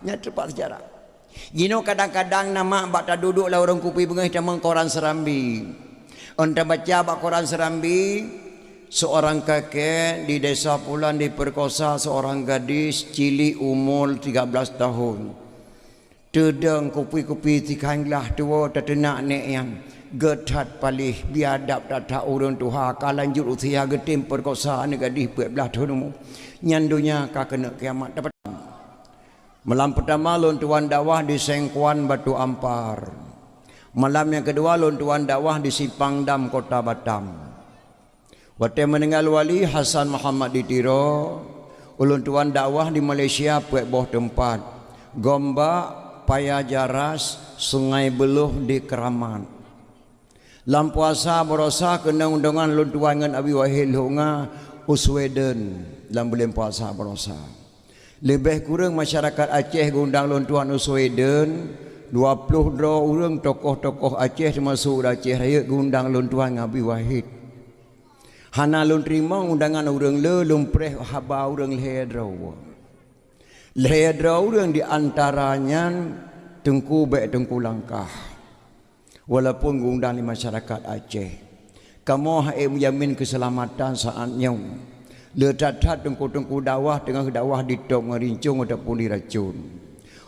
nya tempat sejarah. Gino kadang-kadang nama bak tak duduk lah orang kupi bengah tamang koran Serambi. Onta baca bak koran Serambi, seorang kakek di desa Pulan diperkosa seorang gadis cilik umur 13 tahun. Tedeng kupi-kupi tikanglah tua tertenak nek yang getat palih biadab tak urun tuha kalanjut usia getim perkosaan gadis 14 tahun nyandunya ka kena kiamat dapat. Malam pertama lontuan dakwah di Sengkuan Batu Ampar. Malam yang kedua lontuan dakwah di Simpang Dam Kota Batam. Waktu meninggal wali Hasan Muhammad di Tiro, lontuan dakwah di Malaysia puak boh tempat. Gombak, Paya Jaras, Sungai Beluh di Keramat. Lam puasa berosa kena undangan lontuan dengan Abi Wahid Lunga Usweden dalam bulan puasa berosa. Lebih kurang masyarakat Aceh gundang lontuan Usweden 22 orang tokoh-tokoh Aceh termasuk Aceh Raya gundang lontuan Abi Wahid. Hana lon terima undangan orang le lumpreh haba orang lehedraw. Lehedraw orang di antaranya Tengku Baik Tengku Langkah. Walaupun gundang di masyarakat Aceh. Kamu hai menjamin keselamatan saatnya. Letat-tat tengku-tengku dakwah tengah dakwah di tok ngerincung ataupun diracun.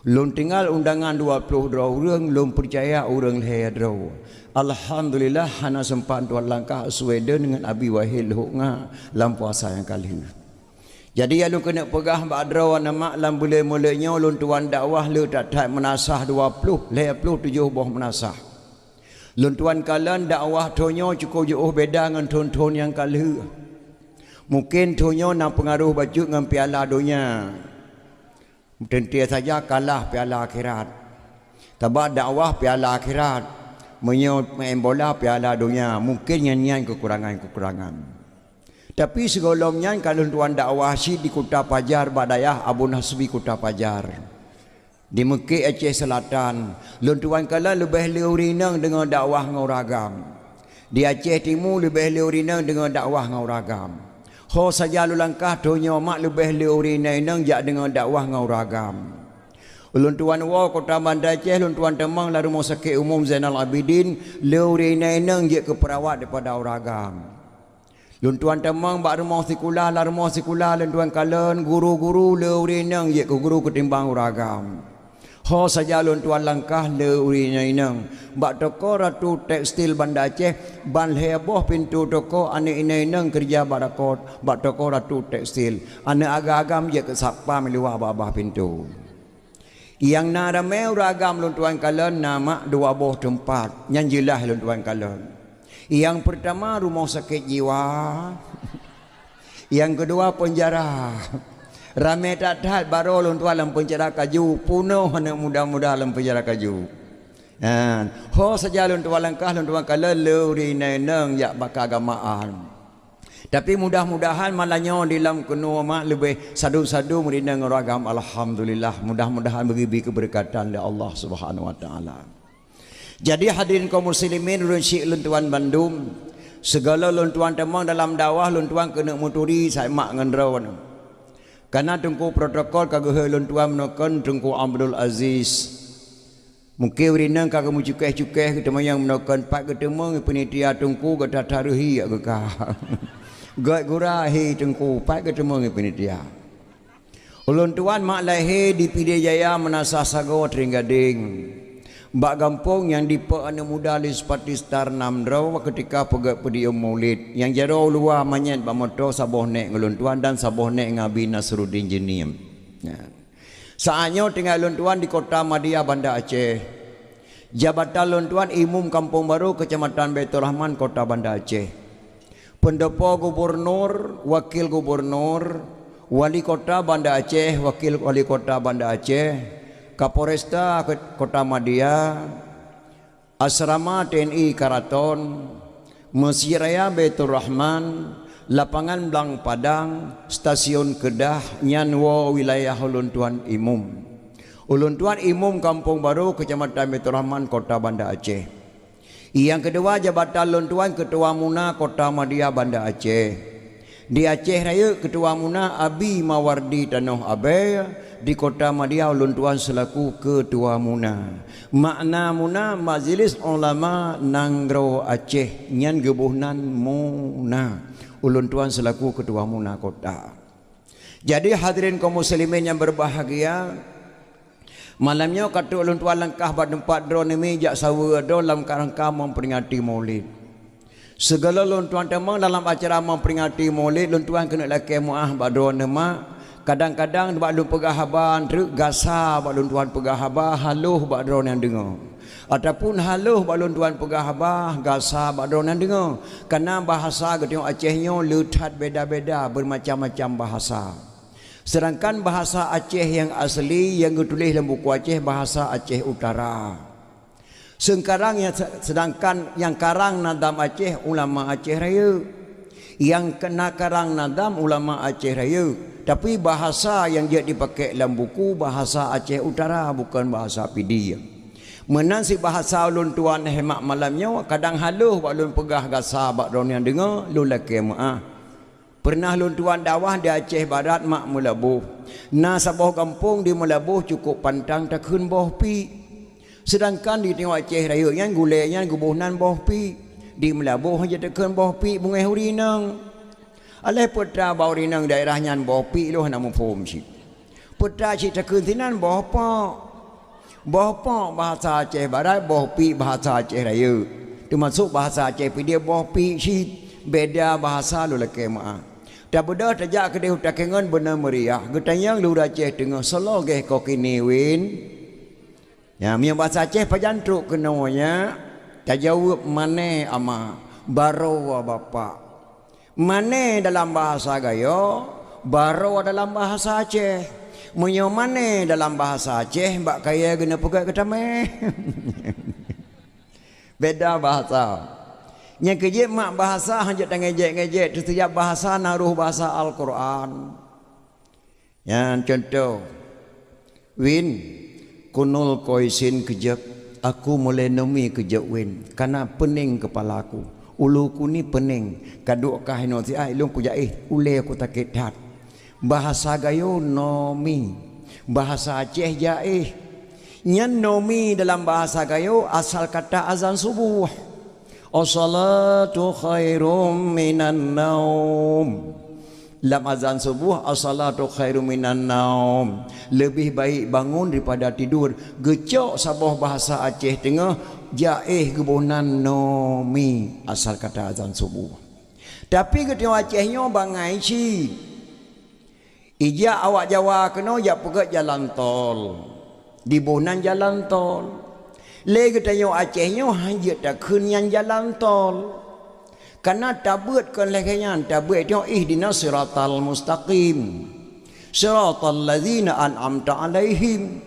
Lun tinggal undangan 22 orang, lun percaya orang lehedraw. Alhamdulillah hana sempat tuan langkah Sweden dengan Abi Wahid Lunga dalam puasa yang kali ini. Jadi yang lu kena pegah badraw nama lam boleh-bolehnya lun tuan dakwah lu tak menasah 20 7 menasah. Lun tuan kalian dakwah tonyo cukup jauh beda dengan ton-ton yang kali. Mungkin tonyo nak pengaruh baju dengan piala dunia. Tentu saja kalah piala akhirat. Tabak dakwah piala akhirat. Main bola piala dunia. Mungkin nyanyian kekurangan-kekurangan. Tapi segolongnya kalau tuan dakwah si di Kota Pajar Badayah Abu Nasbi Kota Pajar. Di Mekik Aceh Selatan. Luntuan kala lebih leurinang dengan dakwah ngauragam. Di Aceh Timur lebih leurinang dengan dakwah ngauragam. Ho saja lu langkah tonyo mak lebih leurinang jak dengan dakwah ngauragam. Luntuan wa Kota Banda Aceh luntuan temang la Rumah Sakit Umum Zainal Abidin leurinang jak keperawat daripada uragam. Luntuan temang bak rumah sekolah la rumah sekolah luntuan kalen guru-guru leurinang jak ke guru ketimbang uragam. Ho saja luntuan langkah leurinang bak toko Ratu Tekstil Banda Aceh ban heboh pintu toko ane inang kerja barakot bak toko Ratu Tekstil ane agam-agam je ke sapa meluah babah pintu. Yang naramai uragam luntuan kalen nama 2 buah tempat yang jelas luntuan kalen. Yang pertama rumah sakit jiwa. Yang kedua penjara. Ramai tak baru luntuan dalam penjara kaju. Punuh anak muda-muda dalam penjara kaju. Ho saja luntuan langkah luntuan kala leuri neneng yak bakal agamaan. Tapi mudah-mudahan malahnya dalam kenua mak lebih sadu-sadu merindang ragam. Alhamdulillah. Mudah-mudahan beri keberkatan dari Allah Subhanahu Wa Taala. Jadi hadirin kaum muslimin runsik luntuan Bandung. Segala luntuan temang dalam dakwah luntuan kena muturi saya mak ngendrawan. Karena tengku protokol kagak luntuan menekan tengku Abdul Aziz. Mungkin rinang kagak mu cukai-cukai ketemu yang menekan pak ketemu penitia tengku kata taruhi agak. Gak gurahi tengku pak ketemu penitia. Luntuan mak lahir di Pidijaya menasah sago Tringgading. Bak gampung yang dipe anak muda li sepati star namdraw ketika pegat pedium maulid yang jaro luar manyat bamoto saboh nek ngeluntuan dan saboh nek ngabi Nasruddin Jenim. Saatnya tinggal luntuan di Kota Madia Banda Aceh. Jabatan luntuan Imum Kampung Baru Kecamatan Baitur Rahman Kota Banda Aceh. Pendopo Gubernur, Wakil Gubernur, Wali Kota Banda Aceh, Wakil Wali Kota Banda Aceh, Kapolresta Kota Madia, Asrama TNI Karaton, Masjid Raya Baitur Rahman, Lapangan Blang Padang, Stasiun Kedah, Nyanwo Wilayah Uluntuan Imum. Uluntuan Imum Kampung Baru Kecamatan Baitur Rahman Kota Banda Aceh. Yang kedua Jabatan Luntuan Ketua Muna Kota Madia Banda Aceh. Di Aceh Raya Ketua Muna Abi Mawardi Tanoh Abai, di kota Madiau ulun tuan selaku ketua Muna. Makna Muna Majlis Ulama Nanggro Aceh nyan gebuhnan Muna. Ulun tuan selaku ketua Muna kota. Jadi hadirin kaum muslimin yang berbahagia, malamnya kata ulun tuan langkah pada tempat drone ini jak sawa dalam kerangka memperingati Maulid. Segala ulun tuan temang dalam acara memperingati Maulid, ulun tuan kena laki muah badron nama. Kadang-kadang bak ulun pegah haban truk gasa bak ulun tuan pegah habah haluh bak drone yang dengar. Ataupun haluh bak ulun tuan pegah habah gasa bak drone yang dengar. Karena bahasa ketengok Acehnya letat beda-beda, bermacam-macam bahasa. Sedangkan bahasa Aceh yang asli yang ditulis dalam buku Aceh bahasa Aceh Utara. Sedangkan yang karang nadam Aceh ulama Aceh Raya. Yang kena karang nadam ulama Aceh Raya. Tapi bahasa yang dia dipakai dalam buku bahasa Aceh Utara, bukan bahasa PD. Menansi bahasa ulun tuan hemat malamnya kadang haluh bak ulun pegah gasa bak don yang dengar lu laki maah. Pernah ulun tuan dakwah di Aceh Barat mak Melabuh. Nah sabah kampung di Melabuh cukup pantang takun boh pi. Sedangkan di tengok Aceh Raya yang gulainya gubuhnan boh pi. Di Melabuh aja takun boh pi bungai hurinang. Alai putra bau rinang daerahnya boh pi loh namu pom si. Putra si takun tinan boh pa. Boh pa bahasa Aceh Barat, boh pi bahasa Aceh Raya. Termasuk bahasa Aceh pi dia boh pi si beda bahasa lu laki maah. Dah beda tajak kedai utakengan benar meriah. Getanyang lu Aceh tengah solo geh kau kini win. Ya, mian bahasa Aceh pajantruk kenanya. Tajawab mane ama baro bapa. Mane dalam bahasa Gayo, baro dalam bahasa Aceh. Munyo mane dalam bahasa Aceh mbak kaya gena pegat ketame. Beda bahasa. Yang kejep mak bahasa hanya ngejek-ngejek setiap bahasa naruh bahasa Al-Quran. Yang contoh win kunul koisin kejep aku mulai nemi kejep win karena pening kepalaku uluku ni pening kaduk kah no si ai long ku jaih ule aku takit hat. Bahasa Gayo nomi, bahasa Aceh jaih. Nyan nomi dalam bahasa Gayo asal kata azan subuh. As-salatu khairum minan naum. Dalam azan subuh as-salatu khairum minan naum. Lebih baik bangun daripada tidur. Gecok sabah bahasa Aceh tengah jaih gebunan nomi asal kata azan subuh. Tapi ketika Acehnya bangai ci. Ija awak Jawa kena jak pegat jalan tol. Di bonan jalan tol. Lagi tanya Acehnya hanya tak kenyan jalan tol. Karena tabut kan lekanya tabut itu ihdinas siratal mustaqim. Siratal ladzina an'amta alaihim.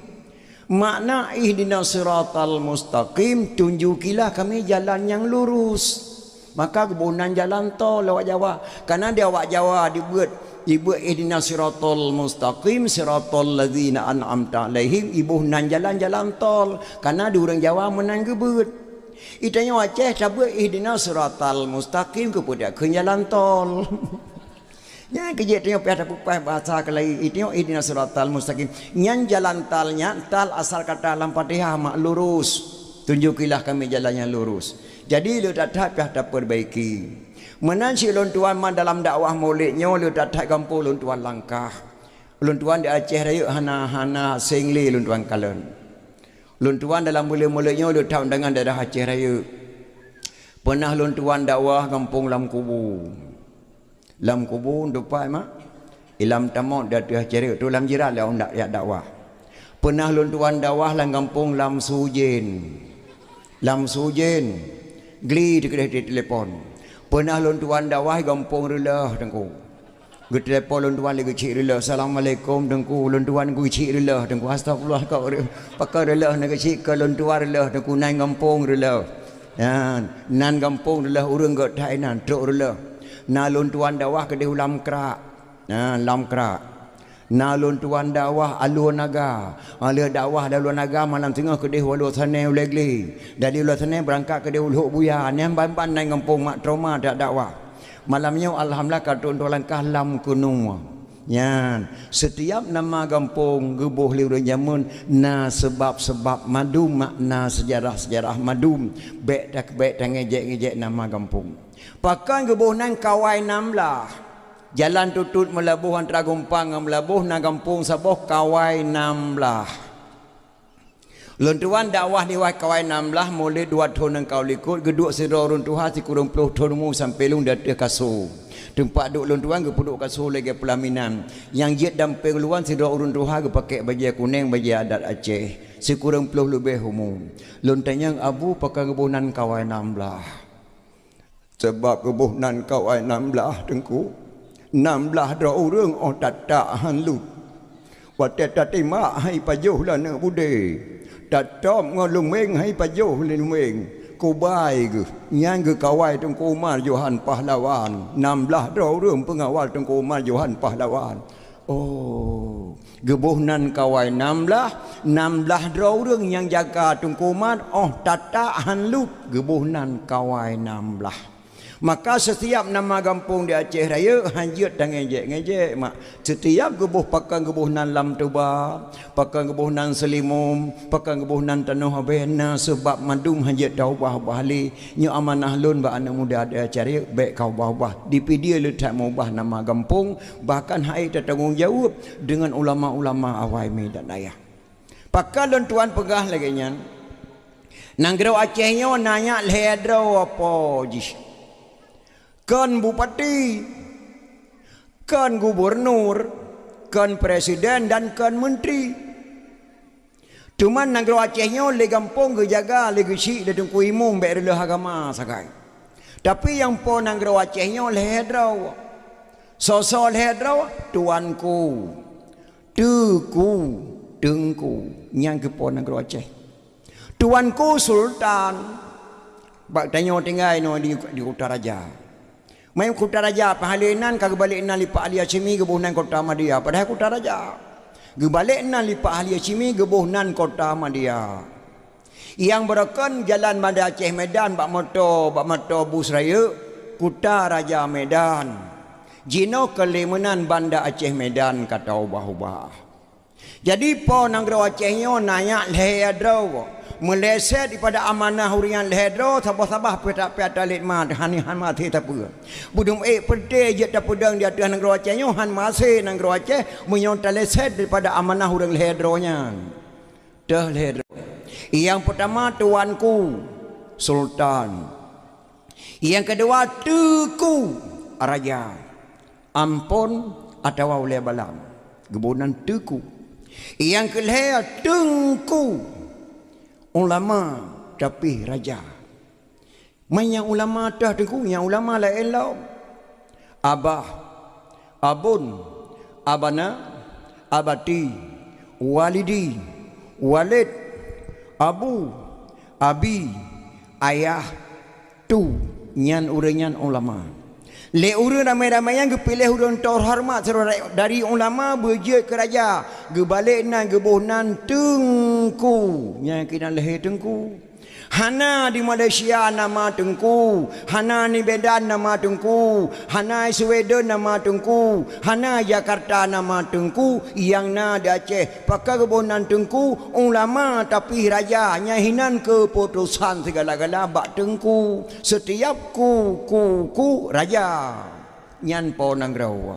Makna ihdinas siratal mustaqim tunjukilah kami jalan yang lurus. Maka kebunan jalan tol awak Jawa. Karena dia awak Jawa dibuat ihdinas siratal mustaqim siratal ladzina an'amta alaihim ibuhnan jalan-jalan tol karena di orang Jawa menang gebut. Itanya Aceh cabut ihdinas siratal mustaqim kepada ke jalan tol. Ya kejek tengok pada pupai bahasa kelai itanya ihdinas siratal mustaqim. Nyan jalan talnya tal asal kata dalam Fatihah mak lurus. Tunjukilah kami jalan yang lurus. Jadi lu tak dapat perbaiki. Menansi ulun tuan man dalam dakwah maulidnya lu datang kampung ulun tuan langkah. Ulun tuan di Aceh Raya hana singli ulun tuan kalen. Ulun tuan dalam mula-mulanya lu tahu dengan daerah Aceh Raya. Pernah ulun tuan dakwah kampung Lam Kubu. Lam Kubu depan mak. Ilam tamak dari Aceh Raya tu lam jirat lah ndak ya dakwah. Pernah ulun tuan dakwah dalam kampung Lam Sujin. Lam Sujin. Gli di telefon. Pernah lon tuan dakwah gampung relah dengku. Ge telefon lon tuan lagi cik relah. Assalamualaikum dengku. Lon tuan ku cik relah dengku. Astagfirullah kau pakai relah nak cik ke lon tuan relah dengku nan gampung relah. Ya, nan gampung relah urang ge thai nan truk relah. Na lon tuan dakwah ke di ulam kerak. Nah, lam kerak. Na lon tuan dakwah alur naga. Alur dakwah alur naga malam tengah ke di walu sanai ulegli. Dari ulah sanai berangkat ke di uluk buya. Ni ban-ban naik kampung mak trauma dak dakwah. Malamnya alhamdulillah katun tu langkah lam kunung. Nyan, setiap nama kampung gebuh liur jamun na sebab-sebab madum makna sejarah-sejarah madum bek tak bek ngejek-ngejek nama kampung. Pakan gebuh nan kawai namlah. Jalan tutut melabuh antara Gumpang dengan melabuh na kampung Saboh kawai namlah. Luntuan dakwah di wah kawai namlah mulai 2 tahun engkau likut geduk sira runtuha si kurang 10 tahunmu sampai lung datah kasu. Tempat duk luntuan ke puduk kasu lagi pelaminan. Yang jet damping luan sira runtuha ke pakai baju kuning baju adat Aceh. Si kurang 10 lebih umum. Luntanya abu pakai kebunan kawai namlah. Sebab kebunan kawai namlah tengku. Namlah dra urang oh tatak hanlut. Watet tatima hai pajuh lana bude. Tatom ngolung meng hai pajuh lin meng. Kubai ke nyang ke kawai tengku Umar Johan Pahlawan 16 orang pengawal tengku Umar Johan Pahlawan. Oh, gebuhnan kawai 16 orang yang jaga tengku Umar oh tata hanlut gebuhnan kawai 16. Maka setiap nama kampung di Aceh Raya hanjut dan ngejek-ngejek mak. Setiap gebuh pakan gebuhnan Lam Tuba, pakan gebuhnan Selimum, pakan gebuhnan Tanuh Abena sebab madung hanjut tahu bah-bah li. Nyo amanah lun ba anak muda ada cari baik kau bah-bah. Dipidia letak mau bah nama kampung bahkan hai tertanggung jawab dengan ulama-ulama awai medan ayah. Pakan lun tuan pegah lagi nyan. Nanggro Aceh nyo nanya ledro apa jis. Kan bupati, kan gubernur, kan presiden dan kan menteri. Cuman negara Acehnya le gampong ke jaga le gesi de tungku imum be rela agama sakai. Tapi yang po negara Acehnya le hedrau. Sosol hedrau tuanku, tuku, tengku yang ke po negara Aceh. Tuanku sultan. Bak tanya tinggal no di Kutaraja. Main Kutaraja pahalinan kag balik nan lipa ahli Acimi gebuhnan kota Madia padahal Kutaraja. Gebalik nan lipa ahli Acimi gebuhnan kota Madia. Yang berakan jalan Banda Aceh Medan bak motor bus raya Kutaraja Medan. Jino kelimunan Banda Aceh Medan kata ubah-ubah. Jadi po nanggro Acehnya nanya lehadrau. Meleset daripada amanah hurian lehedro sabah-sabah petak-petak litmat han mati tapu budum pede je tapudang di atas negara Aceh nyo han masih negara Aceh menyonta leset daripada amanah hurian lehedronya dah lehedro. Yang pertama tuanku sultan, yang kedua tuku raja ampun atau oleh balam gebunan tuku, yang kelihatan tengku ulama tapi raja. Yang ulama dah tengku, yang ulama lain lau. Abah, abun, abana, abati, walidi, walid, abu, abi, ayah, tu, nyan urenyan ulama. Le urun ramai-ramai yang kepilih urun terhormat dari ulama berje ke raja. Gebalik nan gebuhnan tengku. Yang kena leher tengku. Hana di Malaysia nama tengku, Hana di Medan nama tengku, Hana di Sweden nama tengku, Hana Jakarta nama tengku, yang na di Aceh pakai kebunan tengku ulama tapi raja nyahinan keputusan segala-gala bak tengku setiap ku raja nyan po nangrau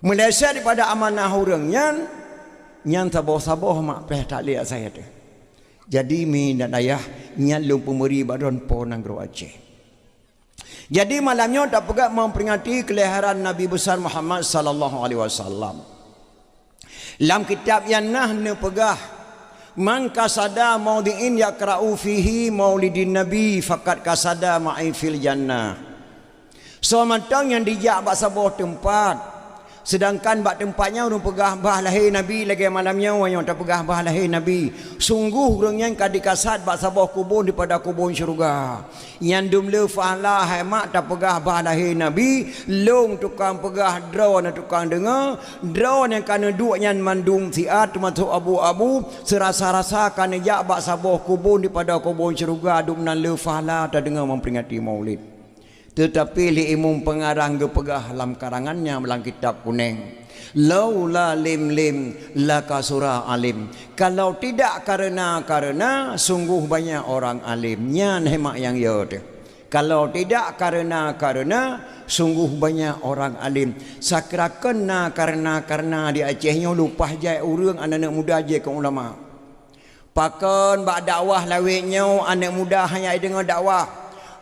meleset daripada amanah orang nyan saboh-saboh mak peh tak lihat saya tu. Jadi mi dan ayah nyalung pemberi badan po nanggro Aceh. Jadi malamnya tak pegat memperingati kelahiran Nabi besar Muhammad sallallahu alaihi wasallam. Dalam kitab yang nahnu pegah man kasada maudhi'in yaqra'u fihi maulidin nabi faqad kasada ma'i fil jannah. So mantang yang dijak bak sebuah tempat. Sedangkan bak tempatnya orang pegah bah lahir Nabi lagi malamnya orang tak pegah bah lahir Nabi. Sungguh orang yang kadi kasat bak sabah kubur daripada kubur syurga. Yang dumle fa'ala haimak tak pegah bah lahir Nabi. Long tukang pegah drone tukang dengar. Drone yang kena duk yang mandung siat masuk abu-abu. Serasa-rasa kena jak bak sabah kubur daripada kubur syurga. Dumnan le fa'ala tak dengar memperingati maulid. Tetapi li imum pengarang ke pegah dalam karangannya dalam kitab kuning Laula lim la kasura alim. Kalau tidak karena sungguh banyak orang alim. Nyan hemak yang ya tu. Kalau tidak karena sungguh banyak orang alim. Sakra kena karena di Acehnya lupa jai urang anak muda je ke ulama. Pakon bak dakwah lawiknya anak muda hanya dengan dakwah.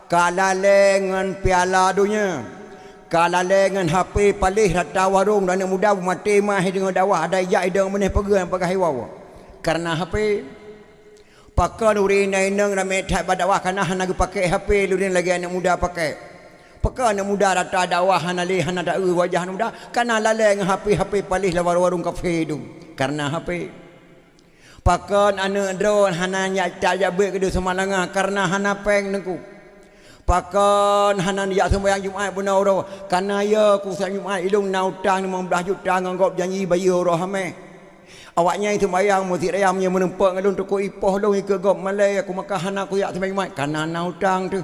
Kalalengan piala dunia. Kalalengan HP palih rata warung dan anak muda mati mah dengan dakwah ada jai dengan meneh pegang pakai hawa. Karena HP pakai urin nang ramai tak berdakwah karena hana pakai HP urin lagi anak muda pakai. Pakai anak muda rata dakwah hana leh hana tak wajah anak muda karena laleng HP palih la warung kafe tu karena HP. Pakai anak drone hana nyak jabe ke semalanga karena hana peng nengku. Pakai hana nyak sembahyang Jumaat punau ro karena ya ku sang Jumaat ilung nautang 15 juta nganggap janji bayar roh hame. Awaknya itu bayang musik rayamnya menempel ngalun toko ipoh lu ke gop Malay aku makahan aku yak sampai mat karena nautang tu.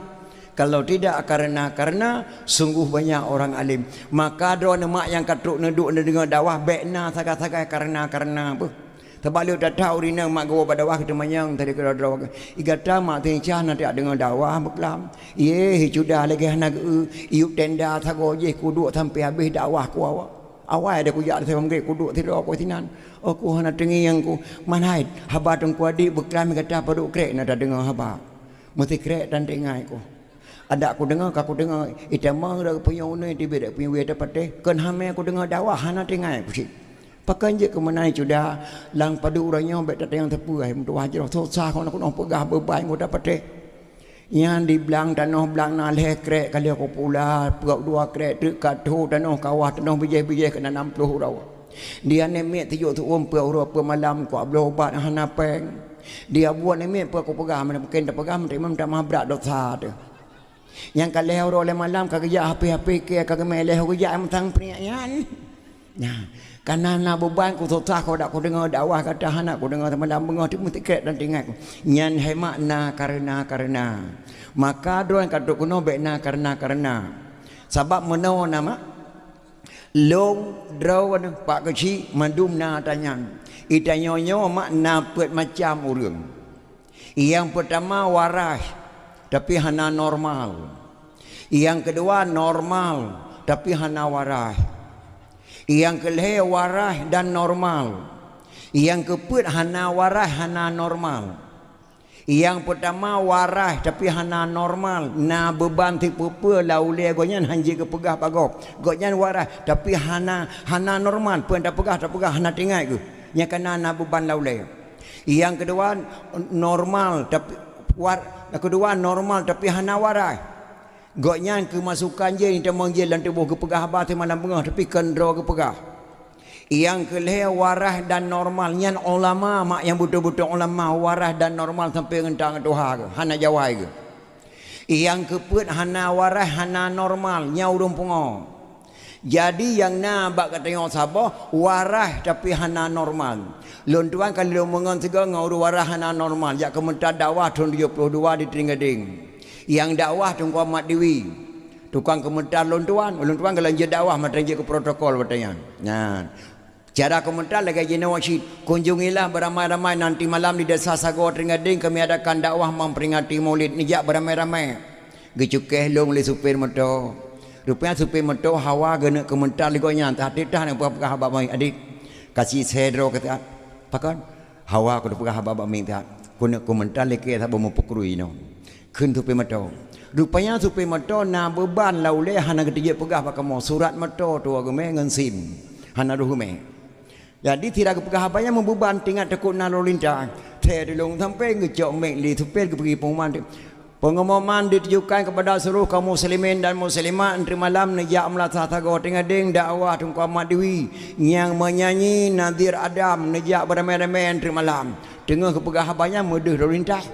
Kalau tidak karena sungguh banyak orang alim. Maka drone mak yang katruk neduk dengan dakwah bekna sagai-sagai karena apa. Terbalik dah tahu rina mak gua pada dakwah kita manyang tadi kira dakwah. Igata mak tincah nanti dengan dakwah beklam. Ye hicuda lagi hanak iup tenda thago je kuduk sampai habis dakwah ku awak. Awal ada kujak saya panggil kuduk tidur aku tinan. Aku hana tengi yang ku manhai haba tong ku adik beklam kata paduk krek nak dengar haba. Mesti krek dan dengai ku. Ada aku dengar itamang dah punya une di beda punya we dapat teh. Kan hame aku dengar dakwah hana dengai ku sih. Pakai je ke mana sudah lang padu urangnya bet tak yang tepu ai untuk hajar susah kau nak pegah beban ku dapat teh. Yang di belang tanah belang naleh krek kali aku pula pegak dua krek dekat tu tanah kawah tanah bijai kena 60 raw. Dia nemek tijuk tu pe malam ku ablo obat hana peng. Dia buat nemek pe aku pegah mana mungkin tak pegah memang tak mabrak dosa tu. Yang kali oleh malam kerja HP ke kagak meleh kerja mentang penian. Nah, karena nak beban ku susah kau dak ku dengar dakwah kata anak ku dengar malam bengah tu mesti krek dan tinggal ku. Nyan hemat na karena. Maka drone kata kuno bekna karena. Sebab menau nama long drone pak kecil mandum na tanyan. Itanyonyo makna pet macam urang. Yang pertama waras tapi hana normal. Yang kedua normal tapi hana waras. Yang kelih waras dan normal. Yang keput hana waras hana normal. Yang pertama waras tapi hana normal. Na beban tipu laule gonyan hanji ke pegah pagop. Gonyan waras tapi hana normal. Pun tak pegah hana tinggal ke. Yang kena na beban laule. Yang kedua normal tapi hana waras. Goknya kemasukan je ni temang je lan tubuh ke pegah abah tu malam bengah tapi kendro ke pegah. Yang kelih waras dan normal nyan ulama mak yang betul-betul ulama waras dan normal sampai ngentang doha ke hana jawai ke. Yang keput hana waras hana normal nyau rumpungo. Jadi yang na bak katanya sabah waras tapi hana normal. Lon tuan kalau mengon tiga ngau waras hana normal jak kementar dakwah tahun 72 di Tringgading. Yang dakwah tunggu amat dewi tukang komentar lontuan kalau je dakwah matang je ke protokol katanya. Nah, cara komentar lagi je nawasid kunjungilah beramai-ramai nanti malam di Desa Sago Tringgading kami adakan dakwah memperingati Maulid nijak beramai-ramai. Gecukeh long le supir motor. Rupanya supir motor hawa gena komentar ligonya tak titah nak apa habab mai adik kasih sedro kata pakan hawa ku pegah habab mai tak kuna komentar leke tak mau pukrui no. Kun supir motor. Rupanya supir motor na beban laule hana ketiga pegah pakai mau surat motor tu agame ngan SIM. Hana ruhume. Jadi tidak pegah apanya membeban tinggal tekuk na lalu lintas. Teh dilung sampai ngejok mek li supir ke pergi pengumuman. Pengumuman ditujukan kepada seluruh kaum muslimin dan muslimat nanti malam nejak Melata Sago Tringgading dakwah Tunku Ahmad Dewi yang menyanyi Nadir Adam nejak beramai-ramai nanti malam. Tengah kepegah apanya mudah lalu lintas.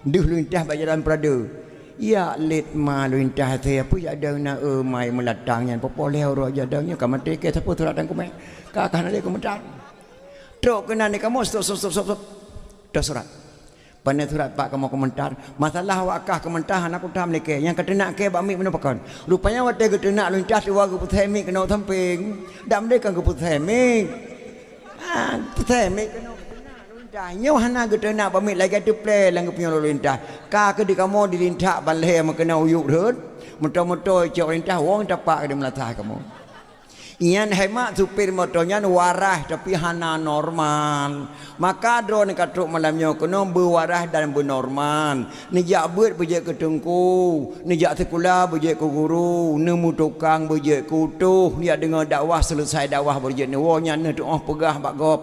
Duh luintah bajaran Prado. Ya let ma luintah saya pun ada na mai melatangnya popoleh ro jadanya kamate ke sapu turatan ku me. Ka kana le komentar. Trok kena ni kamu stop. Dah surat. Pandai surat pak kamu komentar. Masalah wakah komentar anak utam leke. Yang kata nak ke bami mana pakan. Rupanya waktu kata nak luncah tua ke putih mi kena samping. Dak mereka ke putih mi. Putih mi kena luncah. Nyawa hana kata nak bami lagi tu play lang punya luncah. Ka ke di kamu di lintah balai makena uyuk rut. Motor-motor cok lintah wong tapak ke melatah kamu. Ian hemat supir motornya waras tapi hana normal. Maka drone katruk malamnya kena berwaras dan bernormal. Nijak buat bejek ke tengku, nijak sekolah bejek ke guru, nemu tukang bejek kutuh. Dia dengar dakwah selesai dakwah bejek ni wonya ne tu pegah bak gop.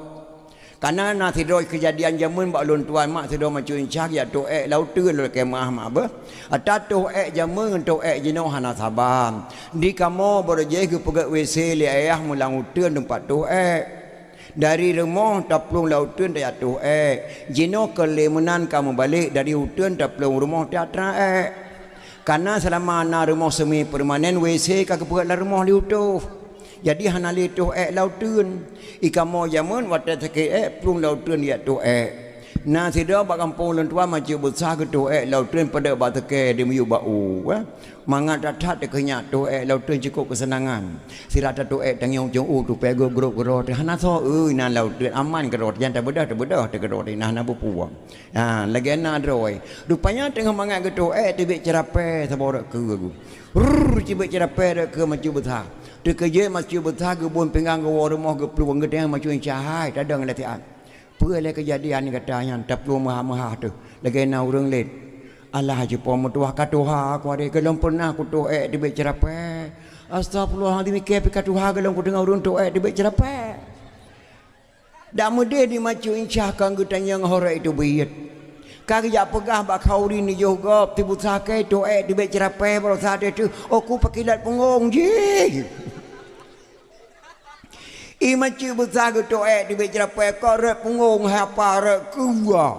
Karena nanti doi kejadian zaman bak lon tuan mak sedo macam incah ya tu lau teun le kemah mak ba. Ata tu zaman tu jeno hana saban. Di kamu berje ke pegak WC le ayah mulang uteun tempat tu dari rumah taplung lau teun dia tu jeno ke lemunan kamu balik dari uteun taplung rumah teatra Karena selama ana rumah semi permanen WC ka ke pegak rumah li utuh. Jadi hana li tu lautun ikamo jamun wata take plung lautun ya tu na sida bak kampung lon tua macam besar ke tu lautun pada bak take di miyu bau mangat datat de kenya tu lautun cukup kesenangan sira tu tangyong jong tu pego grup gro hana so na lautun aman gerot yang tak bedah te gerot nah na bupuang lagi na droi rupanya tengah mangat ke tu tibik cerape saborak ke tibik cerape ke macam besar dia kerja masih betah kebun pinggang ke rumah ke peluang gedeng macam cahai tak ada ngelatihan. Perlah kejadian ni katanya tak perlu mahal-mahal tu. Lagi nak urang let. Allah je pom tuah katuha aku ada kelong pernah aku tu di baik cerape. Astagfirullah di mikir katuha kelong ku dengar urang tu di baik cerape. Dak mudah di macam incah kang gedang hore itu biat. Kaya pegah bak kauri ni juga tibu sakai tu di baik cerape baru saat itu aku pakilat punggung je. Imaci besar ke tu di bicara pekor punggung hapa kuwa.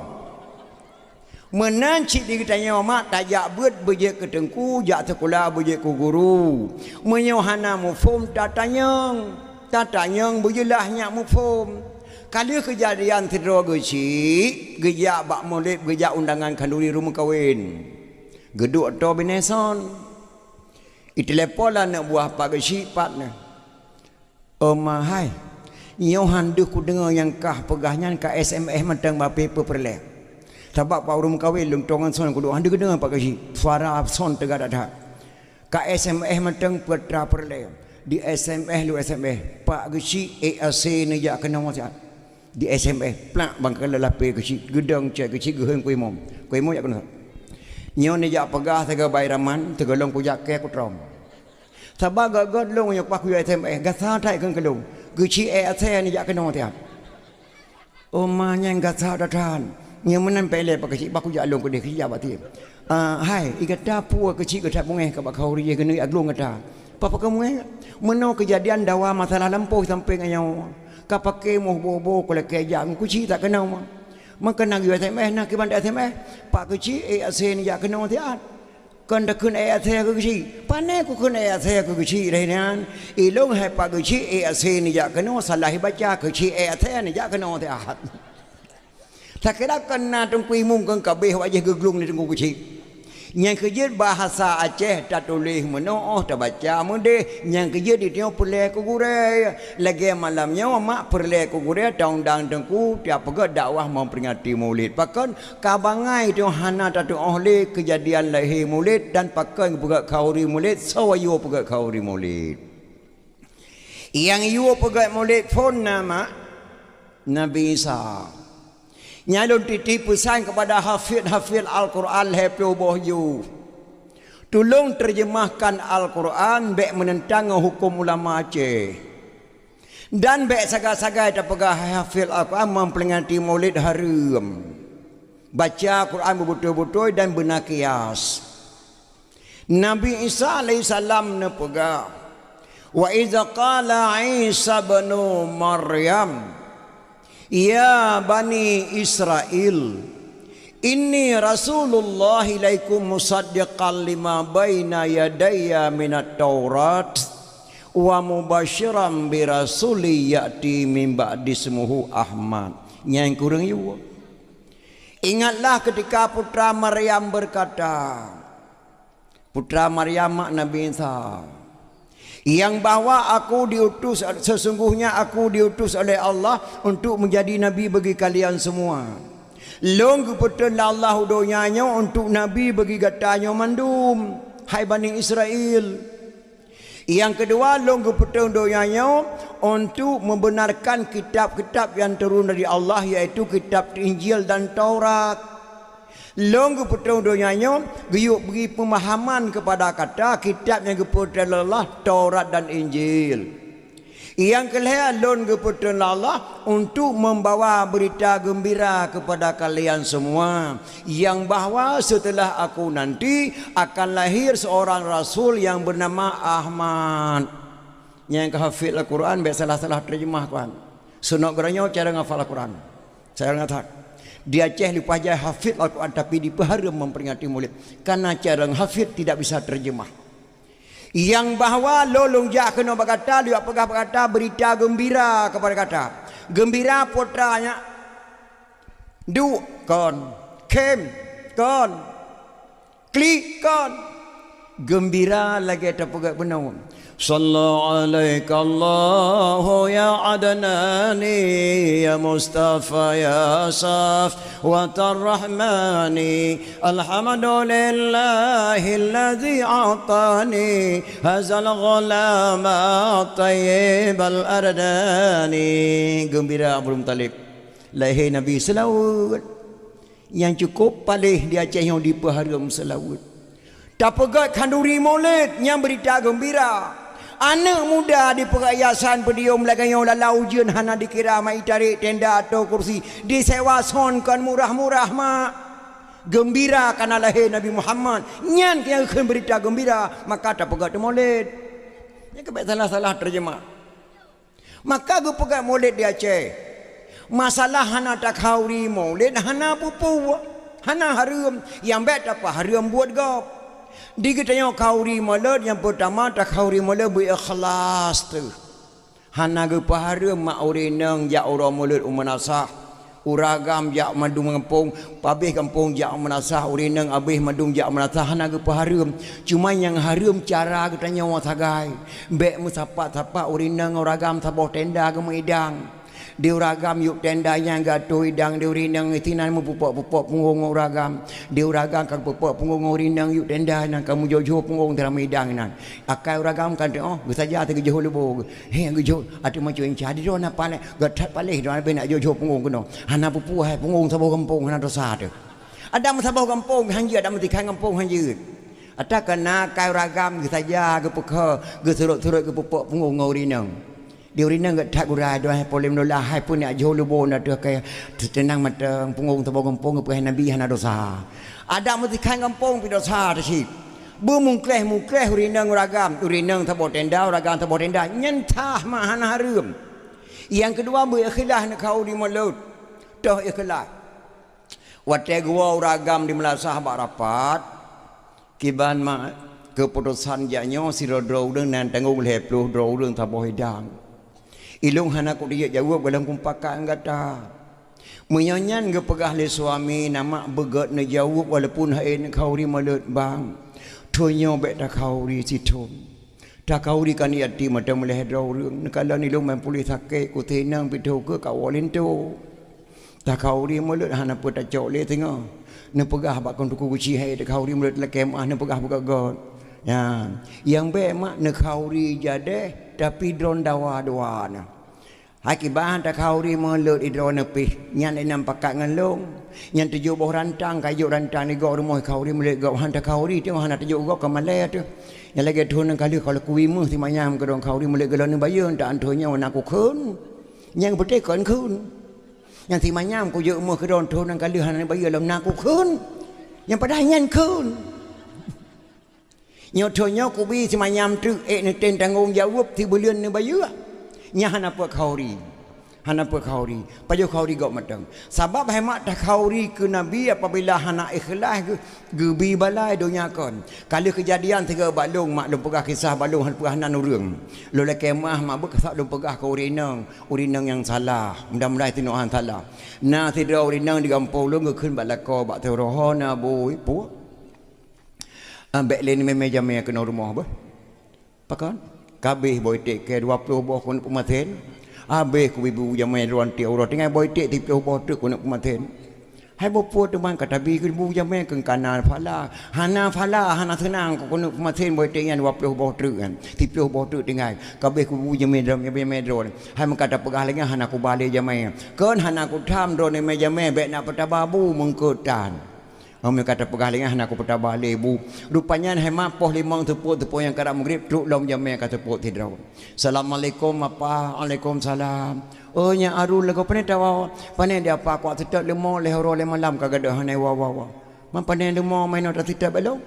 Menanci di kitanya mak tajak buat bejek ke tengku jak sekolah bejek ku guru. Menyohana mufum tatanyang bejulahnya mufum. Kali kejadian tidro geci, gejak bak molek gejak undangan kanduri rumah kahwin. Geduk atau bineson. Itelepola nak buah pak geci patna. Hai, nyohan duk ku dengar yang kah pegahnya ka SMS mentang ba paper perleh. Sebab pak rumah kahwin lungtongan son ku duk dengar pak geci. Suara son tegak dah. Ka SMS mentang petra perleh. Di SMS lu SMS pak geci AC ni jak kena masiat. Di SMS plak bangkal lelape geci gedang cek geci geheung kuih mom jak kena. Nyo ni jak pegah tega bairaman tegolong ku jak ke ku trom. Sabah gagad long yang pak kuih SMS gasa tai kan kelong. Geci AC ni jak kena tiap. Omanya gasa datan. Nya menan pele pak geci pak ku jak long ku de geci jak bati. Hai igata pu geci gata pungeh ka bak kauri ye kena aglong gata. Papa kamu meno kejadian dawa masalah lampau sampai ngayau. Ka pakai moh bobo ko le kejang ku ci tak kenal mah. Maka nak SMS nak ke bandar SMS. Pak keci AC ni jak kena tiap. Kan dah kun AC ke keci. Panai ku kun AC ke keci dah ni. Ilong hai pak keci AC ni jak kena salah baca keci AC ni jak kena tiap. Tak kira kena tungkui mung kan kabeh wajah geglung ni tunggu keci. Yang kerja bahasa Aceh tak tulis meno tak baca munde yang kerja di tengok perle ku gure lagi malamnya mak perle ku gure daun-daun tengku tiap pegak dakwah memperingati Maulid pakan kabangai tu hana tak oleh kejadian lahir Maulid dan pakan pegak kauri Maulid sawayo pegak kauri Maulid yang yu pegak Maulid pun nama Nabi Isa. Nyalon titip pesan kepada hafid Al-Quran hafiz bohyu. Tolong terjemahkan Al-Quran baik menentang hukum ulama Aceh. Dan baik sagai-sagai terpegah hafid Al-Quran memperingati Maulid haram. Baca Quran betul-betul dan benar kias. Nabi Isa alaihissalam nepegah. Wa iza qala Isa bin Maryam Ya Bani Israel Inni Rasulullah ilaikum musaddiqan lima baina yadayya minat Taurat wa mubashiran bi rasuli ya'ti min ba'di ismuhu Ahmad. Yang kurang yu Ingatlah ketika putra Maryam berkata, putra Maryam mak Nabi Isa, yang bahwa aku diutus, sesungguhnya aku diutus oleh Allah untuk menjadi nabi bagi kalian semua. Long keputusan Allah udonyanya untuk nabi bagi gatanya mandum, hai Bani Israel. Yang kedua, long keputusan udonyanya untuk membenarkan kitab-kitab yang turun dari Allah, yaitu kitab Injil dan Taurat. Long keputusan udonyanya guyuk beri pemahaman kepada kata kitab yang keputusan Allah, Taurat dan Injil. Yang kelihatan long keputusan Allah untuk membawa berita gembira kepada kalian semua, yang bahawa setelah aku nanti akan lahir seorang rasul yang bernama Ahmad, yang hafid Al-Quran, biasa salah terjemah kan. Sunat geranya cara ngafal Al-Quran. Saya ngatakan di Aceh lupa aja hafid Al-Quran, tapi dipeharam memperingati Maulid karena cara hafid tidak bisa terjemah. Yang bahawa lolong jak kena berkata, dia pegah berkata berita gembira kepada kata gembira putranya du kon kem kon klik kon gembira lagi tak pegah benar. Sallallahu alaihi Allah ya Adnani ya Mustafa ya Saf wa Rahmani alhamdulillahilladzi a'tani hazal ghulama tayyib al-ardani. Gembira Abdul Muttalib lahir Nabi selawat yang cukup palih di Aceh yang dipeharam selawat. Tak pegat kanduri Maulid yang berita gembira. Anak muda di perayaan pedium laganya lalau ujian hana dikira mai tarik tenda atau kursi disewa sonkan murah-murah mak. Gembira karena lahir Nabi Muhammad. Nyan yang akan berita gembira, maka tak pegat Maulid. Ini kebet salah-salah terjemah. Maka gue pegat Maulid di Aceh. Masalah hana tak hauri Maulid, hana pupu, hana harum. Yang bet apa harum buat gop. Dikitanya kauri Maulid yang pertama tak kauri Maulid berikhlas tu. Hana ge paharum mak urinang ja orang Maulid umanasah. Uragam ja madung kampung, pabih kampung ja umanasah urinang abih madung ja umanasah hana ge paharum. Cuma yang harum cara katanya wa sagai. Bek musapa-sapa urinang uragam saboh tenda ge meidang. Di uragam yuk tenda yang gato idang di urinang itinan mu pupok-pupok punggung uragam. Di uragam kag pupok punggung urinang yuk tenda nang kamu jojo punggung dalam idang nan. Akai uragam kan oh saja te gejo lebo. He gejo atu macu yang cadi do na pale gatat pale do be nak jojo punggung kuno. Hana pupu hai punggung sabo kampung hana dosa tu. Ada sabo kampung hanji ada mesti kan kampung hanji. Ada kena kai uragam saja ke pekha ge surut-surut ke pupok punggung urinang. Dia urinang kat tak gurai doa polem dolah hai pun nak jauh lebon ada kayak tenang matang punggung tabau kampung ke Nabi hana dosa. Ada mesti kan kampung pi dosa tu. Bermungkleh urinang urinang tabau tenda uragam tabau tenda nyentah mah hana harum. Yang kedua berikhlas nak kau di Maulid. Dah ikhlas. Watai gua uragam di Melasah bak rapat. Kiban mak keputusan janyo sira drau dengan tanggung lepluh drau รื่องtabau hidang. Ilung hana ku dia jawab dalam kumpakan kata. Menyanyan ke pegah le suami nama begat ne jawab walaupun hain kau ri Maulid bang. Thonyo bet tak kau ri situm. Tak kau ri kan yati mata meleh drau รื่องkalau ni lu main polis sakit ku tenang pitu ke kawalin tu. Tak kau ri Maulid hana pun tak cok le tengok. Ne pegah bak kon tuku kuci hai tak kau ri Maulid la kemah ne pegah buka god. Ya, yang be mak ne kau ri jade tapi drone dawa-dawa na. Hakibahan tak kauri Maulid idrone pih nyan enam pakat ngalung nyan tujuh boh rantang kayu rantang ni gok rumah kauri Maulid gok han tak kauri tu han tujuh gok kamale tu yang lagi thun kali kalau kuimu ti manyam ke dong kauri Maulid gelon bayun tak antunya wana ku khun yang betul kon khun yang ti manyam ku je umur ke dong thun kali han bayun lam naku khun yang padahal nyan khun nyotonya ku bi semanyam tu ni ten tanggung jawab ti bulian ni bayu nya hana apa kauri hana pe khauri pajo khauri gok matang sabab hemat dah khauri ke nabi apabila hana ikhlas gebi balai dunia kon kali kejadian tiga balung mak dum pegah kisah balung han pegah nan urang lo le kemah mak bekat dum pegah ke urinang yang salah mudah-mudahan tinohan salah na tidak urinang digampau lo ngekeun balako bak terohona boy pu ambek len meja me ke rumah bah pakan kabeh boy tek ke 20 boh kun pematen habis ku ibu jamai ruan ti orang tinggal boy tek tipe boh tu kun pematen hai bo puat teman kata bi ku ibu jamai ke kanan fala hana senang ku kun pematen boy tek yang 20 boh tu kan tipe boh tu tinggal kabeh ku ibu jamai ron hai man kata pegah lagi hana ku balik jamai kan hana ku tham ron me jamai bek nak petababu mengketan Kami kata pegalingan aku peta balik bu. Rupanya hemat poh limang tepuk yang kadang maghrib truk lom jamai kata tepuk tidur. Assalamualaikum apa? Waalaikumsalam. Oh nya arul lagu pane tawa. Pane dia apa kuat tetap lemo lehoro le malam kagak ada hanai wa. Man pane lemo main ora tetap belum.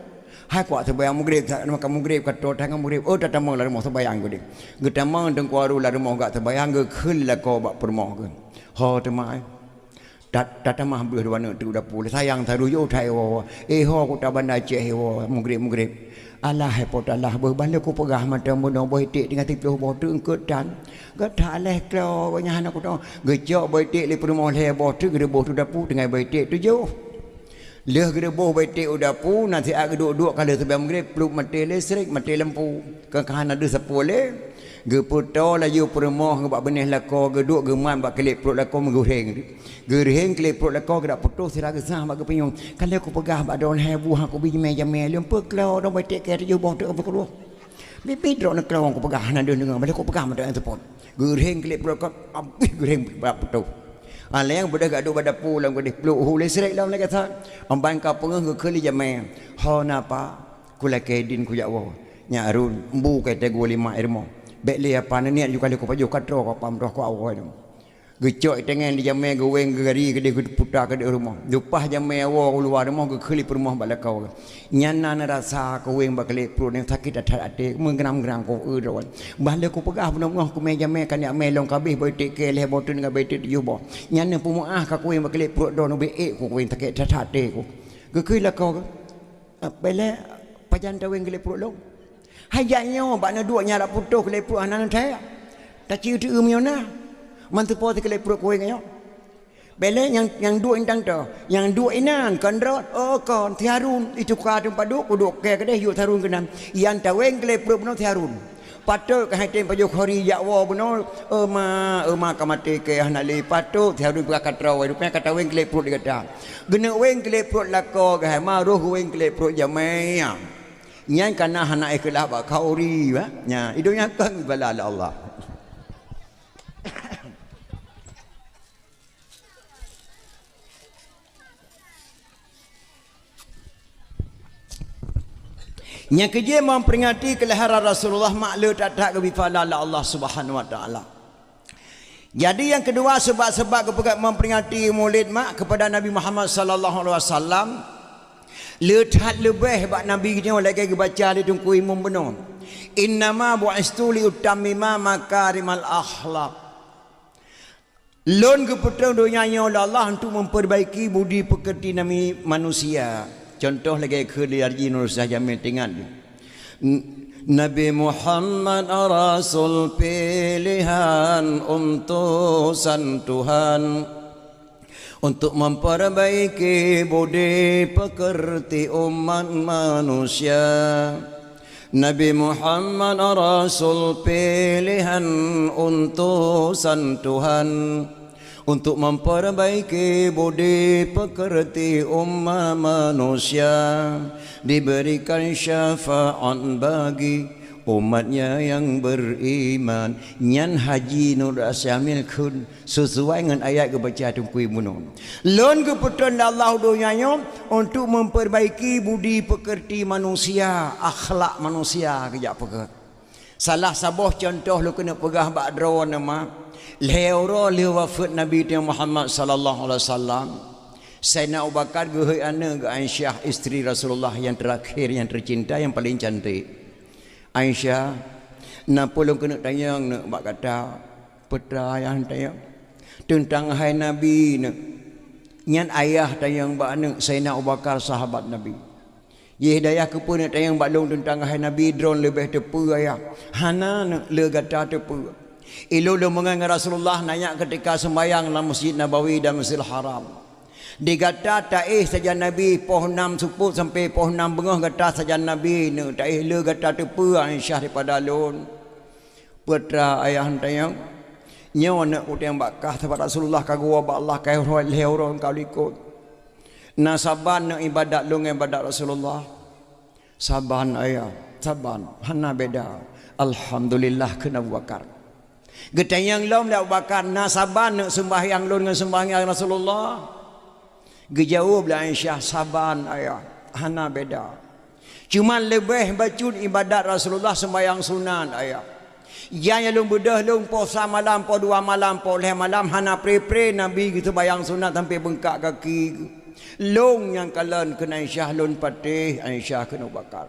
Hai kuat sebayang maghrib maka maghrib kata tang maghrib oh tatama la rumah sebayang gede. Getama deng ku arul la rumah gak sebayang ge keul la ko bak permoh ge. Ho temai. Tata mah beuh wana tu dapur sayang taru yo thai wo ho ku ta bandai ceh wo mugrib Allah pot Allah beuh bale ku pegah mata mun boy tik dengan tipu bo tu engkeut dan ga tha leh klo nya anak ku to gejok boy tik li permoh leh bo tu gede bo tu dapur dengan boy tik tu jo leh gede bo boy tik dapur nanti ak duduk kalau sebelum mugrib peluk mati listrik mati lampu ke kan ada sepole ge puto la yu permoh ge bak benih lako ge duk ge man bak kelip perut lako menggoreng gereng kelip perut lako ge dak putus sira ge sah bak ge penyong kalau aku pegah bak don hebu aku bi jamai lem pe klau do bai tek ke yu boh tu apa keluar bibi dro nak klau aku pegah na don dengan balik aku pegah mata sepot gereng kelip perut ko abis gereng bak putus ale yang budak gadu pada pulang ge peluk hu listrik lam lagi kata amban ka pengeh ge keli jamai ho napa kula kedin ku jawo nya arun mbu kata go 5 irmo bek le apa niat juga le ko paju katro ko pam roh ko awoi dum gecok tengen di jamai ge weng gari ke de putar ke de rumah lupah jamai awo keluar rumah ge kheli rumah balakau nyana na rasa ko weng bakle pro ne sakit atat ate mengram-gram ko ron bale ko pegah benar ko me jamai kan ya melong kabeh boy tek ke le botun ga betit yu bo nyana pumuah ka ko weng bakle pro don be ko weng sakit atat ate ko ge kheli lakau bele pajan ta weng ge pro long hayanya bakna dua nyala putus ke lepuk anak saya tak ciu tu miona mantu po ke lepuk kowe ngayo bele yang dua indang tu yang dua inan kandrot oh kon tiarun itu ka tu padu kuduk ke kedeh yu tarun kenam yang taweng ke lepuk beno tiarun patut ke haitem paju khori yakwo beno ma kamate ke hanali patut tiarun berkatra wa rupanya kata weng ke lepuk digata gena weng ke lepuk lako ke ma roh weng ke lepuk jamai nyan kana hana ikhlas ba khauri ba nya idonya kan bala Allah nya keje memperingati kelahiran Rasulullah maklu tak ke bifala Allah Subhanahu wa taala. Jadi yang kedua sebab-sebab kepada memperingati Maulid mak kepada Nabi Muhammad sallallahu alaihi wasallam lehat lebih bak nabi kita lagi baca di tungku imam benar innama bu'istu li utammima makarimal akhlak lon ke petang dunia oleh Allah untuk memperbaiki budi pekerti nami manusia contoh lagi ke dari nur saja mentingan Nabi Muhammad rasul pilihan utusan Tuhan untuk memperbaiki budi pekerti umat manusia. Nabi Muhammad rasul pilihan utusan Tuhan untuk memperbaiki budi pekerti umat manusia, diberikan syafaat bagi umatnya yang beriman. Nyan haji nur asyamil kun sesuai dengan ayat kebaca tungkui munun lon keputusan Allah dunianya untuk memperbaiki budi pekerti manusia, akhlak manusia kejap pekat. Salah sabuh contoh lu kena pegah bakdro nama leuro le wafat Nabi Muhammad sallallahu alaihi wasallam. Sayyidina Abu Bakar ge ana ge Aisyah isteri Rasulullah yang terakhir yang tercinta yang paling cantik. Aisyah nak pulung kena tanya nak bak kata peta yang tanya tentang hai Nabi nak nyan ayah tayang ba nak Sayyidina Abu Bakar sahabat Nabi. Ye daya ke pun tayang ba long tentang hai Nabi drone lebih tepu ayah. Hana nak le gata tepu. Ilo lo mengang Rasulullah nanya ketika sembahyang dalam Masjid Nabawi dan Masjidil Haram. Digata taih saja Nabi poh 6 suput sampai poh 6 bengah gata saja Nabi nak taih le gata tepu Aisyah daripada lon. Putra ayah tayang nyawa nak utiang bakah tempat Rasulullah kagua ba Allah kai roh lehron kau ikut nasaban nak ibadat long ibadat Rasulullah saban ayah saban hana beda alhamdulillah kena Abu Bakar getayang lom Abu Bakar nasaban nak sembahyang long dengan sembahyang Rasulullah gejauh la Aisyah saban ayah hana beda cuma lebih bacun ibadat Rasulullah sembahyang sunan ayah. Yang lung bedah lung puasa malam po 2 malam po 5 malam hana pre Nabi gitu bayang sunat sampai bengkak kaki lung yang kalen kena Aisyah lun patih Aisyah kena bakar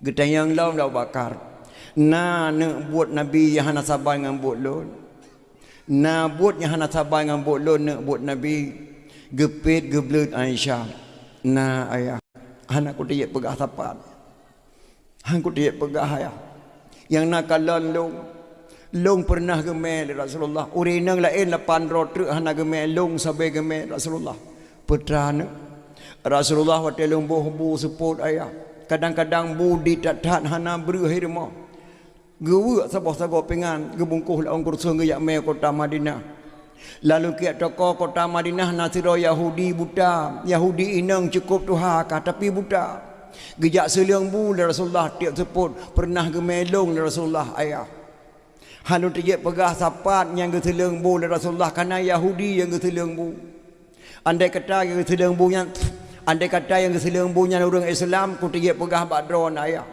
getayang lung dah bakar na nak buat Nabi yang hana sabar dengan buat lun na buat yang hana sabar dengan buat lun nak buat Nabi gepit geblut Aisyah na ayah hana ku dia pegah tapat hang ku dia pegah ayah yang nakalan long pernah gemel Rasulullah urinang lain 8 rotru hana gemel long sampai gemel Rasulullah putrana Rasulullah waktu long bu support ayah kadang-kadang budi tatat hana berhirma gewe sabah-sabah pengan gebungkuh laung kursun ge yak me kota Madinah lalu kiat toko kota Madinah nasiro Yahudi buta Yahudi inang cukup tuhaka tapi buta gejak seliang bu Rasulullah tiap seput pernah gemelong Rasulullah ayah halu tejek pegah sapat yang ke seliang bu Rasulullah karena Yahudi yang ke seliang bu andai kata yang ke seliang bu yang andai kata yang ke seliang bu yang orang Islam ku tejek pegah badron ayah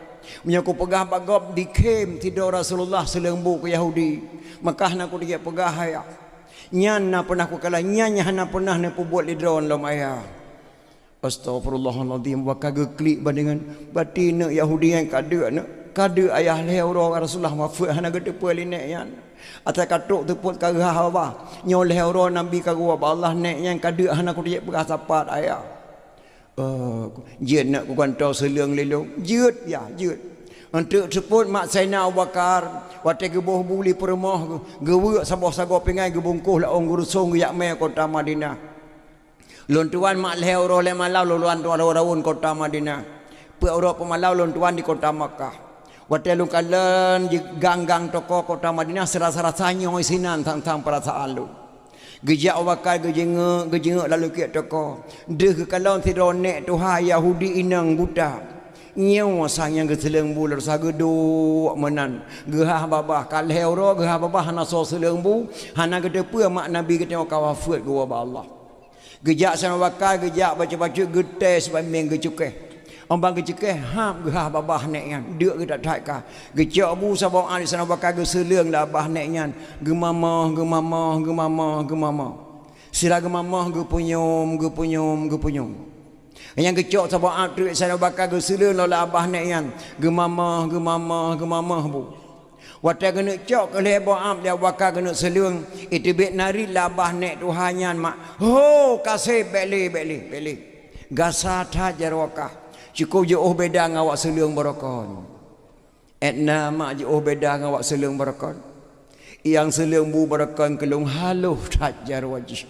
menyaku pegah bagop dikem tidur Rasulullah seliang bu ke Yahudi Mekah nak ku tejek pegah ayah nyan na pernah ku kalah nyan hana pernah na pu buat lidron lom ayah. Astaghfirullahaladzim. Waka geklik dengan batin Yahudi yang kada ayah lehoro Rasulullah wafat hana gede puali nek yan atas katuk teput kagah hawa nyol lehoro Nabi kagua Allah nek yang kada hana ku dia berasapat ayah jeut nak ku kantau seleung lelong jeut ya jeut untuk sebut mak Sayyidina Abu Bakar wate gebuh buli permoh gewe sabah-sabah pengai gebungkuh la ong gurusong yak me kota Madinah. Lon tuan mak lehoro le malau luan tuan rawun kota Madinah. Pe ora pemalau lon tuan di kota Makkah. Wate lu kalen di gang-gang toko kota Madinah serasa-rasa nyoi sinan tang-tang perasaan lu. Gejak wakai gejengek lalu kiat toko. Deh ke kalon tironek tuha Yahudi inang buta. Nyawa sang yang keseleng bu lersa gedo menan. Gehah babah kalhero gehah babah hana so seleng bu. Hana gede pu mak Nabi gede wakawafat gua ba Allah. Gejak sama bakal gejak baca-baca getes sebanding gecukeh ombang gecukeh ham gehah babah nek yan deuk ge tak thai ka gejak bu sabau ali sana bakal ge seleung la bah nek yan gemamah sila gemamah ge punyum yang gecok sabau ali sana bakal ge seleung la bah nek yan gemamah bu wata kena cok ke lebo am dia waka kena seleung itu bet nari labah nek tuhanyan mak ho kasih beli gasa tha jarwaka cukup je oh beda ngawak seleung barakon etna mak je oh beda ngawak seleung barakon yang seleung bu barakon kelung haluh tha jarwaji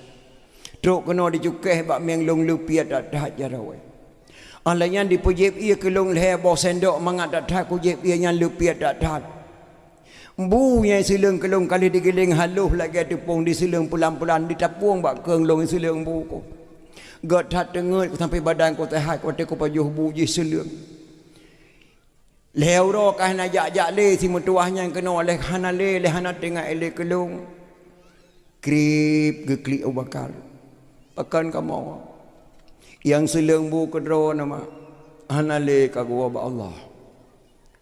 truk kena dicukeh bak meng long lupiat tha jarwe alanya dipujib ia kelung lebo sendok mangat tha kujib ia nyan lupiat tha bu yang sileung kelung kali digiling haluh lagi tepung di sileung pulang-pulang ditapung bak keung long sileung bu ko god hat dengut sampai badan ko tehat ko te ko pajuh bu ji sileung lehro kah na jak le si mutuahnya kena oleh hana le hana tengah ele kelung krip geklik Abu Bakar akan kamu yang sileung bu kedro nama hana le kagua ba Allah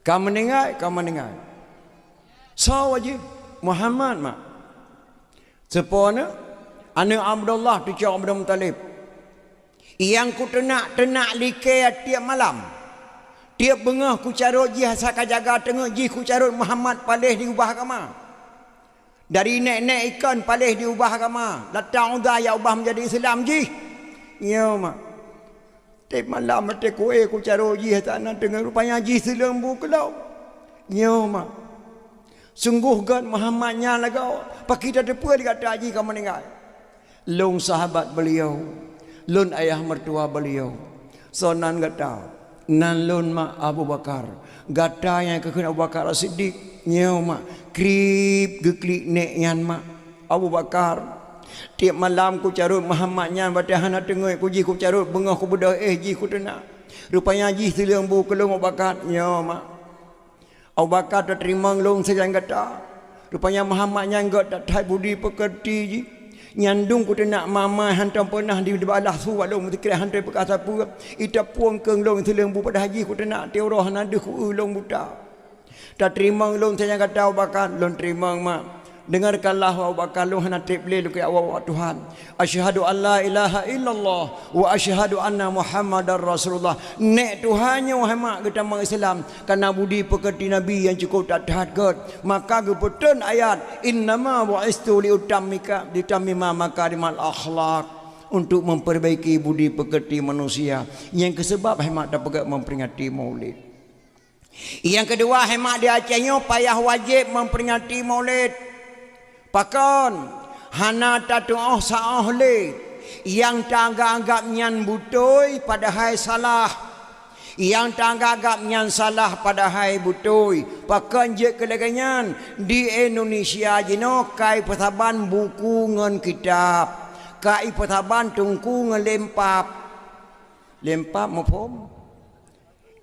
kamu mendengar so aja Muhammad mak sepona anu Abdullah tu cak Abdul Muttalib yang ku tenak like tiap malam tiap bengah ku carut ji saka jaga tengah ji ku carut Muhammad palih diubah kama Dari nek-nek ikan palih diubah agama. Datang udah ya ubah menjadi Islam ji. Ya mak. Tep malam mati kue ku caro ji tanah dengan rupanya ji selembu kelau. Ya mak. Sungguh kan Muhammadnya lagau. Pak kita depa dikata haji kamu meninggal. Long sahabat beliau, lon ayah mertua beliau. Sonan gata, nan lon mak Abu Bakar. Gata yang kekena Abu Bakar Siddiq. Nyau mak, krip geklik nek yan mak Abu Bakar. Tiap malam ku carut Muhammadnya batahana tengoi ku ji ku carut bengah ku bedah ji ku tenak. Rupanya ji selembu kelong Abu Bakar. Nyau mak. Abu Bakar tak terima long sejang gata. Rupanya Muhammadnya enggak tak thai budi pekerti ji. Nyandung ku nak mama hantam pernah di balah su walau mungkin hantai perkasa pu ita puang keng long selembu pada haji ku nak teoroh nade ku long buta. Tak terima long saya kata Bakar long terima mak. Dengarkanlah Abu Bakar long hana triple lu ke awak Tuhan. Asyhadu an la ilaha illallah wa asyhadu anna Muhammadar Rasulullah. Nek Tuhannya wahai mak kita mak Islam karena budi pekerti Nabi yang cukup tak tahat. Maka gepetan ayat innama bu'istu li utammika ditammima makarimal akhlak, untuk memperbaiki budi pekerti manusia. Yang kesebab hemat dapat memperingati Maulid. Yang kedua hemat dia acehnya payah wajib memperingati Maulid. Pakon hana tatu'ah sa'ahli yang tanggap-anggap nyan butoi padahal salah, yang tanggap-anggap nyan salah padahal butoi. Pakon je keleganyan di Indonesia jino kai pertaban buku ngan kitab, kai pertaban tungku ngan lempap mafhum.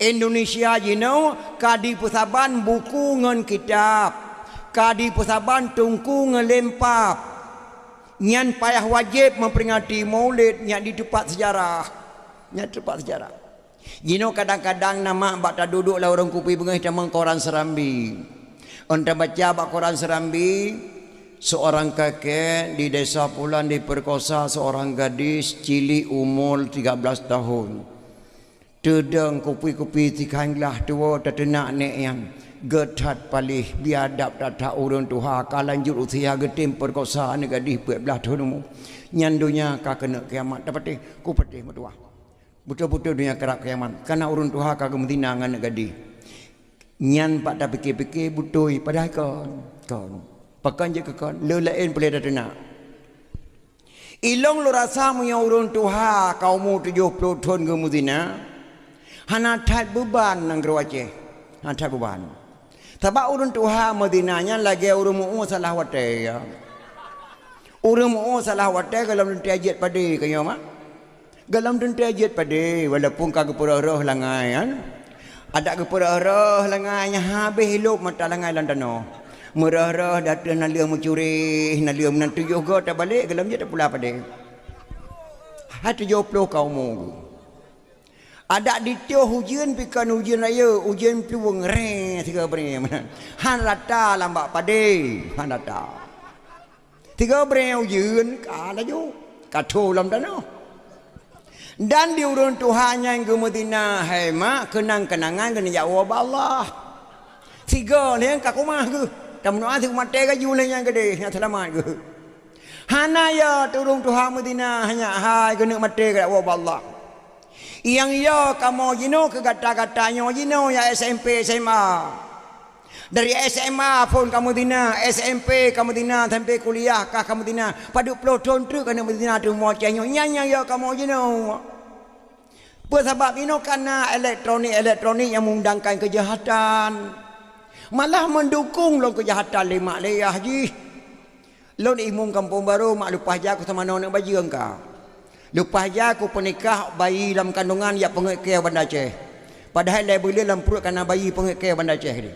Indonesia jino kadi pertaban buku ngan kitab, kadi persaban tungku ngelempap. Nyan payah wajib memperingati Maulid nyan di tempat sejarah. Nyan tempat sejarah. Jino kadang-kadang nama bak tak duduk lah orang kupi bengah tamang koran Serambi. Onta baca bak koran Serambi, seorang kakek di desa Pulan diperkosa seorang gadis cilik umur 13 tahun. Tedeng kupi-kupi tikanglah tua tertenak nek yang getat palih biadab tak urun tuha kalanjut usia getim perkosa ni gadis 14 tahun nyandunya ka kena kiamat dapat ku pedih medua betul-betul dunia kerak kiamat karena urun tuha ka gemtina ngan gadis nyan pak dak fikir-fikir butoi padahal kon pakan je ke kon le lain boleh dak nak ilong lu rasa punya urun tuha kaumu 70 tahun gemudina hana tat beban nang gerwace hana tat beban. Sebab urun Tuhan Madinahnya lagi urun mu'u salah watai ya. Urun mu'u salah watai kalau nanti ajit pada kaya mak. Galam nanti ajit pada walaupun kagak pura-pura langai kan. Ada kepura-pura langainya habis hidup mata langai landano. Merah-rah datang nalia mencuri, nalia menantu juga tak balik galam je tak pula pada. Hati 70 kaum ada di tio hujan pikan hujan raya hujan peluang re tiga beri mana han rata lambak pade han rata tiga beri hujan kala jo kacau lam dano dan di urun Tuhan yang ke Madinah hai mak kenang-kenangan kena jawab Allah tiga ni yang kakumah ke tam noa tu mate ka jule yang gede yang selamat ke hana ya turun Tuhan Madinah hanya hai kena mate ka jawab Allah. Yang ya kamu jino ke kata-katanya jino ya SMP SMA. Dari SMA pun kamu dina, SMP kamu dina sampai kuliah kah kamu dina. Pada puluh tahun tu kamu dina tu mau cenyo nyanya ya kamu jino. Sebab ini karena elektronik yang mengundangkan kejahatan. Malah mendukung lo kejahatan lima leyah ji. Lo di imum kampung baru mak lupa aja aku sama nona baju engkau. Lepas aja aku pernikah bayi dalam kandungan ya pengekir Banda Aceh. Padahal dia boleh dalam perut kerana bayi pengekir Banda Aceh ni.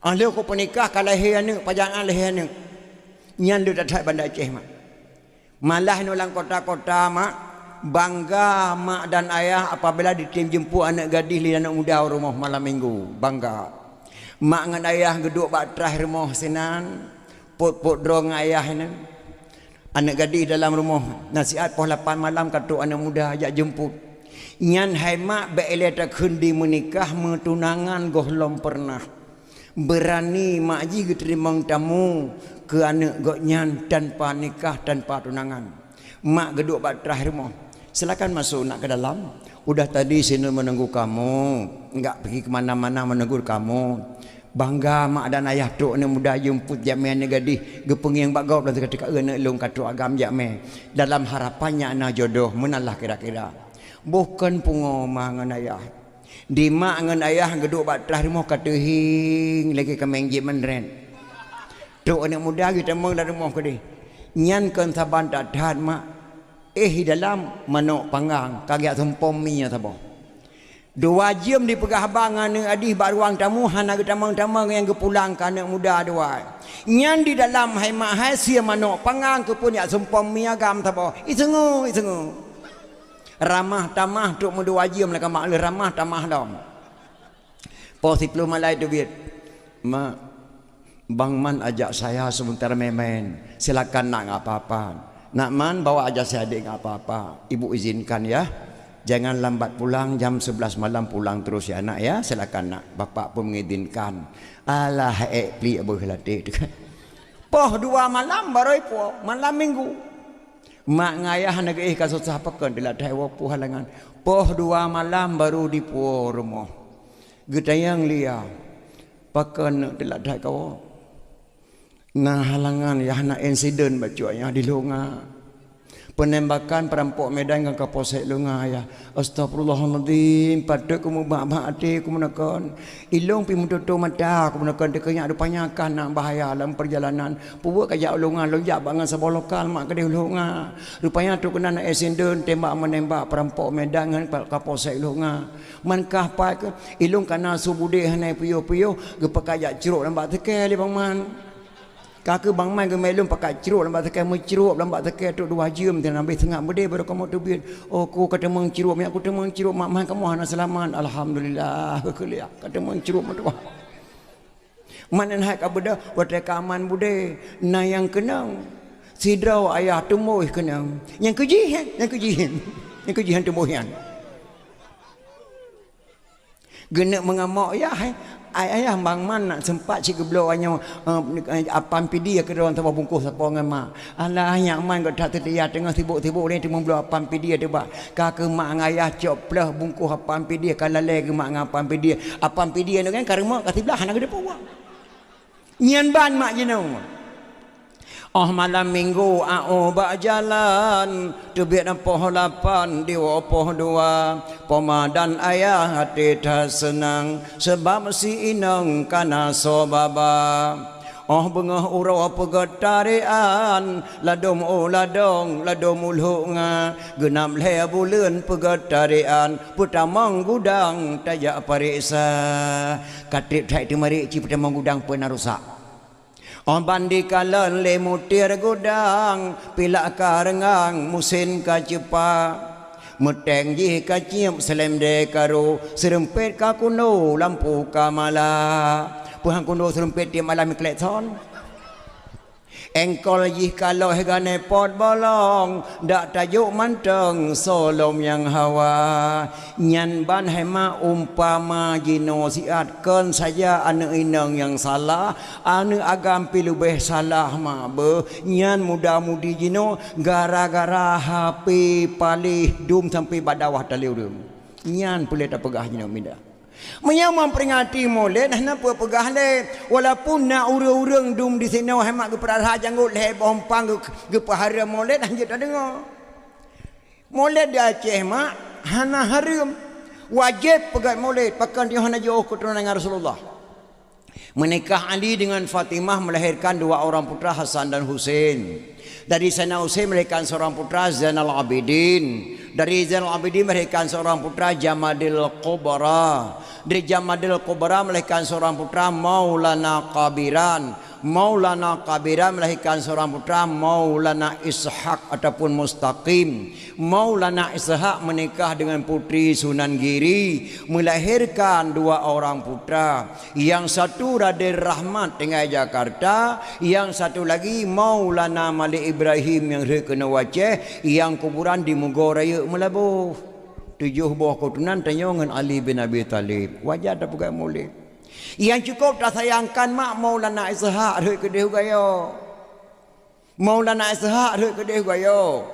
Ahli aku pernikah kalau lahir ni pajaan lahir ni. Nyan dia tak Banda Aceh mak. Malah ni dalam kota-kota mak bangga mak dan ayah apabila ditim jemput anak gadis li anak muda rumah malam minggu. Bangga. Mak dengan ayah geduk bak terah rumah senan. Pot-pot drong ayah ni. Anak gadis dalam rumah nasihat pukul 8 malam kata anak muda ajak jemput. Nyan hai mak beile tak kendi menikah metunangan gohlom pernah. Berani mak ji terima tamu ke anak goknyan tanpa nikah, tanpa tunangan. Mak geduk bak terakhir rumah. Silakan masuk nak ke dalam. Udah tadi sini menunggu kamu, enggak pergi ke mana-mana menunggu kamu. Bangga mak dan ayah tok ni mudah jemput jamai ni gadih gepeng yang bak gaup dan ketika nak long katuk agam jamai. Dalam harapannya ana jodoh menalah kira-kira. Bukan pungo mangan ayah. Di mak ngan ayah geduk bak terakhir rumah kata hing lagi kemeng je menren. Tok anak muda kita meng dari rumah ke dia. Nyan kan saban tak tahan mak. Di dalam manok panggang kagak sempom minya tabo. 2 jam di pegah bangan dengan adih bak ruang tamu hana ke tamang-tamang yang kepulang ke anak muda dua. Nyan di dalam hai mak hai sia manok panggang ke pun ya sempom minya gam tabo. Isengu. Ramah tamah tok mu 2 jam lah mak le ramah tamah dom. Po 10 malai tu biat. Mak Bang Man ajak saya sebentar main-main. Silakan nak apa-apa. Nak Man bawa ajak saya adik apa-apa. Ibu izinkan ya. Jangan lambat pulang, jam 11 malam pulang terus ya nak ya. Silakan nak. Bapak pun mengizinkan. Alah pli abah latih. Poh 2 malam baru poh malam minggu. Mak ngayah nak kasus apa kan dia dah wapu halangan. Poh 2 malam baru di poh rumah. Getayang liya. Pakan dia dah kau. Nah halangan ya nak insiden bacuanya di Lunga. Penembakan perampok Medan dengan Kapolsek Lunga ya. Astagfirullahaladzim. Pada kamu mak hati aku menekan. Ilung pi mututu mata aku menekan. Dia kena ada panyakan nak bahaya dalam perjalanan. Pubuh kajak Lunga lonjak bangan sebuah lokal mak kedai Lunga. Rupanya tu kena nak insiden tembak menembak perampok Medan dengan Kapolsek Lunga. Mankah pak ke ilung kana subudeh hanai puyo-puyo gepakajak ceruk lambat tekel di Bang Man. Kakak Bang Man ke melum pakai ceruk lambat tekai menceruk lambat tekai tu 2 jam dia ambil tengah berde baru kamu tu biar oh aku kata menceruk mak aku tu menceruk mak man kamu hana selamat alhamdulillah kuliah kata menceruk mak tu mana nak abada buat rekaman bude na yang kenang sidrau ayah tumbuh kenang yang kejihan tumbuhan genak mengamak ya ayah Bang Man nak sempat cik geblo hanya apam pidi ke orang tambah bungkus apa dengan mak. Alah yang Man kau tak terlihat tengah sibuk-sibuk ni temu belo apam pidi ada bak. Kakak mak ngayah cop plah bungkus apam pidi kalau lagi mak ngapam pidi. Apam pidi tu kan karma kat sebelah nak depa wang. Nyan ban mak jenau. Oh malam minggu bak jalan tu biar poh 8 di poh 2 pemadan ayah hati tak senang sebab si inang kana sobaba oh bengah urau pegetarian ladom ladom ulhunga genam le bulan pegetarian putamang gudang tajak pariksa katip thai tu mari ci putamang gudang pernah rusak. On bandi kalan le mutir gudang pilak karengang musin ka cepa meteng ji ka cium selem de karo serempet ka kuno lampu kamala puhang kuno serempet dia malam klekson engkol ji kalau hegane pot bolong dak tajuk manteng solom yang hawa nyan ban hema umpama jino siatkan saja anu inang yang salah anu agam pilu beh salah ma be nyan muda-mudi jino gara-gara HP palih dum sampai badawah taliurung nyan pulih tak pegah jino minda menyamam peringati molek dah napa pegah le walaupun nak urang-urang dum di sini hemat ke perah janggut le bompang ke pahara molek dah je tak dengar molek di Aceh mak hana haram wajib pegat molek pakan dia hana jauh keturunan Rasulullah menikah Ali dengan Fatimah melahirkan 2 orang putra Hasan dan Husain. Dari Sayyidina Husain melahirkan seorang putra Zainal Abidin. Dari Zainal Abidin melahirkan seorang putra Jamadil Kubra. Dari Jamadil Kubra melahirkan seorang putra Maulana Kabiran. Maulana Kabiran melahirkan seorang putra Maulana Ishaq ataupun Mustaqim. Maulana Ishaq menikah dengan putri Sunan Giri, melahirkan 2 orang putra. Yang satu Raden Rahmat tinggal Jakarta, yang satu lagi Maulana Malik Ibrahim yang kena Aceh, yang kuburan di Mogoraya Melabuh. 7 buah keturunan tanya dengan Ali bin Abi Talib. Wajar tak pegang molek. Yang cukup tak sayangkan mak Maulana Ishaq hari ke dia gaya. Maulana Ishaq rek kedeh gayo.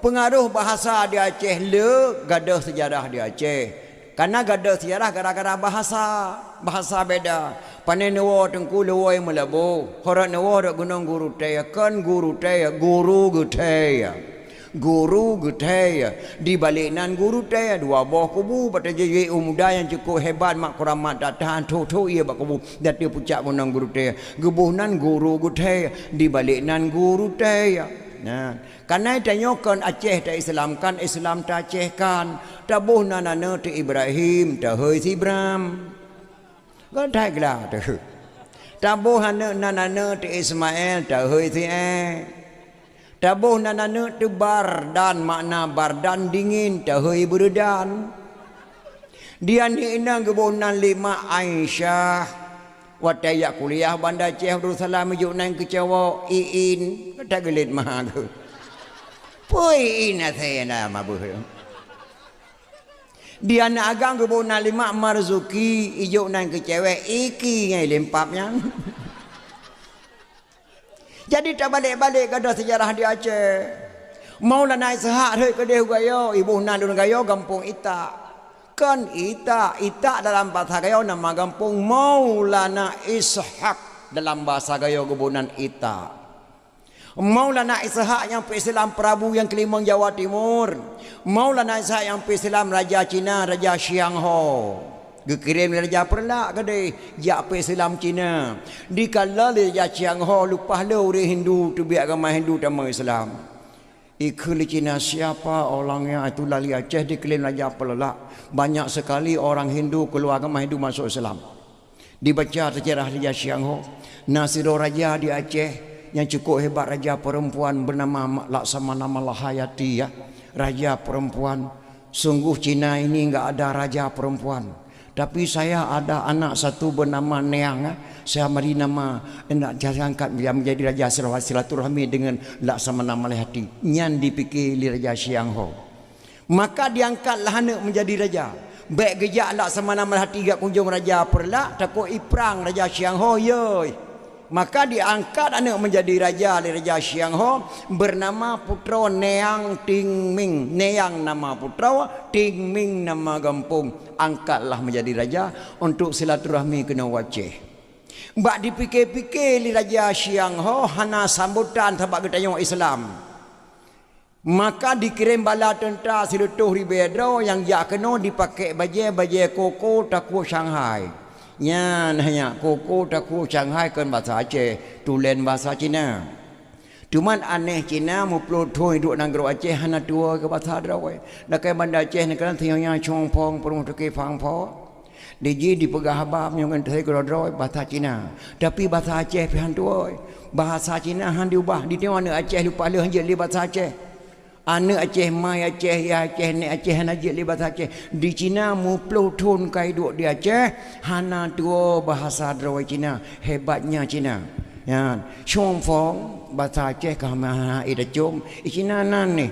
Pengaruh bahasa di Aceh le gadah sejarah di Aceh. Karena gadah sejarah gara-gara bahasa beda. Pane newo tengku lewoi melabu. Horak newo dak gunung guru taya kan guru taya guru gutaya. Guru gutaya di balik nan guru taya dua buah kubu pada jadi muda yang cukup hebat mak kuramat datang tu ia bak kubu dati pucak gunung guru taya. Gebuh nan guru gutaya di balik nan guru taya. Nah, karena tanyakan Aceh tak Islamkan, Islam tak Acehkan. Tabuh nanana tu Ibrahim, tak hei si Ibrahim. Kan tak gelah tu. Tabuh nanana tu Ismail, tak hei si Tabuh nanana tu Bardan, makna Bardan dingin, tak hei berdan. Dia ni inang kebunan 5 Aisyah. Wataya kuliah Bandar Aceh Darussalam mejuk nang kecewa iin kata gelit mah ke poi ina saya nama buh dia nak agang ke bona 5 Marzuki ijuk nang kecewa iki ngai lempapnya jadi tak balik-balik kada sejarah di Aceh Maulana Ishaq rek kedeh gayo ibu nan dun gayo kampung Ita kan Ita dalam bahasa gayo nama kampung Maulana Ishaq dalam bahasa gayo kebunan Ita. Maulana Ishaq yang Islam Prabu yang kelima Jawa Timur. Maulana Ishaq yang Islam Raja Cina, Raja Xiang Ho. Gekirim Raja Perlak kedai jak Islam Cina. Dikala Raja Xiang Ho lupa le orang Hindu tu biar agama Hindu sama Islam. Ikut Cina siapa orangnya itu lali Aceh diklaim Raja Pelelak. Banyak sekali orang Hindu keluar agama Hindu masuk Islam. Dibaca sejarah Raja Xiang Ho, Nasiro Raja di Aceh yang cukup hebat, raja perempuan bernama Laksamana Malahayati ya. Raja perempuan. Sungguh Cina ini enggak ada raja perempuan. Tapi saya ada anak satu bernama Neang. Saya beri nama nak angkat dia menjadi raja silaturahmi dengan Laksamana Malahayati. Nyan dipikir Raja Xiang Ho. Maka diangkatlah anak menjadi raja. Baik gejak Laksamana Malahayati gak kunjung Raja Perlak takut iprang Raja Xiang Ho ye. Maka diangkat anak menjadi raja oleh Raja Xiang Ho bernama putra Neang Ting Ming. Neang nama putra, Ting Ming nama kampung. Angkatlah menjadi raja untuk silaturahmi kena Aceh. Bak dipikir-pikir li Raja Xiang Ho hana sambutan sebab kita tengok Islam. Maka dikirim bala tentera silutuh ribedro yang jak kena dipakai bajai koko taku Shanghai. Nyan hanya koko taku Shanghai kan bahasa Aceh, tulen bahasa Cina. Cuman aneh Cina mu pelutoi duk nang gero Aceh hana tua ke bahasa drawai. Dak kai Bandar Aceh ni kan tiangnya chongpong perung teke fangpo. Diji dipegah habab yang kan saya gero drawai bahasa Cina. Tapi bahasa Aceh pihan tuai. Bahasa Cina han diubah di tengok anak Aceh lupa le hanjil li bahasa Aceh. Anak Aceh mai Aceh ya Aceh ni Aceh hana je li bahasa Aceh. Di Cina mu pelutun kai duk di Aceh hana tua bahasa drawai Cina. Hebatnya Cina. Ya, chongpong bahasa Aceh kama ida jom Cina nan ni.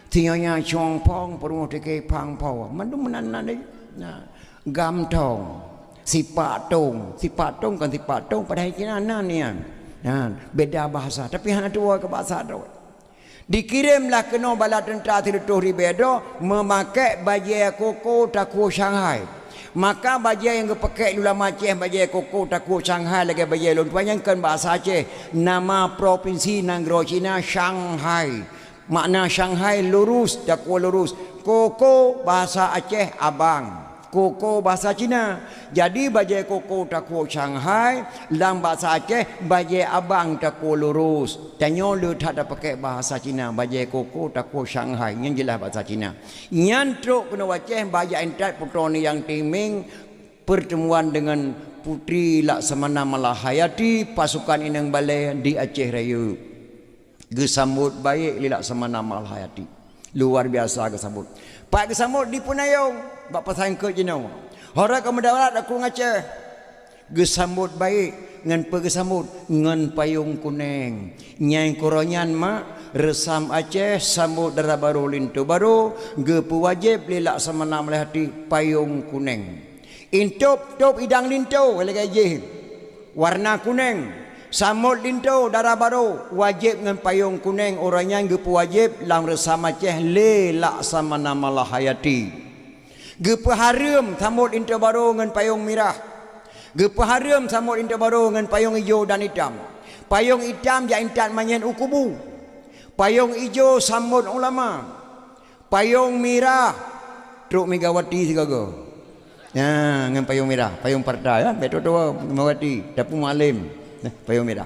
Tiangnya chongpong perung teke fangpo. Mandu menan ni. Nah, gam tong, sipak tong kan sipak tong pada Cina nan ni. Nah, beda bahasa tapi hana tua ke bahasa drawai. Dikirimlah kena bala tentera silutuh ribedo memakai bajai koko taku Shanghai. Maka bajai yang dipakai ulama Aceh bajai koko taku Shanghai lagi bajai lon panjangkan bahasa Aceh nama provinsi Nanggro Cina Shanghai. Makna Shanghai lurus taku lurus. Koko bahasa Aceh abang. Koko bahasa Cina. Jadi bajai koko taku Shanghai dalam bahasa Aceh bajai abang taku lurus. Tanya lu tak ada pakai bahasa Cina bajai koko taku Shanghai yang jelas bahasa Cina. Nyantruk kena Aceh bajai entat putra ni yang timing pertemuan dengan Putri Laksamana Malahayati pasukan Inang Balai di Aceh Raya. Gesambut baik li Laksamana Malahayati. Luar biasa gesambut. Pak gesambut di Punayong bak pasang ke jenau. Hora ke mendarat aku ngace. Gesambut baik ngan pegesambut ngan payung kuning. Nyai koronyan mak resam Aceh sambut dara baru lintu baru gepu wajib li Laksamana Malahayati payung kuning. Intop top idang lintu lagi warna kuning. Samut linto darah baru wajib dengan payung kuning orangnya gepu wajib lang resama ceh le laksamana malahayati. Gepu harum samut linto baru dengan payung merah. Gepu harum samut linto baru dengan payung hijau dan hitam. Payung hitam ja intat manyen ukubu. Payung hijau samut ulama. Payung merah Truk Megawati sigaga. Ya, dengan payung merah, payung parda ya, betul Megawati, dapur malim. Payung merah.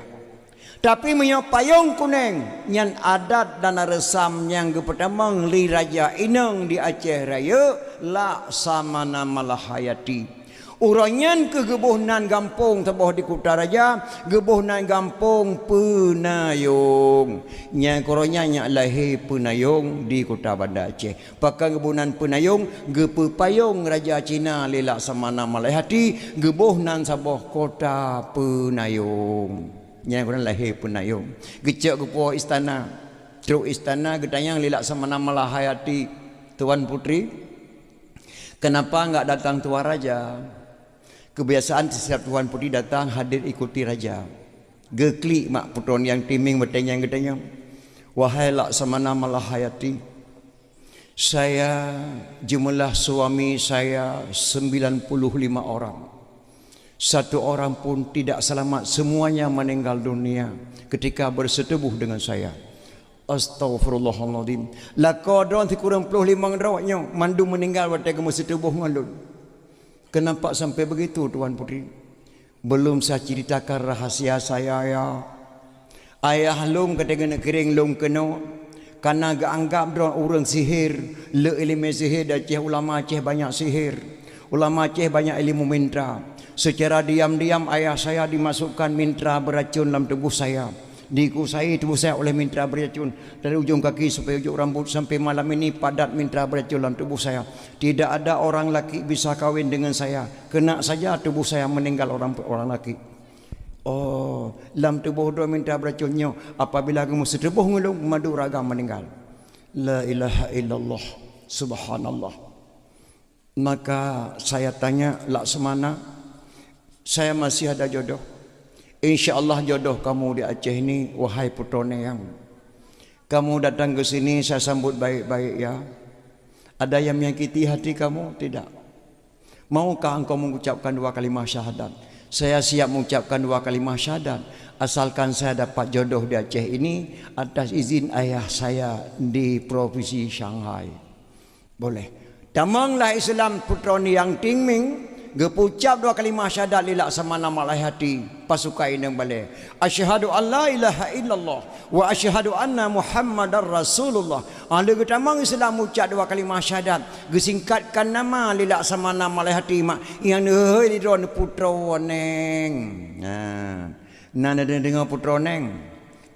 Tapi punya payung kuning yang adat dan resam yang kepertamang li raja inang di Aceh Raya laksamana malahayati. Uranyan ke gebuhnan gampung tebah di Kuta Raja, gebuhnan gampung Penayung. Nya koronya nya lahir Penayung di Kota Bandar Aceh. Pakai gebuhnan Penayung, gepu payung Raja Cina li laksamana malahayati, gebuhnan sabah Kota Penayung. Nya koronya lahir Penayung. Gecek gepuh istana, truk istana gedayang li laksamana malahayati. Tuan Putri, kenapa enggak datang Tuan Raja? Kebiasaan setiap Tuan Putri datang hadir ikuti raja. Geklik mak putron yang timing bertanya gedanya. Wahai laksamana malahayati, saya jumlah suami saya 95 orang. Satu orang pun tidak selamat, semuanya meninggal dunia ketika bersetubuh dengan saya. Astaghfirullahaladzim. Lakodron si kurang 55 rawatnya mandu meninggal waktu kamu setubuh ngalun. Kenapa sampai begitu Tuan Putri? Belum saya ceritakan rahasia saya ya. Ayah lum ketika nak kering lum kena karena gak anggap drone orang sihir, le ilmu sihir dan Aceh ulama Aceh banyak sihir. Ulama Aceh banyak ilmu mintra. Secara diam-diam ayah saya dimasukkan mintra beracun dalam tubuh saya. Dikuasai tubuh saya oleh mintra beracun dari ujung kaki sampai ujung rambut sampai malam ini padat mintra beracun dalam tubuh saya. Tidak ada orang laki bisa kawin dengan saya. Kena saja tubuh saya meninggal orang laki. Oh, dalam tubuh dua mintra beracunnya apabila kamu setubuh ngelung madu raga meninggal. La ilaha illallah subhanallah. Maka saya tanya laksamana, saya masih ada jodoh. InsyaAllah jodoh kamu di Aceh ini, wahai putra Neyang. Kamu datang ke sini, saya sambut baik-baik ya. Ada yang menyakiti hati kamu? Tidak. Maukah engkau mengucapkan 2 kalimah syahadat? Saya siap mengucapkan 2 kalimah syahadat, asalkan saya dapat jodoh di Aceh ini atas izin ayah saya di provinsi Shanghai. Boleh. Damanglah Islam putra Neyang Tingming. Gepucap 2 kalimah syahadat lilak sama nama hati pasukai yang balik. Asyhadu an la ilaha illallah wa asyhadu anna Muhammadar Rasulullah. Ada ketamang Islam ucap 2 kalimah syahadat, gesingkatkan nama lilak sama nama hati mak yang di drone putra neng. Nah ada dengar putra neng.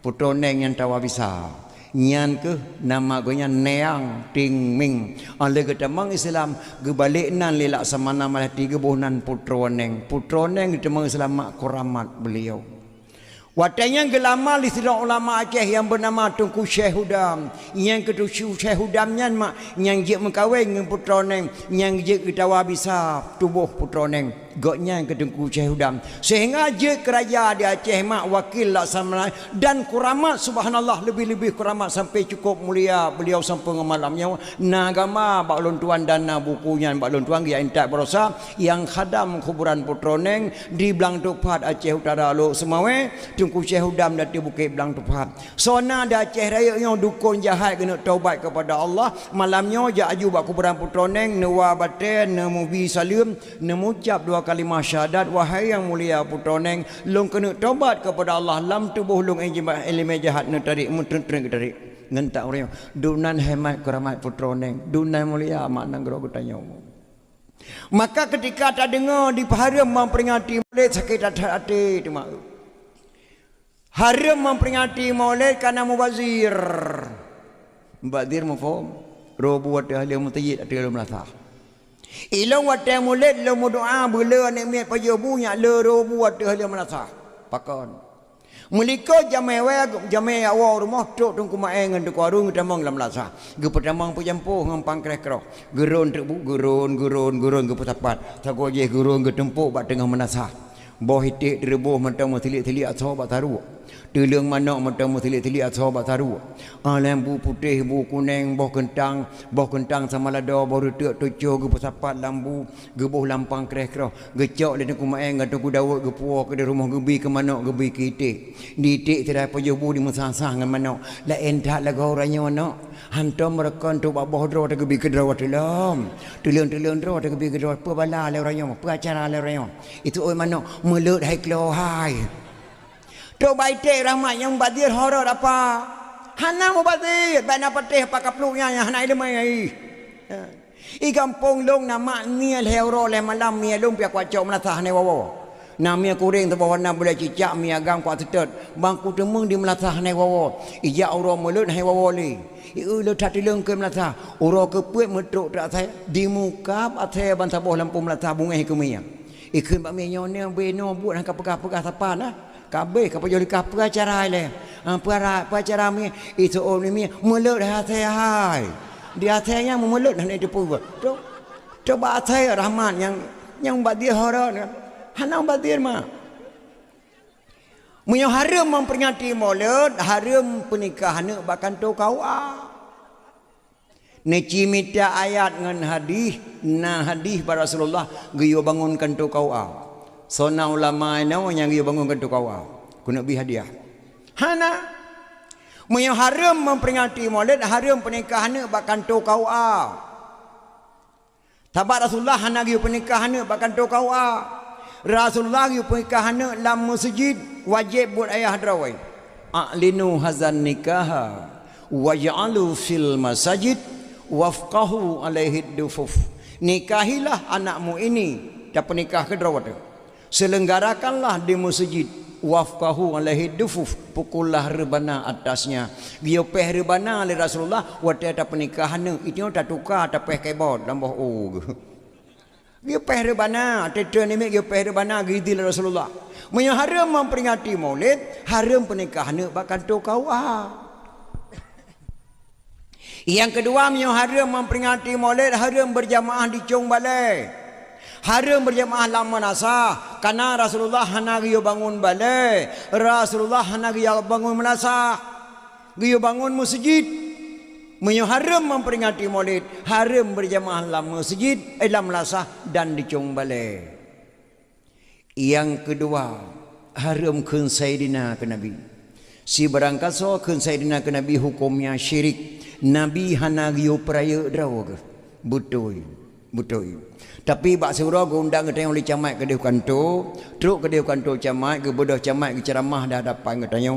Putra neng yang tawa bisa. Nyan ke nama gonya Neyang Tingming. Oleh ketamang Islam gebalik nan lelak sama nama hati gebuhnan putra neng. Putra neng ketamang Islam mak kuramat beliau. Watanya gelama listrah ulama Aceh yang bernama Tunku Syekh Hudam. Yang kedua Syekh Hudam nyan mak yang jik mengkawin dengan putra neng, yang jik ketawa bisa tubuh putra neng. Goknya ke Tunku Syekh Hudam. Sehingga jik kerajaan di Aceh mak wakil laksamana dan kuramat subhanallah lebih-lebih kuramat sampai cukup mulia beliau sampai ke malamnya. Nagama baklon tuan dana bukunya baklon tuan dia intak berosa yang khadam kuburan putra neng di Blang Tupat Aceh Utara lo semawe. Tunku Syekh Hudam dari Bukit Blang Tupat. Sona di Aceh Raya yang dukun jahat kena taubat kepada Allah. Malamnya ja aju bak kuburan putra neng newa baten nemu bi salim nemu ucap 2 kalimah syahadat. Wahai yang mulia putra neng, long kena taubat kepada Allah lam tubuh long ilmu jahat ne tarik mutreng tarik ngentak orang dunan hemat keramat putra neng dunan mulia makna gero tanya. Maka ketika tak dengar di haram memperingati maulid sakit hati tu mak. Haram memperingati maulid karena mubazir. Mubazir mufhum. Robu wa ta'ala mutayyid atau melatah. Ilang wa ta'ala maulid lo doa bela nikmat pajabunya le robu wa ta'ala melatah. Pakon. Melika jamai awal rumah tok tungku mae ngan tok warung tamang lam lasa. Ge pertamang pujampo ngam pangkreh kroh. Gerun tebu gerun ge putapat. Tago je gerun ge tempuk bak tengah menasah. boh hitik direbuh mentang tilik-tilik atau bataru Tulang manak mentang tilik-tilik atau bataru lembu putih, bu kuning, boh kentang sama lada, boh rutuk tujuh, ge pesapat lambu, ge boh lampang kereh-kereh, gecok dan ku maeng gatu ku dawut ge puah ke rumah gebi ke manak gebi ke itik. Di itik tirai pajubu di mesah-sah ngan manak. La entak lagu orangnya manak. Hantam mereka untuk babah draw tak gebi ke draw dalam. Tulang-tulang draw tak gebi ke draw. Apa bala le orangnya, apa acara le orangnya. Itu oi manak melut hai klo hai. Tu baite rahmat yang badir horor apa? Hana mu badir, bana patih pak kapluknya yang hana ile mai. I kampung long nama ni hero le malam mi long pia kwacau melatah ne wawo. Namia kuring tu bawana boleh cicak mi agam kwa tetet. Bangku temung di melatah ne wawo. Ija uro mulut hai wawo li. Iu le tat dileng ke melatah. Uro ke puet metruk tak sai di muka athe ban saboh lampu melatah bungai ke mi. Ikun bak mi nyone beno buat hang kapegah-pegah tapan nah. Kabeh kapa joli kapa acara le. Apa acara mi itu orang mi mulut hati hai. Di hatinya mulut dan itu pun. Coba hati rahmat yang badir horor. Hana badir mah. Munyo haram memperingati maulid, haram pernikahan bahkan tu kau Neci minta ayat ngan hadis, hadis para Rasulullah geyo bangunkan tu kau Sona ulama nau yang geyo bangunkan tu kau Kuna bi hadiah. Hana munyo haram memperingati maulid, haram pernikahan bahkan tu kau Tabat Rasulullah hana geyo pernikahan bahkan tu kau Rasulullah yu pernikahan dalam masjid wajib buat ayah drawai. A'linu hazan nikaha waj'alu fil masjid wafqahu alaihi dufuf. Nikahilah anakmu ini dan pernikah ke drawat. Selenggarakanlah di masjid wafqahu alaihi dufuf, pukullah rebana atasnya. Dia peh rebana oleh Rasulullah waktu ada pernikahan itu tak tukar tak peh kebot lambah Dia peh rebana, tetu ni dia peh rebana gidil Rasulullah. Munyo haram memperingati maulid, haram pernikahan bahkan tu kau Yang kedua munyo haram memperingati maulid, haram berjamaah di cung balai. Haram berjamaah lama nasah karena Rasulullah hana giyo bangun balai. Rasulullah hana giyo bangun menasah. Giyo bangun masjid. Munyo haram memperingati maulid, haram berjamaah dalam masjid, dalam lasah dan di cung balai. Yang kedua, haram kun Sayyidina ke Nabi. Si berangkat so kun Sayyidina ke Nabi hukumnya syirik. Nabi hana giyo peraya draw ke. Betul. Tapi bak surau undang ke tengok li camat ke dia kantor, truk ke dia kantor camat ke bodoh camat ke ceramah dah dapat ke tanya.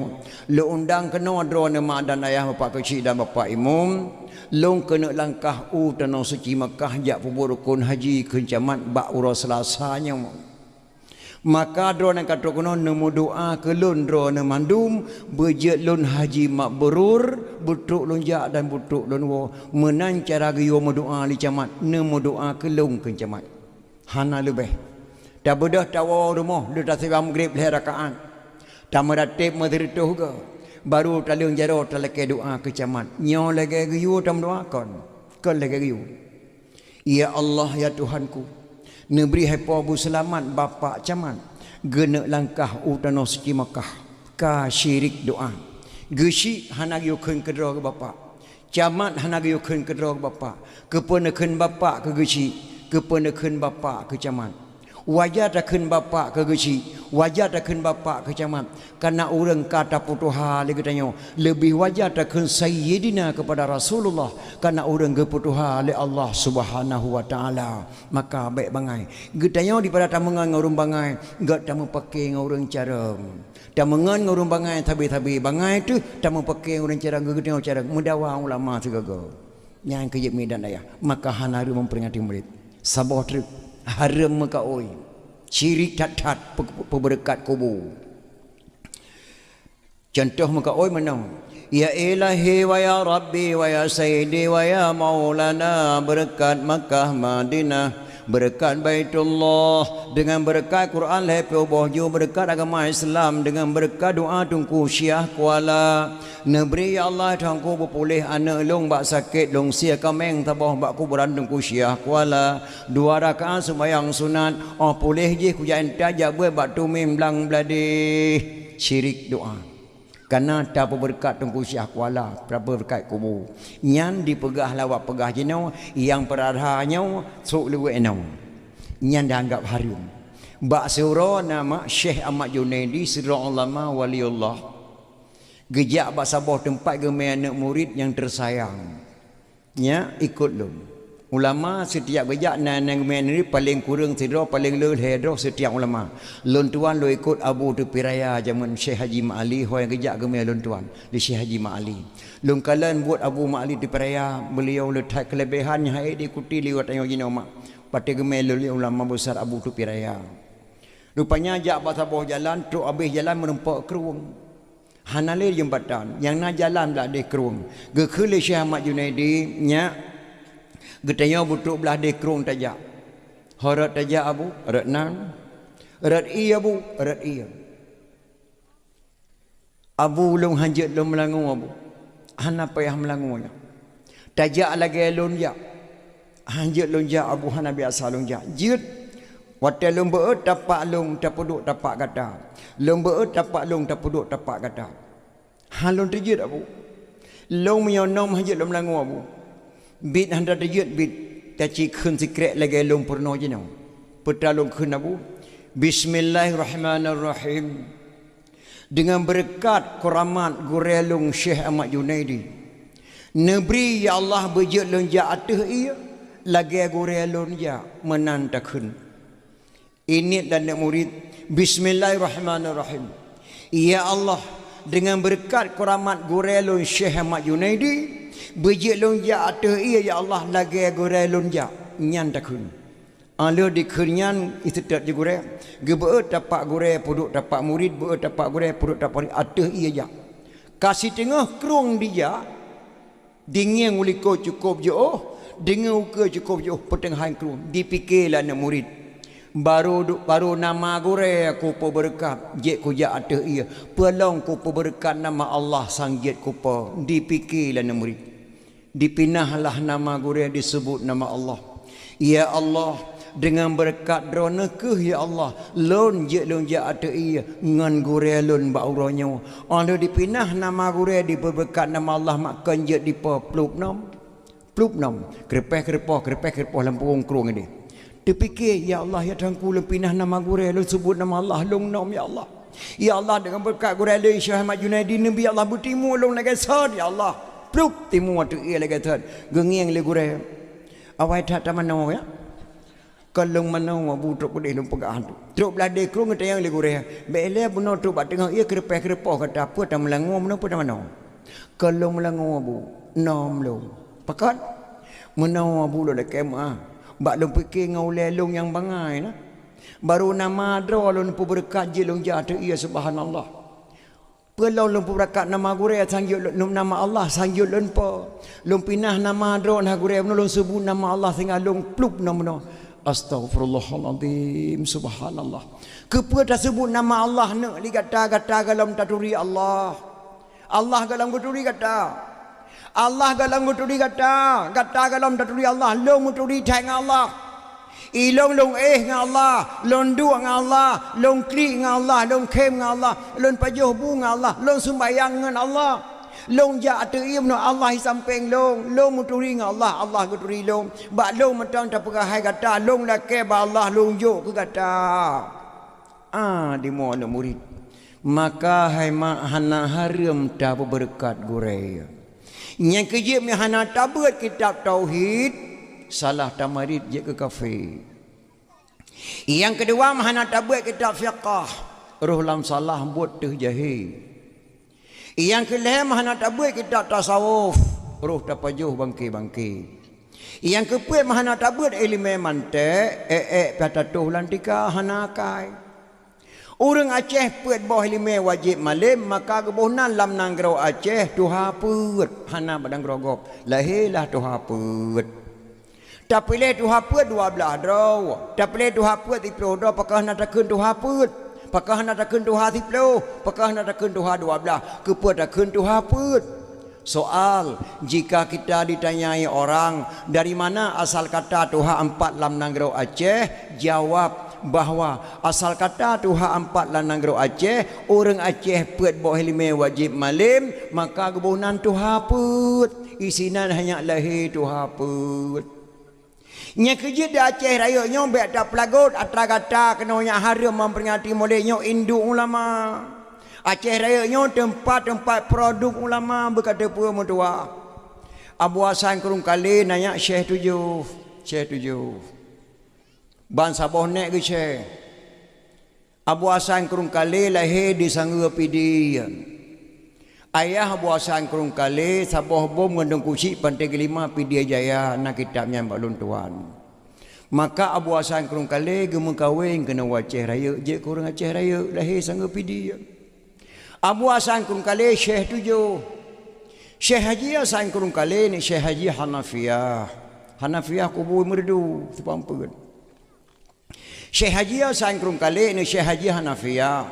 Lu undang kena draw nama dan ayah bapak kecil dan bapak imam. Long kena langkah tanah suci Makkah jak pubur rukun haji ke camat bak urus selasanya. Maka drone kata kono nemu doa ke lun drone mandum bejet lun haji makbrur butuk lun jak dan butuk lun wo menan cara giyo doa li camat nemu doa ke lun ke camat hana lebih dah bedah tawa rumah lu dah sebab maghrib leh rakaat tak meratib madrituh ke baru talung jaro talake doa ke camat nyo lagi giyo tam doakan ke lagi giyo ya Allah ya Tuhanku Neberi hepa bu selamat bapa camat gena langkah utano suci Makkah ka syirik doa geshi hana yukun kedro ke bapa camat hana yukun kedro ke bapa kepenekeun bapa ke geshi kepenekeun bapa ke camat wajah takun bapa ke geshi wajah takun bapa ke camat karena orang kata putuha lagi tanya lebih wajah takun sayyidina kepada Rasulullah karena orang keputuha oleh Allah Subhanahu wa taala maka baik bangai getanya daripada tamungan ngurung bangai gat tamu pakai ngurung cara tamungan ngurung bangai tabi-tabi bangai tu tamu pakai ngurung cara getanya cara mudawa ulama segaga yang kejep medan ayah maka hanaru memperingati murid sabah truk haram maka oi syirik tat peberkat kubur contoh maka oi menang ya ilahi wa ya rabbi wa ya sayyidi wa ya maulana berkat Makkah Madinah berkat Baitullah, dengan berkat Quran lepe bohjo, berkat agama Islam, dengan berkat doa tungku Syiah Kuala Negeri ya Allah tangku berpulih anak long bak sakit long sia kameng tabah bak kuburan tungku Syiah Kuala 2 rakaat sembahyang sunat pulih je ku jain tajak buat bak tumim belang beladih syirik doa karena tak berkat tungku Syiah Kuala berapa berkat kubur nyan dipegah lawak pegah jenau yang peradhanya sok luwe enau nyan dianggap harum bak surah nama Syekh Ahmad Junaidi sirrul ulama waliullah gejak bak sabah tempat gemai anak murid yang tersayang nya ikut lu ulama setiap gejak nan gemai ni paling kurang sirrul paling leuh hedro setiap ulama lon tuan lu ikut Abu Tepi Raya zaman Syekh Haji Ma'ali ho yang gejak gemai lon tuan di Syekh Haji Ma'ali lon kalan buat Abu Ma'ali Tepi Raya beliau letak kelebihan hai diikuti liwat ayo gini mak pati gemai lu ulama besar Abu Tepi Raya rupanya jak bak sabah jalan tu habis jalan merempak keruang hanale jembatan yang nak jalan belah deh kerung gekele Syekh Ahmad Junaidi nya getanya butuk belah deh kerung tajak harat tajak abu rat nan rat i abu rat i abu long hanjat long melangu abu hana payah melangunya tajak lagi lon ja hanjat lon ja abu hana biasa lon ja jit watel long beut tapak long tapuduk tapak kata long beut tapak long tapuduk tapak kata halon terjut abu long menyonom hanjat long melangu abu bit handa terjut bit taci khun secret lagi long purno jenau petalong khun abu bismillahirrahmanirrahim dengan berkat keramat gurelung Syekh Ahmad Junaidi negeri ya Allah bejut long ja ateh ia lagi gurelung ja menantakhun ini dan nak murid bismillahirrahmanirrahim ya Allah dengan berkat keramat gurelun Syekh Ahmad Junaidi bejik lonja ateh ia ya Allah lagi gurelun ja nyan takun ala dikunyan itu tak jugure gebeut tapak gure puduk tapak murid beut tapak gure puduk tapak ateh ia ja kasih tengah kerung dia dingin uliko cukup jo dingin uke cukup jo pertengahan kerung dipikirlah nak murid baru nama gure aku berkat jet ku ja ateh ia pelong ku berkat nama Allah sang jet ku dipikirlah nak murid dipinahlah nama gure disebut nama Allah ya Allah dengan berkat drone ke ya Allah lon je ateh ia ngan gure lon bauronyo ala dipinah nama gure diberkat nama Allah makan je dipa plup nom krepeh lampung krung ini terfikir ya Allah ya tangku lepinah nama gure lu sebut nama Allah long nom ya Allah ya Allah dengan berkat gure le Syekh Ahmad Junaidi nabi Allah bertimu long lagi sad ya Allah plup timu tu ia lagi sad gengiang le gure awai tak tamano ya kalau mana wabu tu boleh lu pegang tu truk belade krung tayang le gure bele buno tu bat tengah ia krepeh kata apa tam melangu mana apa tamano kalau melangu wabu nom lu pakat menau wabu lu dak kemah bak long fikir ngau lelong yang bangai nah baru nama dro long pu berkat je long jatuh ia subhanallah pelau long pu berkat nama gure sangjut nama Allah sangjut long po long pinah nama dro nah gure long sebut nama Allah sehingga long plup nama astagfirullahalazim subhanallah kepa dah sebut nama Allah nak li kata galam taturi Allah galam guturi kata Allah galam guturi kata galam taturi Allah long guturi thang Allah ilong long ngah Allah long dua ngah Allah long kli ngah Allah long kem ngah Allah long pajuh bu ngah Allah long sembayang ngan Allah long ja ateim no Allah samping long guturi ngah Allah guturi long ba long matang tak perahai kata long la ke ba Allah long jo ke kata di mana murid maka hai mak hana haram tak berkat gure yang kejip ni hana tabat kitab tauhid salah tamarid je ke kafir yang kedua hana tabat kitab fiqh roh lam salah buat teh jahil yang kelima hana tabat kitab tasawuf roh tapajuh bangki yang keempat hana tabat ilmu mantik patatuh lantika hana kai orang Aceh puat boh lima wajib malim maka kebohnan lam nanggro Aceh tuha put hana badang grogop lahirlah tuha put tak pilih tu haput 12 draw tak pilih tu haput 10 draw pakah nak takun tu haput pakah nak takun tu 10 pakah nak takun tu 12 keput takun tu haput. Soal, jika kita ditanyai orang dari mana asal kata Tuhan 4 lam Nanggro Aceh, jawab bahawa asal kata Tuhan 4 lam Nanggro Aceh, orang Aceh put boh hilme wajib malim, maka kebunan Tuhan put isinan hanya lahir Tuhan put. Nya kerja di Aceh raya nyo bek tak pelagut atra kata kena nya haram memperingati mulai nyo induk ulama. Aceh raya nyo tempat-tempat produk ulama berkata pura mutua. Abu Hasan Kurung Kali nanya Syekh 7 ban Sabah nek ke Syekh. Abu Hasan Kurung Kali lahir di Sangga Pidi. Ayah Abu Hasan Kurung Kali Sabah bom ngandung kusi Pantai Kelima Pidi Jaya nak kitabnya balun tuan. Maka Abu Hasan Kurung Kali gemeng kahwin kena Aceh raya je kurang Aceh raya lahir Sangga Pidi. Abu Hasan Kurung Kali Syekh 7. Syekh Haji Hasan Kurung Kali ni Syekh Haji Hanafiyah. Hanafiyah kubur merdu sepampun. Syekh Haji Hasan Kurung Kali ni Syekh Haji Hanafiyah.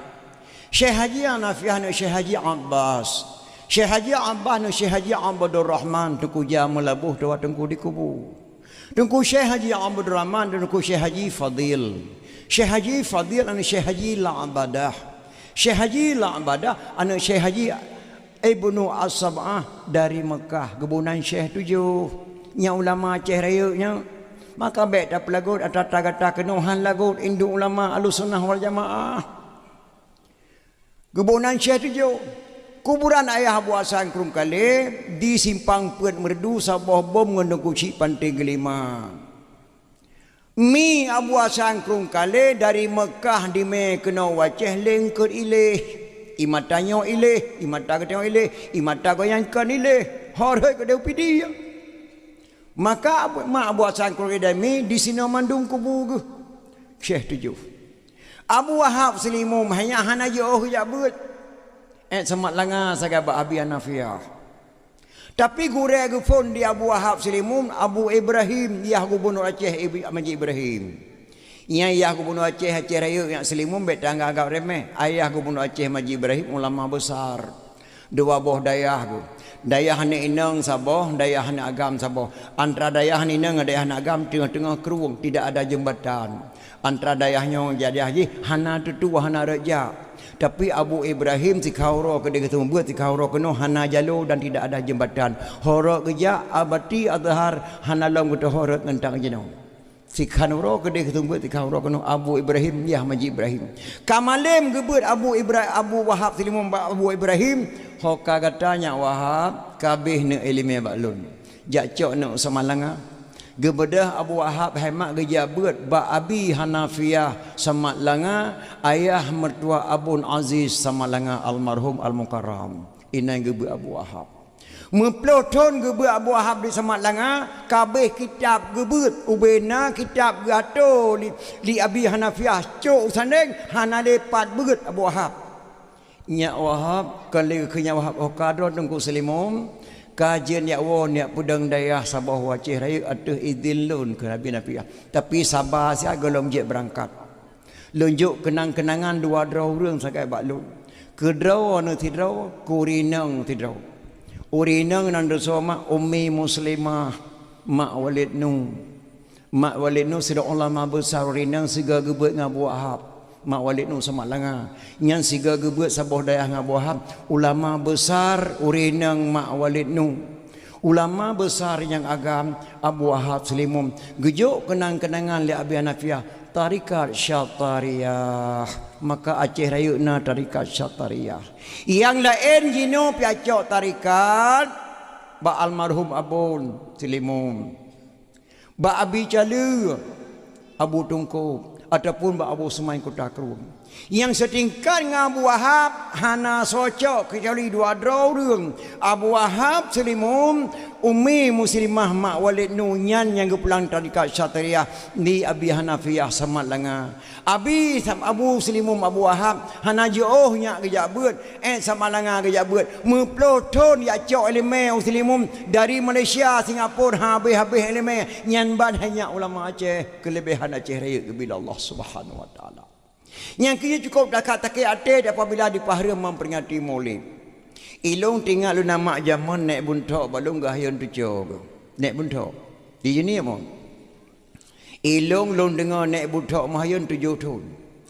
Syekh Haji Hanafiyah ni Syekh Haji Abbas. Syekh Haji Abbas ni Syekh Haji Abdul Rahman tuku jam melabuh doa tengku di kubur. Tengku Syekh Haji Abdul Rahman dan tengku Syekh Haji Fadil. Syekh Haji Fadil ni Syekh Haji La'abadah. Syekh Haji La'abadah anak Syekh Haji Ibnu As-Sab'ah dari Mekah kebunan Syekh 7 nya ulama Aceh raya nya maka baik tak pelagut atau kata kenuhan lagut induk ulama Ahlussunnah wal Jamaah kebunan Syekh 7 kuburan ayah Abu Hasan Kurung Kali di Simpang Pet Merdu Sabah bom ngandung kucik Pantai Kelima. Mi Abu Hasan Kurung Kali dari Mekah di me kena Aceh lengkut ilih. Imatanyo ilih, imata ketengok ilih, imata goyangkan ilih. Horoi ke deu pidi. Maka Abu Hasan Kurung Kali di sini mandung kubu ke. Syekh 7. Abu Wahab Selimum hanya hana jauh jabut. Semat langa sagabak Abi Hanafiah. Tapi gurau gufon di Abu Wahab Selimum Abu Ibrahim Yah Gubernur Aceh Haji Ibrahim. Yah Gubernur Aceh Aceh Raya yang Selimum bet tangga agak remeh. Ayah Gubernur Aceh Haji Ibrahim ulama besar. Dua boh dayah tu. Dayah ni inang Sabah, dayah ni agam Sabah. Antara dayah ni inang dayah ni agam tengah-tengah keruang tidak ada jembatan. Antara dayahnya jadi haji hana tutu hana rejak. Tapi Abu Ibrahim si kauro ke dia ketemu buat si kauro kena hana jalur dan tidak ada jembatan. Horok kerja abati azhar hana long kita horok ngentang jenau. Si kauro ke dia ketemu buat si kauro kena Abu Ibrahim ya Haji Ibrahim. Kamalim gebut Abu Wahab Selimum Abu Ibrahim hoka katanya Wahab kabeh ne ilmu baklun. Jak cok ne samalanga. Gebedah Abu Wahab hemat gejabut ba Abi Hanafiyah samat langa ayah mertua Abun Aziz sama langa almarhum al-mukarram inai gebe Abu Wahab memploton gebe Abu Wahab di samat langa kabeh kitab gebut ubena kitab gato li Abi Hanafiyah cok sandeng hana lepat beut Abu Wahab nya Wahab kali kenya Wahab okadon tengku Selimum kajian ya won ya pudang dayah Sabah Aceh raya atuh izin lun ke Nabi tapi sabar sia golong je berangkat lunjuk kenang-kenangan dua draw reung sakai bak lun ke draw anu ti draw kurinang ti draw urinang nan dosoma ummi muslimah mak Walid Nu sida ulama besar urinang siga gebet ngabu Wahab mak Walid Nu sama langa nyan siga gebet Sabah dayah ngabu Wahab ulama besar urinang mak Walid Nu ulama besar yang agam Abu Wahab Selimum gejuk kenang-kenangan li Abi Hanafiyah tarikat Syatariyah maka Aceh raya na tarikat Syatariyah yang lain jino piacok tarikat ba almarhum Abun Selimum ba Abi Calu Abu Tungku ataupun Abu Semain Kota Keruang Yang setingkat dengan Abu Wahab hana socok kecuali dua drau Abu Wahab Selimun Umi Muslimah Mak Walid Nunyan yang kepulang tarikat Syatariah di Abi Hanafiyah Samat Langa Abi Abu Selimun Abu Wahab hana jauh nyak kejak beut Samat Langa kejak beut memploton ya cok elemen Muslimun dari Malaysia Singapura habis-habis elemen nyanban hanya ulama Aceh kelebihan Aceh Raya bila Allah Subhanahu wa taala. Yang kia cukup dekat takik atis apabila dipahara memperingati Maulid. Ilung tinggal lu nama zaman naik buntok balung gahayun tujuh. Naik buntok. Di sini apa? Ilung long dengar naik buntok mahayun tujuh tu.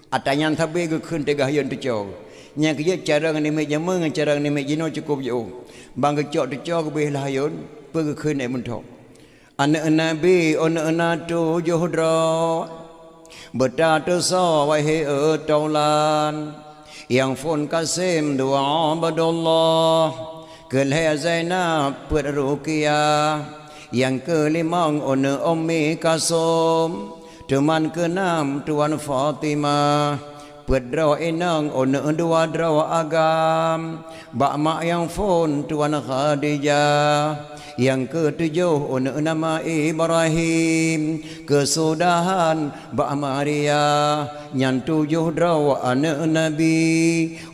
Atanya tabe ke kun tegahayun tujuh. Yang kia cara ngenik zaman dengan cara ngenik jino cukup jauh. Bang kecok tujuh ke belah hayun pergi kun naik buntok. Anak Nabi anak tujuh dra. Bertata wahai taulan yang fun kasim doa abadullah kelih Zainab perruqyah yang kelimang ummi kasum teman keenam tuan Fatimah pedra inang dua dra agam bak mak yang fun tuan Khadijah yang ketujuh nama Ibrahim kesudahan Mbak Maria yang tujuh draw anak Nabi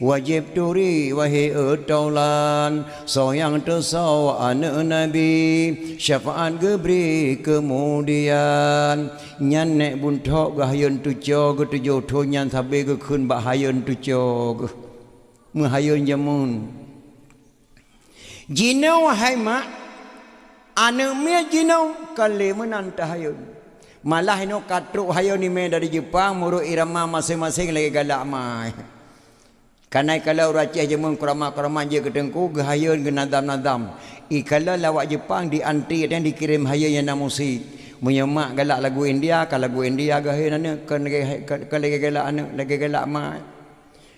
wajib turi wahai taulan soyang tersau anak Nabi syafaat gebri kemudian nyan nek buntok gahayun tujuh ketujuh tu nyan sabi ke kun bahayun tujuh menghayun jamun jina wahai mak anak mia jinau kali menantah hayun. Malah ino katruk hayun ni me dari Jepang muruk irama masing-masing lagi galak mai. Kanai kalau racih jemun kurama-kurama je ketengku gahayun ke nadam-nadam. Kalau lawak Jepang di anti dan dikirim hayun yang namusi. Menyemak galak lagu India, kalau lagu India gahayun ane kan lagi galak ane lagi galak mai.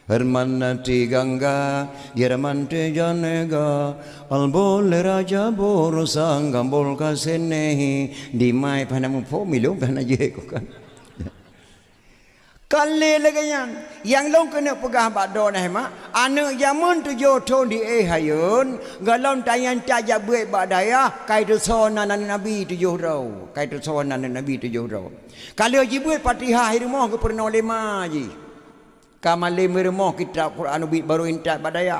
Hermanati Gangga Yermante Janega Albol Raja Borosang Gambol Kasenehi Dimai panamu po milong panaje ko kan kali lagi yang long kena pegah bakdo nah mak anak zaman tujuh tahun di hayun galon tayan taja buat badaya kai tu sona nabi tujuh rau kai tu sona nabi tujuh rau kalau jibuat Fatihah hirmoh ke pernah lima ji Kamali mirmoh kitab Quran ubit baru intat badaya.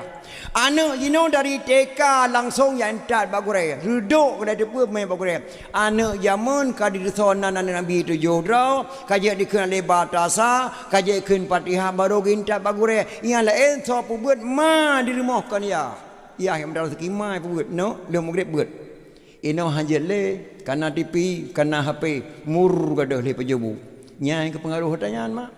Anak jino dari TK langsung yang intat bagure. Duduk kena depu main bagure. Anak zaman kadi disonan Nabi tujuh draw, kajak dikena lebar tasa, kajak ken Fatihah baru intat bagure. Ialah enso pubut ma dirimohkan ya. Ya yang dalam sekimai pubut no, dia mugrib buat. Ino hanjat le kana TV, kana HP mur gadah le pejabu. Nyai ke pengaruh tanyaan mak.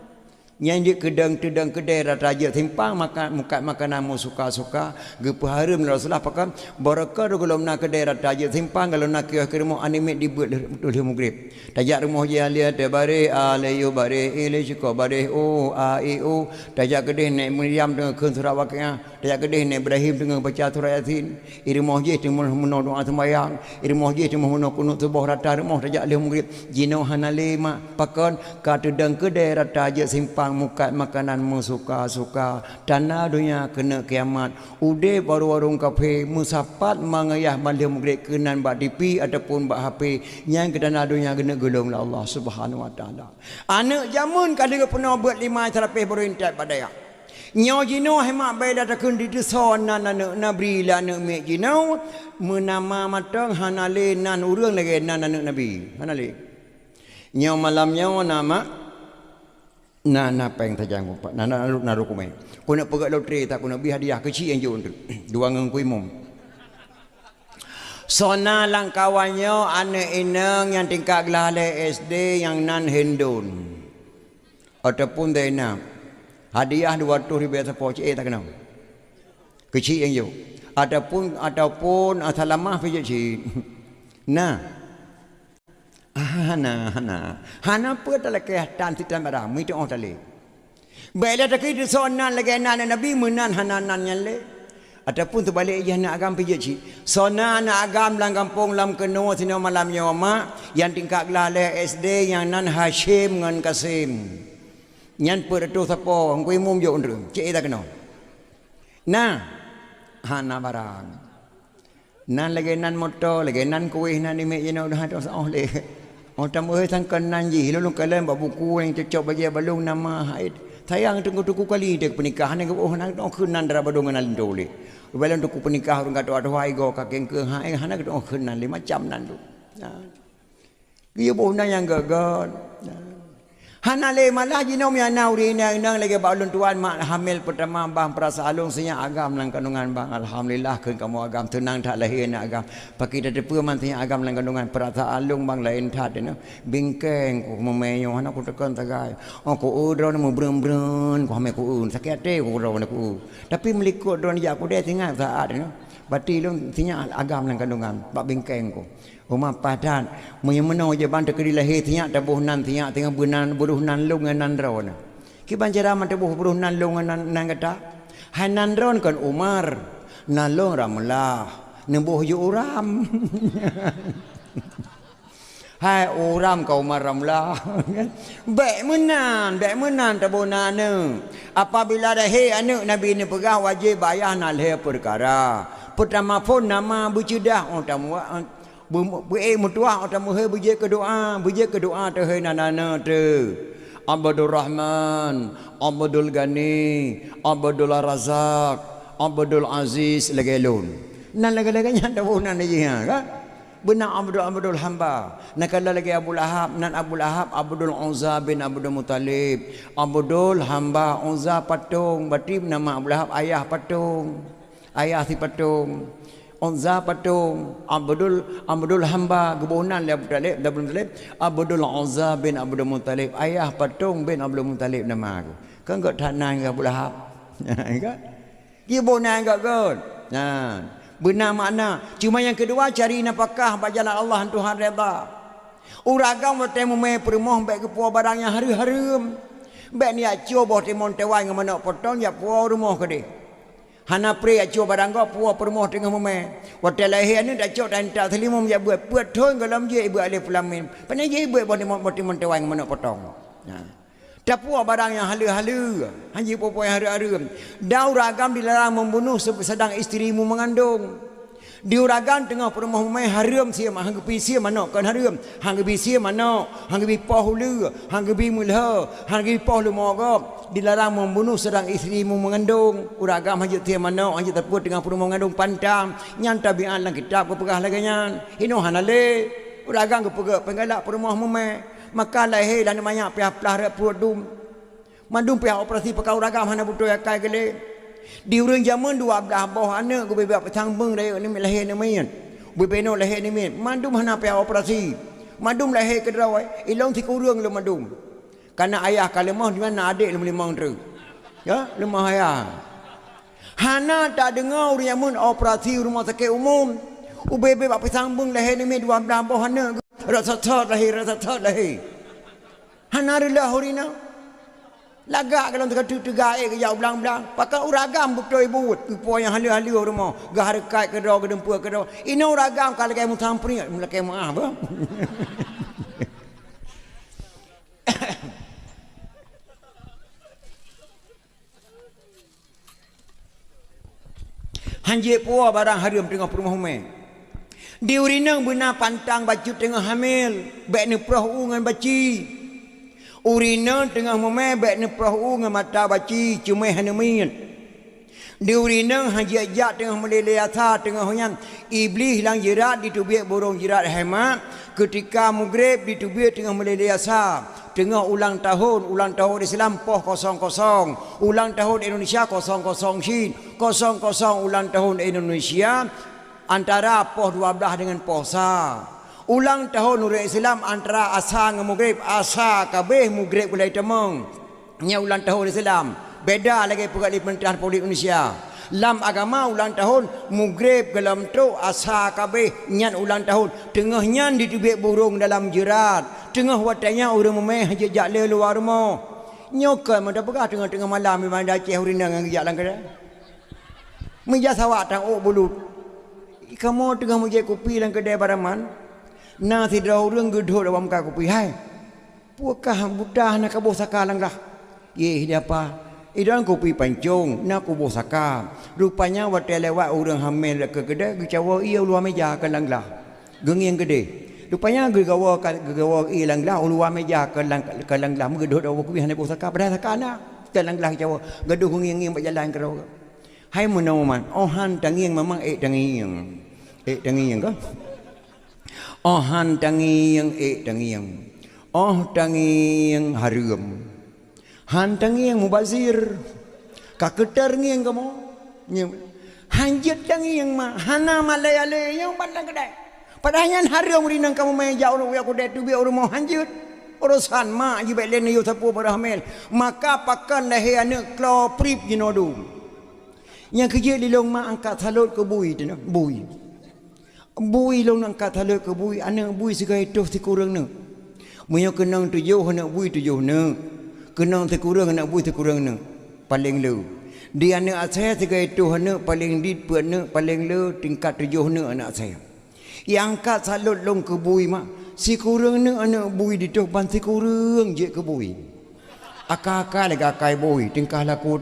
Yang kedang kedai raja simpang makan muka makanan mu suka-suka gepaharum Rasulullah pakai barakah kalau nak kedai raja simpang kalau nak ke rumah anime dibuat betul mugrib tajak rumah dia lihat bare alayu bare ile cukup bare o a e o tajak kedai nek Maryam dengan kun Sarawaknya tajak kedai nek Ibrahim dengan baca surah Yasin rumah dia temu doa sembahyang rumah dia temu kunut subuh rata rumah tajak le mugrib jino hanale mak pakon kadang kedai raja simpang muka makananmu suka-suka tanah dunia kena kiamat ude baru warung kafe musapat mangayah balik mugrek kenan bak TV ataupun bak HP yang ke tanah dunia kena gelong lah Allah Subhanahu wa taala anak jamun kali pernah buat 5 terapih baru intat padaya nyo jino hemat baik datang di deson anak nabi la anak mek jino menama matang hanale nan urang lagi nan anak nabi hanale nyo malamnya nama na peng tajang pak na naru kumai ku nak pegat loteri tak ku nak beli hadiah kecil yang jauh tu dua ngeng kuimum sona lang kawannya anak inang yang tingkat gelale SD yang nan hendon ataupun dena hadiah 200 biasa poc tak kenal kecil yang jauh ataupun asalamah pijak cik nah hana apa tak kaya tan titan barang itu orang tali baiklah tak kira sonan lagi anak Nabi menan hananan yang le ataupun terbalik ia nak agam pijak cik sonan nak agam lang kampung lam keno sini malam nyoma yang tingkat gelale SD yang nan Hashim dengan Kasim nyan peratu sapo ngui mum yo ndru cek tak kena nah hana barang nan lagi nan motor lagi nan kuih nan ni mek jeno dah tak sah le orang tamu sang kenan ji lalu kalian buat buku yang cocok bagi balung nama haid sayang tunggu-tunggu kali dek pernikahan yang oh nak kenan dara badungan nan dole Walau untuk pernikah orang kata ada hai go kakek ke hai hana kata oh kenan le macam nan tu dia bona yang gagal hana le malah jinom ya nauri nang lagi balun tuan mak hamil pertama bang perasa alung senya agam lang kandungan bang alhamdulillah ke kamu agam tenang tak lahir nak agam paki dah depa man senya agam lang kandungan perasa alung bang lain that no bingkeng ko memeyo hana ko tekan tagai oh ko udron mo brem-brem ko ame ko sakit te ko udron ko tapi melikut drone ya ko dia tinggal saat no bati long senya agam lang kandungan bak bingkeng ko Uma padan menyemeno je ban tekedi lahir tiak tabuh nan tiak tengah bunan buruh nan lung nan ron ki banjara man tabuh buruh nan lung nan kata hanan ron kan Umar nan lung ramlah nembuh yu uram hai uram kau Umar ramlah baik menan tabuh nan apabila dah he anu nabi ni pegah wajib bayar nan le perkara pertama pun nama bujudah orang tamu mutuah atau muhe buje ke doa tu he nana tu Abdul Rahman Abdul Ghani Abdul Razak Abdul Aziz lagelun nan lagi-laginya ada bunan lagi kan benar Abdul hamba nak kala lagi Abu Lahab nan Abu Lahab Abdul Uzza bin Abdul Muttalib Abdul hamba Uzza patung berarti nama Abu Lahab ayah patung ayah si patung Uzza patung Abdul hamba gebunan Abu Talib Abdul Uzza bin Abdul Muttalib ayah patung bin Abdul Muttalib nama aku kan gak tanang Abu Lahab kan gebunan gak god nah benar makna cuma yang kedua cari nafkah bajalan Allah Tuhan redha uragam bertemu me permoh baik ke puas barang yang hari-hari baik ni acu boh timon tewai ngamana potong ya puas rumah ke dia hana pre acu barang ko puas permoh tengah meme waktu lahir ni dak cok dan tak selimum ya buat thon galam je ibu alif lam mim pandai je ibu boh timon tewai ngamana potong dak puas barang yang halu-halu haji popo yang hari-hari dau ragam dilarang membunuh sedang isterimu mengandung diuragan tengah permoh meme haram sia hang pi sia manok kan haram hang pi sia manok hang pi poh hulu hang pi mulha hang pi poh lu mogok dilarang membunuh sedang isterimu mengandung uragam haji tia manok haji teput dengan permoh mengandung pantang nyan tabian lang kitab ko pegah laganyan ino hanale uragam ko pegah penggalak permoh meme maka lahir dan banyak pihak-pihak perut dum mandum pihak operasi pekau uragam hana butuh akai gele di urang zaman 12 bawah anak gue bebak petang beng dari ni lahir ni main gue beno lahir ni main mandum hana pihak operasi mandum lahir ke drawai ilong ti kurang lu mandum karena ayah kalemah di mana adik lu limang tu ya lemah ayah hana tak dengar urang zaman operasi rumah sakit umum ube bebak petang beng lahir ni main 12 bawah anak rasa thot lahir hana rillah horina lagak kalau tegak ke jauh belang-belang pakai uragam betul ibu puan yang halu-halu rumah gahar kai ke draw ke dempur ke draw ini uragam kalau kamu tampri mula kamu apa hanji puan barang harum tengah perumah humai diurinang benar pantang baju tengah hamil baik ni perahu dengan baci urina tengah memebek ni perahu dengan mata baci cuma hanemin di urina haji ajak tengah meleleh asar tengah hujan iblis lang jerat ditubik burung jerat hemat ketika maghrib ditubik tengah meleleh asar tengah ulang tahun Islam poh 00 ulang tahun Indonesia 00 sin 00 ulang tahun Indonesia antara poh 12 dengan poh sa ulang tahun Nurul Islam antara asa dengan maghrib asa kabeh maghrib kulai temeng nya ulang tahun Islam beda lagi pegawai pemerintahan Republik Indonesia lam agama ulang tahun maghrib gelam tu asa kabeh nyan ulang tahun tengah nyan ditubik burung dalam jerat tengah watanya orang memeh jejak le luar rumah nyokan menda pegah tengah-tengah malam memang dah Aceh urina dengan jejak lang kada meja sawak tang ok bulut kamu tengah meja kopi lang kedai baraman na tidak orang gedor dalam muka kopi hai puakah budah nak kabur sakalang dah Ye dia apa? Idan kopi pancung, nak kubuh saka. Rupanya waktu lewat orang hamil ke kedai, kecawa ia luar meja ke langlah. Geng yang gede. Rupanya gegawa langlah luar meja ke langlah menggedut awak kuih hanya buh saka pada saka nak. Ke langlah kecawa, gaduh geng yang berjalan ke rawa. Hai menawan, ohan tangiang memang tangiang. Tangiang ke? Ohan tangiang tangiang. Oh tangiang harum. Han tangiang mubazir. Kaketar ngiang kamu. Hanjut tangiang mah. Hana malay-alay yang pandang kedai. Padahal harum rinang kamu main jauh nak aku dah tu biar orang mau hanjut. Urusan mak je baik lain yo sapu pada hamil. Maka pakan lahir anak klau prip jinodu. Yang kerja di long mak angkat salut ke bui tu nak. Bui. Bui long angkat salut ke bui. Anak bui segala itu si kurang nak. Menyo kenang tujuh anak bui tujuh nak. Kenang terkurang anak bui terkurang nak. Paling lu. Di anak saya segala itu anak paling di anak paling lu tingkat tujuh anak saya. Yang angkat salut long ke bui mak. Si kurang anak bui di tu ban si kurang je ke bui. Akak-akak lagi akai bui. Tingkah laku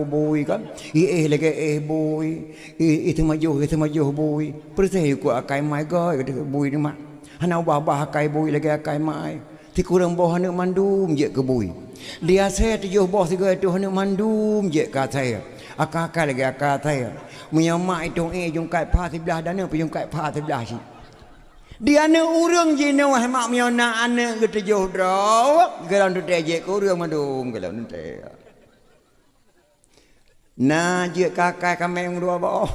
bui kan. Lagi bui. Itu maju bui. Percaya ku akai mai goi ke bui ni mak. Hana ubah akai bui lagi akai mai. Si kurang bawah anak mandum je ke bui. Dia saya tujuh bawah si goi tu anak mandum je ke saya. Akak-akak lagi akak saya. Menyamak itu jungkai pa sebelah dana jungkai pa sebelah si. Dia anak urang je nak mak miona anak ke tujuh draw. Gelang tu je ke urang mandum gelang tu. Nah je kakai kami yang dua bawah.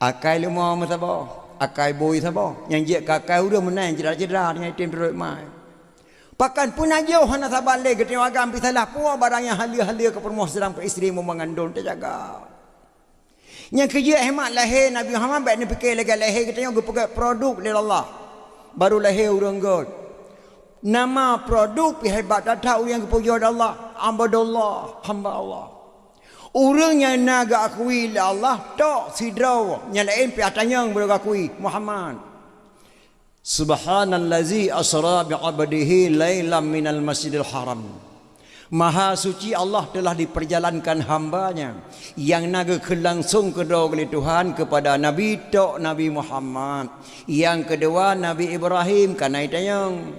Akai lemah masa bawah. Akai boy sabah. Yang je kakai urang menang cedera dengan tim teruk mai. Pakan pun aja hana sabale ke tengok agam pisalah puah barang yang halia-halia ke permoh sedang isteri mu mengandung terjaga. Yang kerja hemat lahir Nabi Muhammad baik ni fikir lagi lahir kita yang pakai produk dari Allah. Baru lahir urang god. Nama produk hebat datang yang kepuja Allah. Abdullah, hamba Allah. Orang yang nak akui Allah tok sidraw yang lain pi atanya berakui Muhammad. Subhanallazi asra bi'abdihi lailam minal masjidil haram. Maha suci Allah telah diperjalankan hambanya yang naga langsung kedua oleh Tuhan kepada Nabi tok Nabi Muhammad. Yang kedua Nabi Ibrahim karena itayang.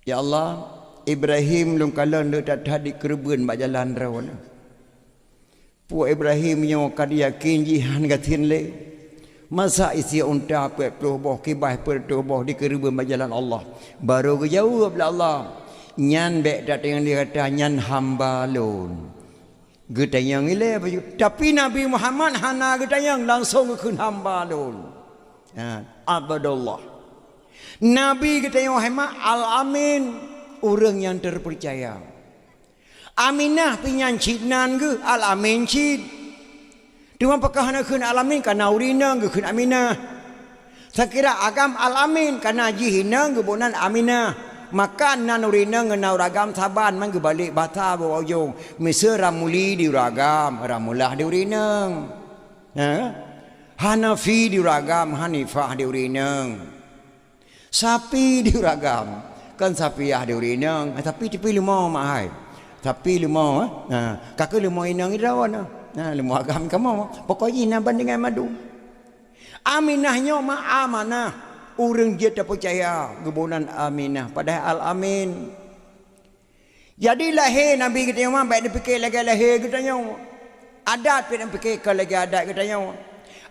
Ya Allah, Ibrahim lung kalan dak tadi kerben bak jalan rawan. Pu Ibrahim yang kad yakin jihan gatin le. Masa isi unta pe boh kibah per boh di kerben bak jalan Allah. Baru ke jawab Allah. Nyan bek datang yang dia kata nyan hamba lon. Getayang ile baju. Tapi Nabi Muhammad hana getayang langsung ke hamba lon. Abdullah. Nabi getayang hema al-amin orang yang terpercaya. Aminah pinyan cinan ke al-amin cid. Cuma apakah hana ke al-amin kana urina ke Aminah. Saya kira agam al-amin kana jihina ke bonan Aminah. Makan nan urina ngenau ragam saban man ke balik bata bawa ujung. Misa ramuli di ragam, ramulah di urina. Hanafi di ragam, Hanifah di urina. Sapi di ragam, kan sapiah di urina. Tapi tepi lemah mahai. Tapi lemah, kakak lemah inang irawan. Lemah agam kamu. Pokoknya naban dengan madu. Aminahnya ma amanah. Orang dia tak percaya kebunan Aminah. Padahal Al-Amin. Jadi lahir Nabi kita yang baik dia fikir lagi lahir kita yang. Adat dia fikir ke lagi adat kita yang.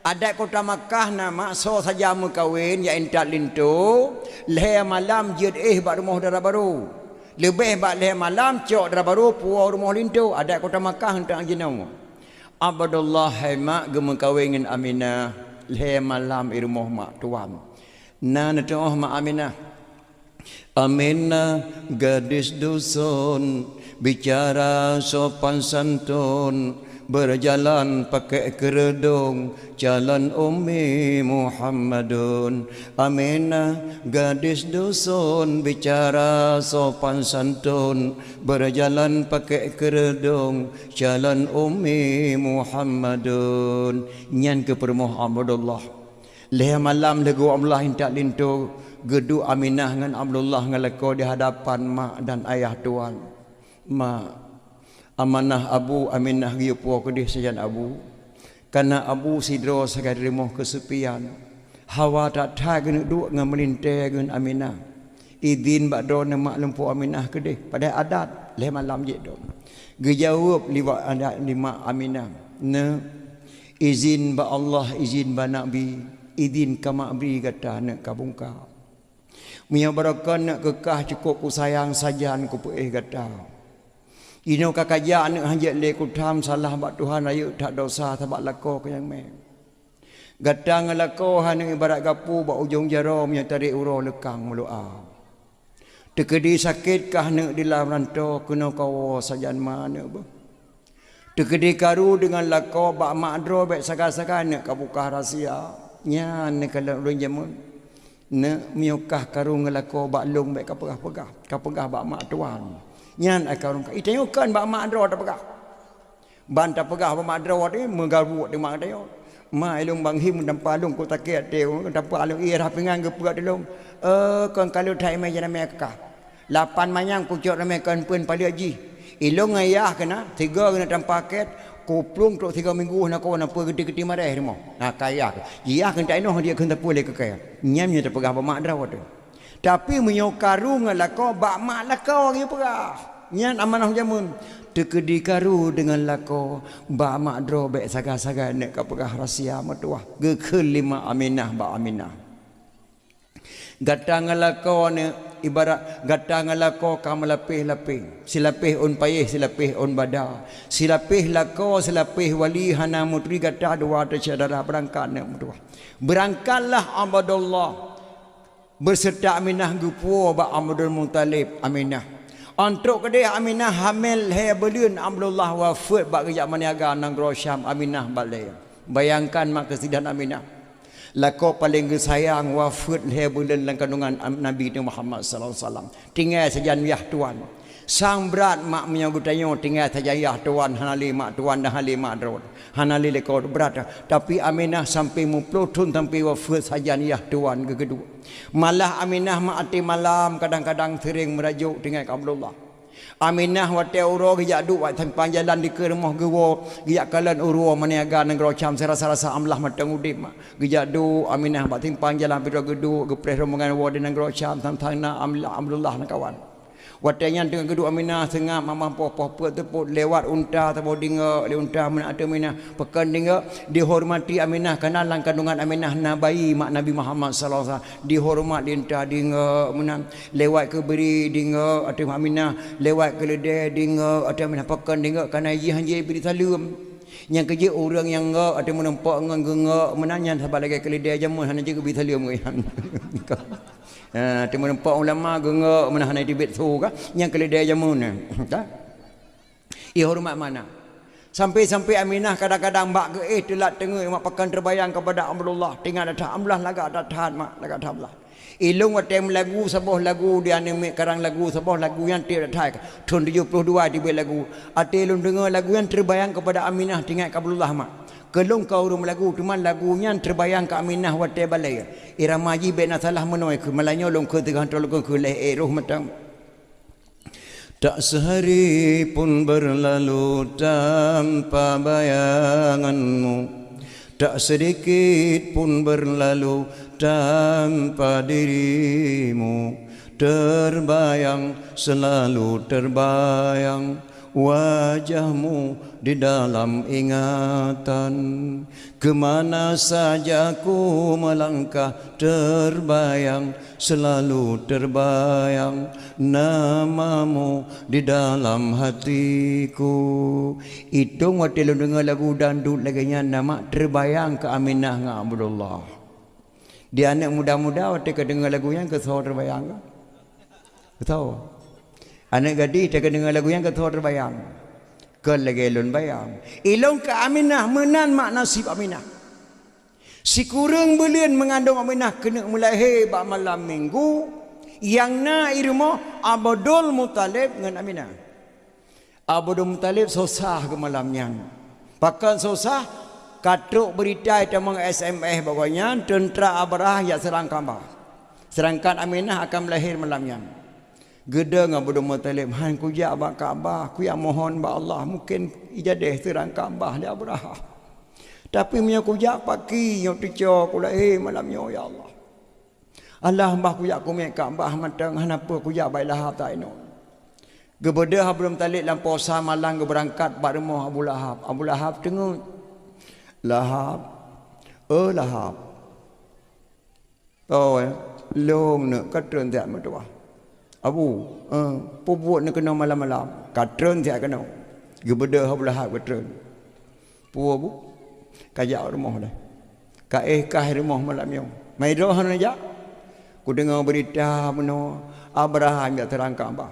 Adat kota Makkah nama so saja mengkawin ya entat lintu. Lahir malam jid bak rumah darah baru. Lebih bak lahir malam cok darah baru puau rumah lintu. Adat kota Makkah hentak jenau. Abdullah hemak gemengkawin dengan Aminah. Lahir malam rumah mak tuam. Natoh ma Aminah. Aminah gadis dusun bicara sopan santun berjalan pakai kerudung jalan Ummi Muhammadun. Aminah gadis dusun bicara sopan santun berjalan pakai kerudung jalan Ummi Muhammadun. Nyan ke permoh Abdullah. Leh malam lagu Abdullah hintak lintu gedu Aminah dengan Abdullah ngeleko di hadapan mak dan ayah tuan. ma amanah Abu Aminah giupo kedih sajan Abu karena Abu sidro sagadrimo kesepian hawa tak tha gen duk ngan melinte gen Aminah izin bak do nama lempu Aminah kedih pada adat leh malam je do gejawab liwa adat lima Aminah ne izin ba Allah izin ba Nabi izin kama beri kata nak kabungka Mia barakan nak kekah cukup ku sayang sajan ku puih kata. Ino kakajak nak hajat le ku tham salah bak Tuhan ayu tak dosa tabak lako ke yang me. Gata ngalako han ibarat gapu bak ujung jaro mia tarik uro lekang melua. Tekedi sakit kah nak di dalam rantau kena kawo sajan mana ba. Tekedi karu dengan lako bak makdro bak saga-saga nak kabukah rahsia. Nya nak kalau urang jamun. Ne miukah karung ngelako bak long bak kapegah bak mak tuan nyan akarung itayokan bak mak dro tak pegah ban tak pegah bak mak dro ni mengaru di mak tayo ma ilung bang him dan palung ko taket teu dan palung ira pingang ge puak dilong kon kalau thai mai jana me ka 8 manyang pucuk rame kan pun pali haji ilung ayah kena 3 kena tampaket kuplung tok 3 minggu nak kau nak gede-gede marah ni mo. Nah kaya. Iya kan tak inoh dia kan tak boleh ke kaya. Nyam nya terpegah ba mak drawat tu. Tapi menyo karung lako bak mak lako ngi pegah. Nyan amanah jamun. Tekedi karu dengan lako bak mak dro bek saga-saga nak ka pegah rahsia matuah. Ge kelima Aminah ba Aminah. Gatang lako ne ibarat gatang lako kam lapih-lapih silapih on payih silapih on bada silapih lako silapih wali hana mutri gata dua tercedara berangkat ne mutua berangkatlah Abdullah berserta Aminah gupu ba Abdul Muttalib Aminah untuk kedai Aminah hamil he belun Abdullah wafat ba kerja maniaga nang Syam Aminah balik bayangkan mak kesidan Aminah lako paling sayang wafat le bulan dalam kandungan Nabi Muhammad sallallahu alaihi wasallam tinggal saja yah tuan sang berat mak menyagutanyo tinggal saja yah tuan hanali mak tuan dah hali mak drot hanali leko berat tapi Aminah sampai muplutun sampai wafat saja yah tuan kedua malah Aminah mak ati malam kadang-kadang sering merajuk dengan Abdullah Aminah wate uro gejak duk wat tempang jalan di ke rumah gewo gejak kalan uro maniaga negara Syam serasa-rasa amlah matang udip gejak du Aminah bat tempang jalan pira gedu gepres rombongan wo di negara Syam tang na Abdullah nak kawan watenya dengan gedu Aminah sengah mamam popo teput lewat unta tabo dinga le unta men ada Aminah pekan dinga dihormati Aminah kerana lang kandungan Aminah nabai mak Nabi Muhammad sallallahu alaihi wasallam dihormat dinta dinga menang lewat ke beri dinga ada Aminah lewat ke ledeh dinga ada Aminah pekan dinga kerana hanji beri salam yang kerja orang yang ada menempak ngengak menanya sabar lagi ke ledeh jamun hanya juga beri salam Temu nampak ulama gengak menahan dibit tu kan yang keledai jamun tak ia hormat mana sampai Aminah kadang-kadang bak ke telat tengah mak pakan terbayang kepada Abdullah tinggal datang Abdullah lagak datang mak lagak Abdullah ilung watem lagu sebuah lagu dia ni karang lagu sebuah lagu yang tidak datang tahun 72 dibit lagu ate ilung dengar lagu yang terbayang kepada Aminah tinggal Abdullah mak kelung kau rum lagu cuman lagunya terbayang ke Aminah wate balai irama ji bena salah menoi ke malanyo long ke tengah tolong ke leh roh matang tak sehari pun berlalu tanpa bayanganmu tak sedikit pun berlalu tanpa dirimu terbayang selalu terbayang wajahmu di dalam ingatan kemana saja ku melangkah terbayang selalu terbayang namamu di dalam hatiku itu waktu lu dengar lagu dandut laginya nama terbayang ke Aminah dengan Abdullah dia anak muda-muda waktu ke dengar lagu yang ke terbayang ke tahu anak gadis dia dengar lagu yang ketua terbayang ke lagi lun bayang ilong ke Aminah menan mak nasib Aminah si kurang belian mengandung Aminah kena melahir bak malam minggu yang na irmo Abdul Muttalib dengan Aminah Abdul Muttalib susah ke malamnya pakan susah katruk berita tamang SMS bawanya tentera Abrah yang serang Ka'bah sedangkan Aminah akan melahir malamnya Geda ngah Abdul Muttalib, han ku ja ba Kaabah, ku ya mohon ba Allah mungkin ijadah terang Kaabah dia Abraha. Tapi punya ku ja pagi yo tico ku la malam yo ya Allah. Allah mbah ku ya ku mek Kaabah matang hanapa ku ja bai Lahab ta ino. Gebeda Abdul Muttalib lampau sa malang berangkat ba rumah Abu Lahab. Abu Lahab tengok Lahab. Lahab. Oh long ne katren tak matua. Abu, pubuat nak kena malam-malam. Katren tiak kena. Gebeda Abu Lahab katren. Pubu bu, kajak rumah dah. Kah rumah malam yang. Mai roh aja. Ku dengar berita meno Abraham yang terang Kaabah.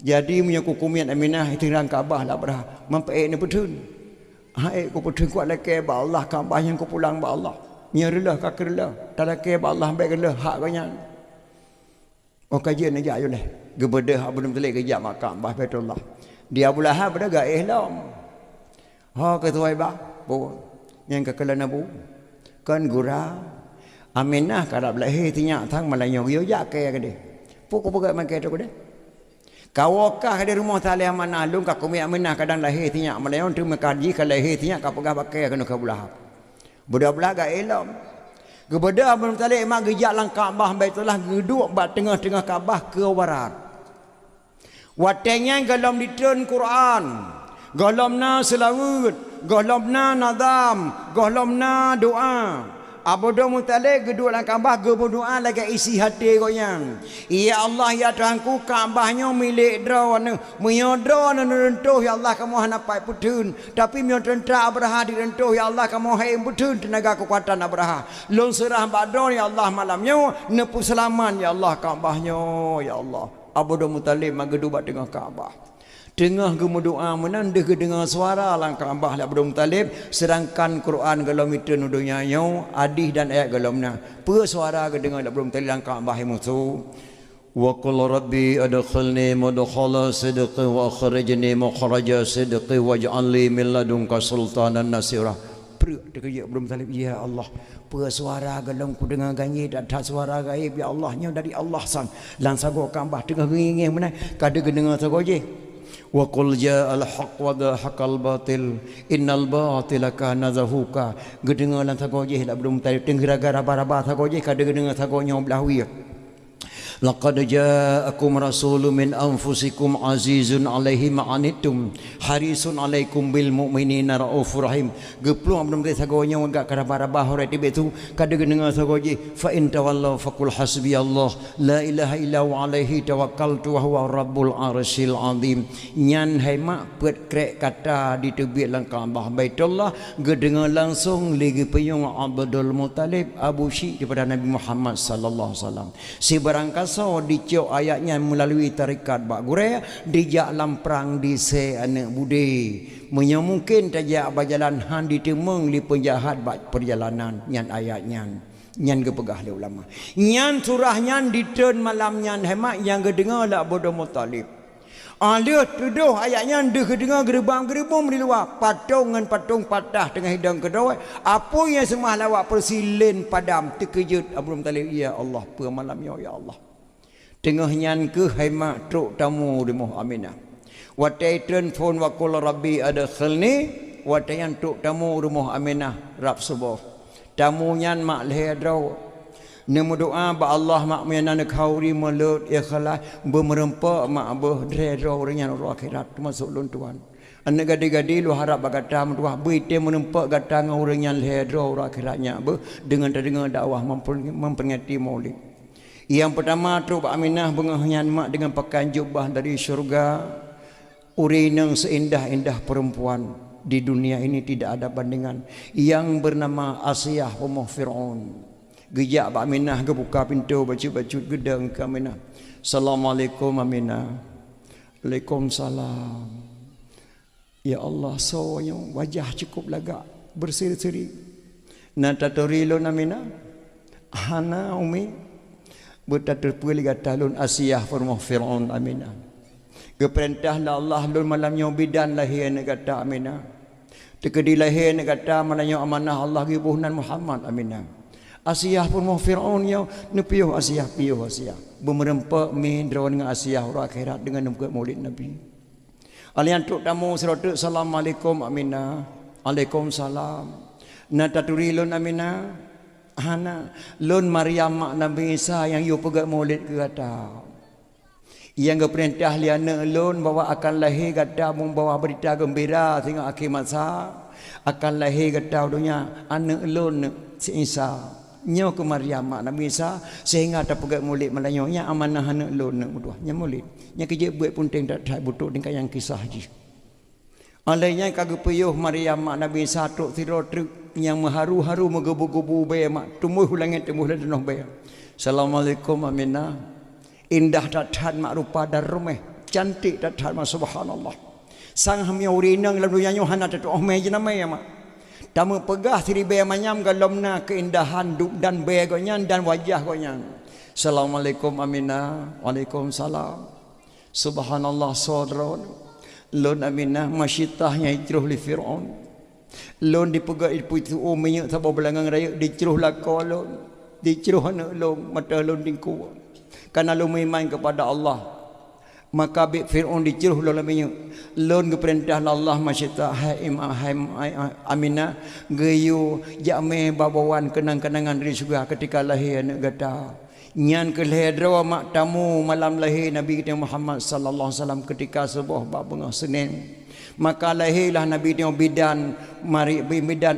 Jadi punya kukumian Aminah terang Kaabah lah Abraham. Mampai ni betul. Hai ku betul kuat lagi ba Allah Kaabah yang ku pulang ba Allah. Nyerlah kakerlah. Tak lagi ba Allah baik kelah hak kanya. Oh kajian aja ayo leh. Gebeda Abdul Muttalib kerja makam bah Baitullah. Dia Abu Lahab dah gaih lam. Ha ketua ba. Bu. Yang kekala nabu. Kan gura. Aminah karab lahir tinyak thang Melayu yo ya ke dia. Pukul pegat makan tu dia. Kawakah di rumah talih mana lung ka kumi Aminah kadang lahir tinyak Melayu tu mekaji ka lahir tinyak ka pegah pakai kena Abu Lahab. Budak-budak gaih lam. Gebeda Abdul Muttalib mak gejak lang Kaabah Baitullah geduk bat tengah-tengah Kaabah ke barat. Watengnya galam ditun Quran, galamna selawat, galamna nadam, galamna doa. Abdul Muttalib geduk lang Kaabah ge berdoa lagi isi hati goyang. Ya Allah ya Tuhanku Kaabahnya milik draw ne, menyodra ne rentuh ya Allah kamu hanapai putun. Tapi mio tentera Abraha direntuh ya Allah kamu hai putun tenaga kekuatan Abraha. Lon serah badon ya Allah malamnya nepu selaman ya Allah Kaabahnya ya Allah. Abdul Muttalib mageduk bat tengah Kaabah. Tengah gemudoa menandeh ke dengar suara lang Kaabah Abdul Muttalib sedangkan Quran galam itu nudunya nyau adih dan ayat galamna. Pe suara ke dengar Abdul Muttalib lang Kaabah mutu. Wa qul rabbi adkhilni mudkhala sidqi wa akhrijni makhraja sidqi waj'al li min ladunka sultanan nasira. Perut dekat Abdul Muttalib ya Allah. Pe suara galam ku dengar ganyi dan tak suara gaib ya Allahnya dari Allah sang. Lang sago Kaabah tengah nginging mana kada dengar sago je. Wa qul ja'al haqq wa dhahaqal batil innal batila kana zahuqa. Gedengar lan sago je Abdul Muttalib tenggara-gara baraba sago je kada gedengar sago nya belahwi. Laqad ja'akum rasulun min anfusikum azizun alaihi ma'anittum harisun alaikum bil mu'minina raufur rahim. Geplung Abdul Muttalib sago nya agak karaba-raba hore tibe tu kada gedengar sago je fa in tawallahu faqul hasbiyallah la ilaha illa huwa alaihi tawakkaltu wa huwa rabbul arsyil azim. Nyan hai mak pet krek kata di tebik lang Kaabah Baitullah gedengar langsung lagi peyung Abdul Muttalib Abu Syik daripada Nabi Muhammad sallallahu alaihi wasallam. Si barangkali so dicok ayatnya melalui tarikat bak gure dijak lamprang di se anak bude munya mungkin tajak berjalan han ditemeng li penjahat bak perjalanan nyan ayatnya nyan gepegah le ulama nyan surah nyan ditun malam nyan hemat yang gedengar la Abdul Muttalib Alia tuduh ayatnya dia kedengar gerbang-gerbang di luar patung dengan patung patah tengah hidang kedua apa yang semah lawak persilin padam terkejut Abdul Muttalib ya Allah per malamnya ya Allah tengah nyan ke hemat truk tamu di Muh Aminah watai telefon wa qul rabbi adkhilni watai yang truk tamu rumah Aminah rap subuh tamu nyan mak lehedrau nemu doa ba Allah mak menan khauri mulut ikhlas bermerempak mak abah drero orangnya roh akhirat masuk lon tuan ane gadi-gadi lu harap bagata mtuah beite menempak gata ngau orangnya lehedrau roh akhiratnya be dengan terdengar dakwah memperingati Maulid. Yang pertama truk Aminah bengahnya mak dengan pakaian jubah dari syurga urinang seindah-indah perempuan di dunia ini tidak ada bandingan yang bernama Asiyah Ummah Fir'aun. Gejak Pak Aminah ke buka pintu baju-baju gedang ke Aminah. Assalamualaikum Aminah. Waalaikumsalam. Ya Allah soalnya wajah cukup lagak berseri-seri. Natatorilo Aminah. Hana umi. Bertaterpuli kata lun Asiyah Ummah Fir'aun Aminah. Keperintahlah Allah lun malamnya bidan lahir kata Aminah. Tekedi lahir kata malamnya amanah Allah gibuhnan Muhammad Aminah. Asiyah pun mau Fir'aun yang nepiuh Asiyah piuh Asiyah. Bemerempak min drone dengan Asia huruf akhirat dengan membuat maulid Nabi. Alian tuk tamu serotuk assalamualaikum amina. Waalaikumsalam. Nataturi lun amina. Hana lun Maryam mak Nabi Isa yang you pegat maulid ke kata. Yang keperintah liana lun bawa akan lahir kata membawa berita gembira sehingga akhir masa akan lahir kata dunia anak lun si Isa. Nyo ke Maryam mak Nabi Isa sehingga tak pegat maulid Melayu nya amanah anak lun nak berdua nya maulid. Nya kerja buat pun tak butuh dengan yang kisah je. Alainya kagak payuh Maryam mak Nabi Isa tok tiru yang mengharu-haru menggebu-gebu bayi mak tumuh langit tumuh lenah bayi. Assalamualaikum amina. Indah dathan mak rupa darumeh, cantik dathan mak subhanallah. Sang hamya urinang lalu nyanyo hana tu oh meh jenama ya mak. Tamu pegah siri bayi manyam galomna keindahan dan bayi gonyan dan wajah gonyan. Assalamualaikum amina. Waalaikumsalam. Subhanallah saudara. Lon aminah masyitahnya hijrah li Fir'aun. Lon dipegat itu minyak sabah belangang raya diceruh lakau lon. Diceruh anak lon mata lon dingku. Karena lon beriman kepada Allah. Maka bik Fir'aun diceruh lon minyak. Lon keperintah Allah masyitah hai aminah gayu jame babawan kenang-kenangan dari surga ketika lahir anak gata. Nyan ke lahir mak tamu malam lahir Nabi kita Muhammad sallallahu alaihi wasallam ketika sebuah babengah Senin. Maka lahirlah Nabi kita bidan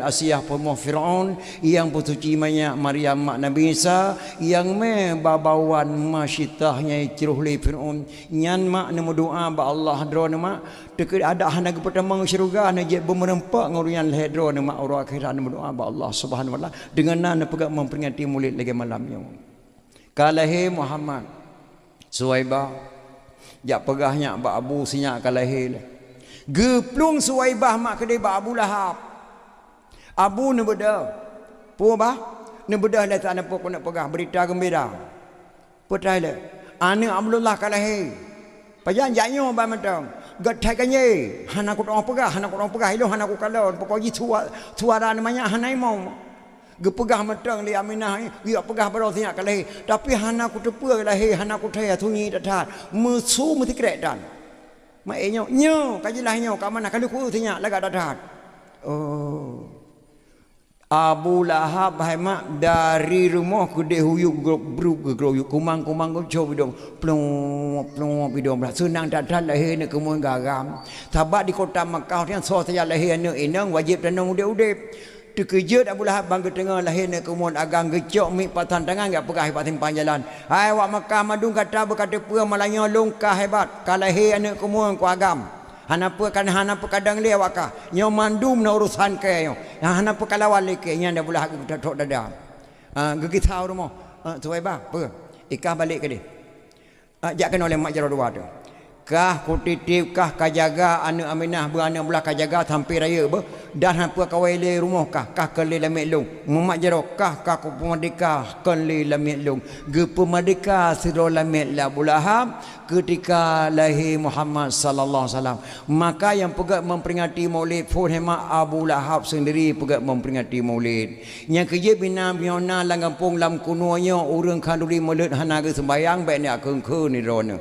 Asia pemuh Firaun yang putuci banyak Maryam mak Nabi Isa yang babawan masyitahnya ciruh li Firaun. Nyan mak nemu doa ba Allah drone mak dekat ada hana ke pertama syurga na je bemerempak ngurian lahir drone mak ura akhirat nemu doa ba Allah Subhanahu wa taala dengan nana pegang memperingati maulid lagi malamnya. Kalahi Muhammad Suwaibah jak pegahnya bak Abu sinyak kalahi geplung Suwaibah mak kedai bak Abu Lahab Abu ne beda pu bah ne beda le tak nampak nak pegah berita gembira putai le anak Abdullah kalahi pajan jaknyo ba matang gathai kanye hana ku orang pegah ilo hana ku kalau pokoknya suara namanya hanai mau gepegah matang li Aminah dia pegah baru tinyak kalahi tapi hana ku tepa kalahi hana ku thaya thunyi datat musu mesti kretan mai nyo kajilah nyo ka mana kalau ku tinyak laga datat oh Abu Lahab hai mak dari rumah ku de huyuk gruk kumang ku coba dong plong bidong senang datat lahir ne kemun garam tabat di kota Makkah yang so saya lahir ne inang wajib tanang udip terkejut Abu Lahab bangga tengah lahirnya kemudian agang gecok mi patan tangan gak pegah hebat timpan jalan. Hai wak Makkah madung kata berkata pua malanya longkah hebat. Kalahir anak kemudian ku agam. Hanapa kan hanapa kadang dia wakah. Nyo mandum na urusan ke yo. Yang hanapa kalawal ke nya Abu Lahab tok dada. Gigi tahu rumah. Suwaibah apa? Ikah balik ke dia. Jakkan oleh mak jaro dua tu. Kah ku titip kah kajaga anak Aminah beranak belah kajaga sampai raya ber dan hampa kawai le rumah kah kali lamik long memak jero kah ku pemerdeka kali lamik long ge pemerdeka siro lamik la Bulahab ketika lahir Muhammad sallallahu alaihi wasallam maka yang pegat memperingati maulid pun hemat Abu Lahab sendiri pegat memperingati maulid yang kerja bina biona langampung lam kunonya urang kanduri maulid hana ge sembayang baik ni akeng ni rona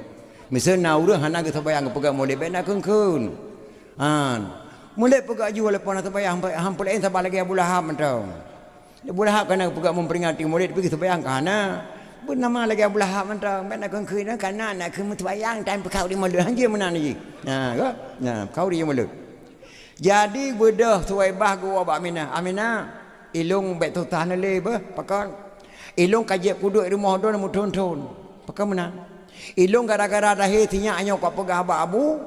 misalnya urang hana ke tabayang pegang molek bena keun molek pegang jual lepas nak tabayang hampir lain sabar lagi Abu Lahab mentau Abu Lahab kena pegang memperingati molek pergi tabayang kana bernama lagi Abu Lahab mentau bena keun kana nak ke tabayang time kau di molek hang dia mana ni kau di molek jadi bedah Suwaibah gua ba Aminah ilung bet tu tahan le ba pakan ilung kajep kuduk rumah don mu ton pakan mana ilung gara-gara lahir tinyak anyo kau pegah Abu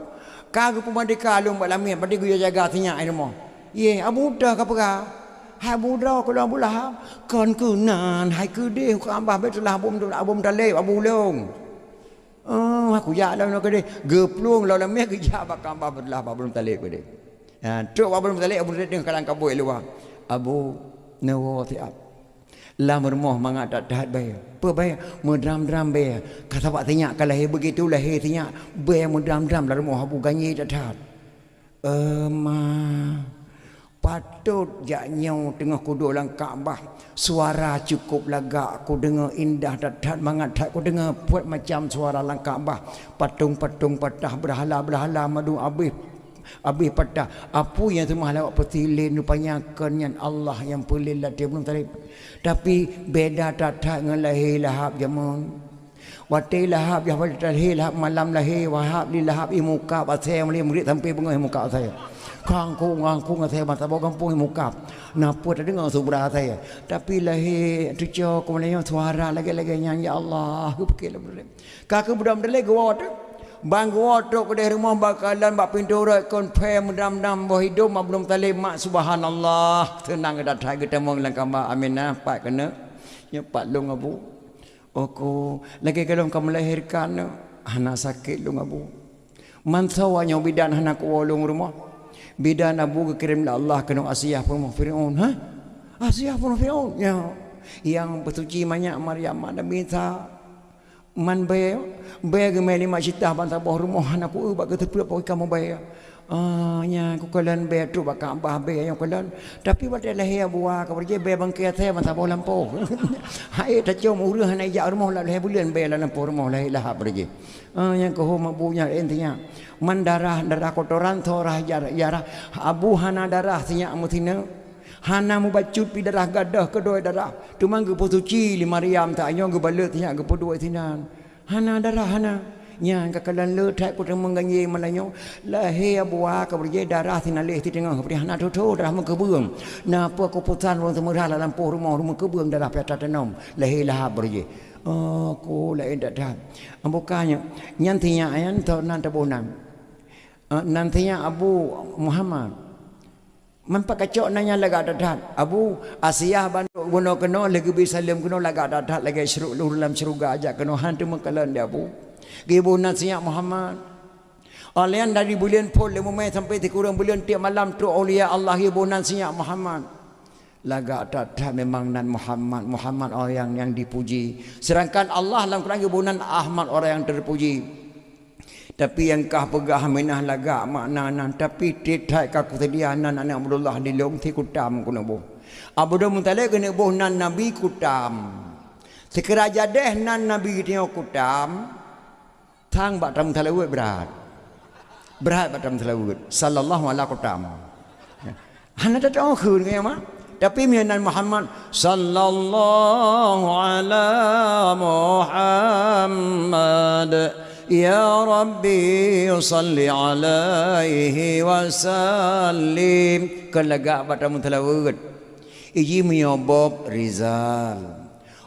ka gu pemerdeka alung balamia padi gu jaga tinyak ai rumah ye Abu dah ka pegah hai Abu dah ko Abu Lahab kon kunan hai ku de ko ambah betulah abum dalai Abu long aku ya dah nak de geplung la lamia ke ja ba kambah betulah abum dalai ko de tu abum dalai Abu de kalang kaboi luar Abu nawo tiap lam rumah mangat tak tahat bayar apa bayar mendram-dram bayar kata pak tanya kalau lahir begitu lahir tanya bayar mendram-dram dalam rumah Abu ganyi tak tahat patut jaknya tengah ku duduk dalam Kaabah, suara cukup lagak ku dengar indah datat mangat ku dengar buat macam suara dalam Kaabah, patung-patung patah berhala-berhala madu habis patah. Apa yang semua lawak petilin rupanya kenyan Allah yang pelil lah dia belum tarik. Tapi beda datat dengan lahir lahap jamun. Watai lahap ya lahir lahap malam lahir wahab li lahap imuka saya murid sampai bunga muka saya. Kangkung saya mata bawa kampung muka. Napa tak dengar suara saya. Tapi lahir tu cok kemudian suara lagi-lagi nyanyi Allah. Aku fikirlah boleh. Kakak budak-budak gua tu. Bang gua tu ke rumah bakalan bak pintu rak konfirm mendam-dam boh hidup belum talib mak subhanallah. Tenang datang kita mau lang kamba aminah pak kena. Nyepat long abu. Aku lagi kalau kamu melahirkan anak sakit long abu. Mansawanya bidan anak walung rumah. Bidan abu kirim Allah kena Asiyah pun Firaun. Ha? Asiyah pun Firaun. Ya. Yang bersuci banyak Maryam ada minta man bayar gemeli mak cita bantah bawah rumah anakku bak tepi apa kamu bayar. Nya aku kalan bayar tu bak abah bayar yang kalan. Tapi pada lahir buah ka pergi bayar bangkai saya bantah bawah lampu. Hai tak jom urus anak jak rumah lah lahir bulan bayar lampu rumah lahir lah pergi. Yang kau mabunya intinya man darah kotoran thorah jarah abu hana darah sinya mutina hana mubacut pi darah gadah kedua darah tu manggu pusuci li Maryam tak nyo gebalut sinya ge podua tinan hana darah hana nya kakalan le thai ku teng menganyi malanyo lahir buah ka berje darah tinalih ti tengah pri hana tu darah mun kebeung napa keputusan orang semua dalam rumah kebeung darah peta tenom lahir lah berje. Aku lain tak dah. Bukannya nyantinya ayan atau nanti bonam. Nantinya Abu Muhammad. Mampak kacau nanya lagak dadat. Abu Asiyah bantu guna kena lagi bisa lem kena lagak dadat lagi syuruk dalam syurga aja kena hantu mengkalan dia Abu. Ibu Nasihat Muhammad. Alian dari bulan pol lemumai sampai kurang bulan tiap malam tu aulia Allah ibu Nasihat Muhammad. Lagak dadat memang nan Muhammad orang yang dipuji. Sedangkan Allah dalam Quran ibunan Ahmad orang yang terpuji. Tapi yang kah pegah minah lagak makna nan tapi tidak kah kutedia nan anak Abdullah di long ti kutam kuno bo. Abdul Muttalib kena bo nan Nabi kutam. Sekeraja deh nan Nabi tio kutam. Thang batam talawut berat. Berat batam talawut sallallahu alaihi kutam. Hana tak tahu khun ke mak? Tapi mianan Muhammad sallallahu ala Muhammad ya Rabbi salli alaihi wasallim kelagak pada mutalawud iji miobob Rizal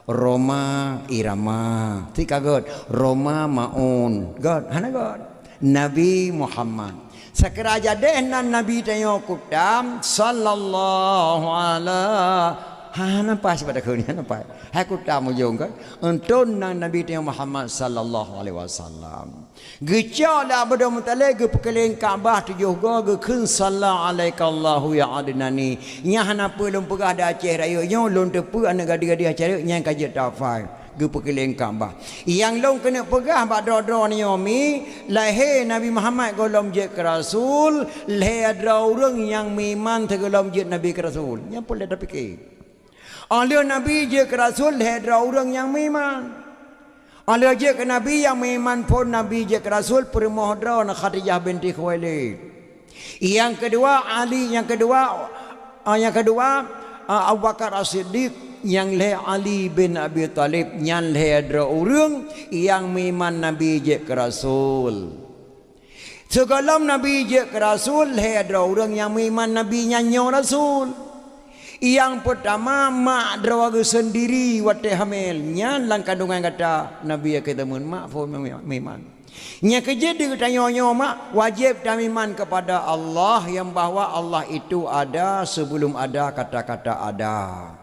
Roma Irama tiga god Roma Maun god hana god Nabi Muhammad sekeraja dehnan Nabi tayo kutam sallallahu alaihi hana pas pada kuni hana pas hai kutam ujung kan untuk Nabi tayo Muhammad sallallahu alaihi wasallam gecah la Abdul Muttalib ge pekeliling Kaabah tujuh go ge kun sallallahu alaihi ya adnani nya hana pelum pegah da Aceh raya nyo lon tepu anak gadi-gadi acara nya kajet tafai ge pekeliling Kaabah yang long kena pegah bak dro ni yomi lahir Nabi Muhammad golom je ke Rasul lahir orang yang miman tegolom je Nabi ke Rasul nya boleh dah fikir oleh Nabi je ke Rasul lahir orang yang miman oleh je ke Nabi yang miman pun Nabi je ke Rasul permohon Khadijah binti Khuwailid yang kedua Ali yang kedua Abu Bakar As-Siddiq yang le Ali bin Abi Talib yang le orang yang miman Nabi je ke Rasul. Segalam Nabi je ke Rasul le orang yang miman Nabi nyanyo Rasul. Yang pertama mak drawaga sendiri wate hamil nyan lang kandungan kata Nabi kita mun mak pun miman. Nya kejadian tanya mak wajib tamiman kepada Allah yang bahwa Allah itu ada sebelum ada kata-kata ada.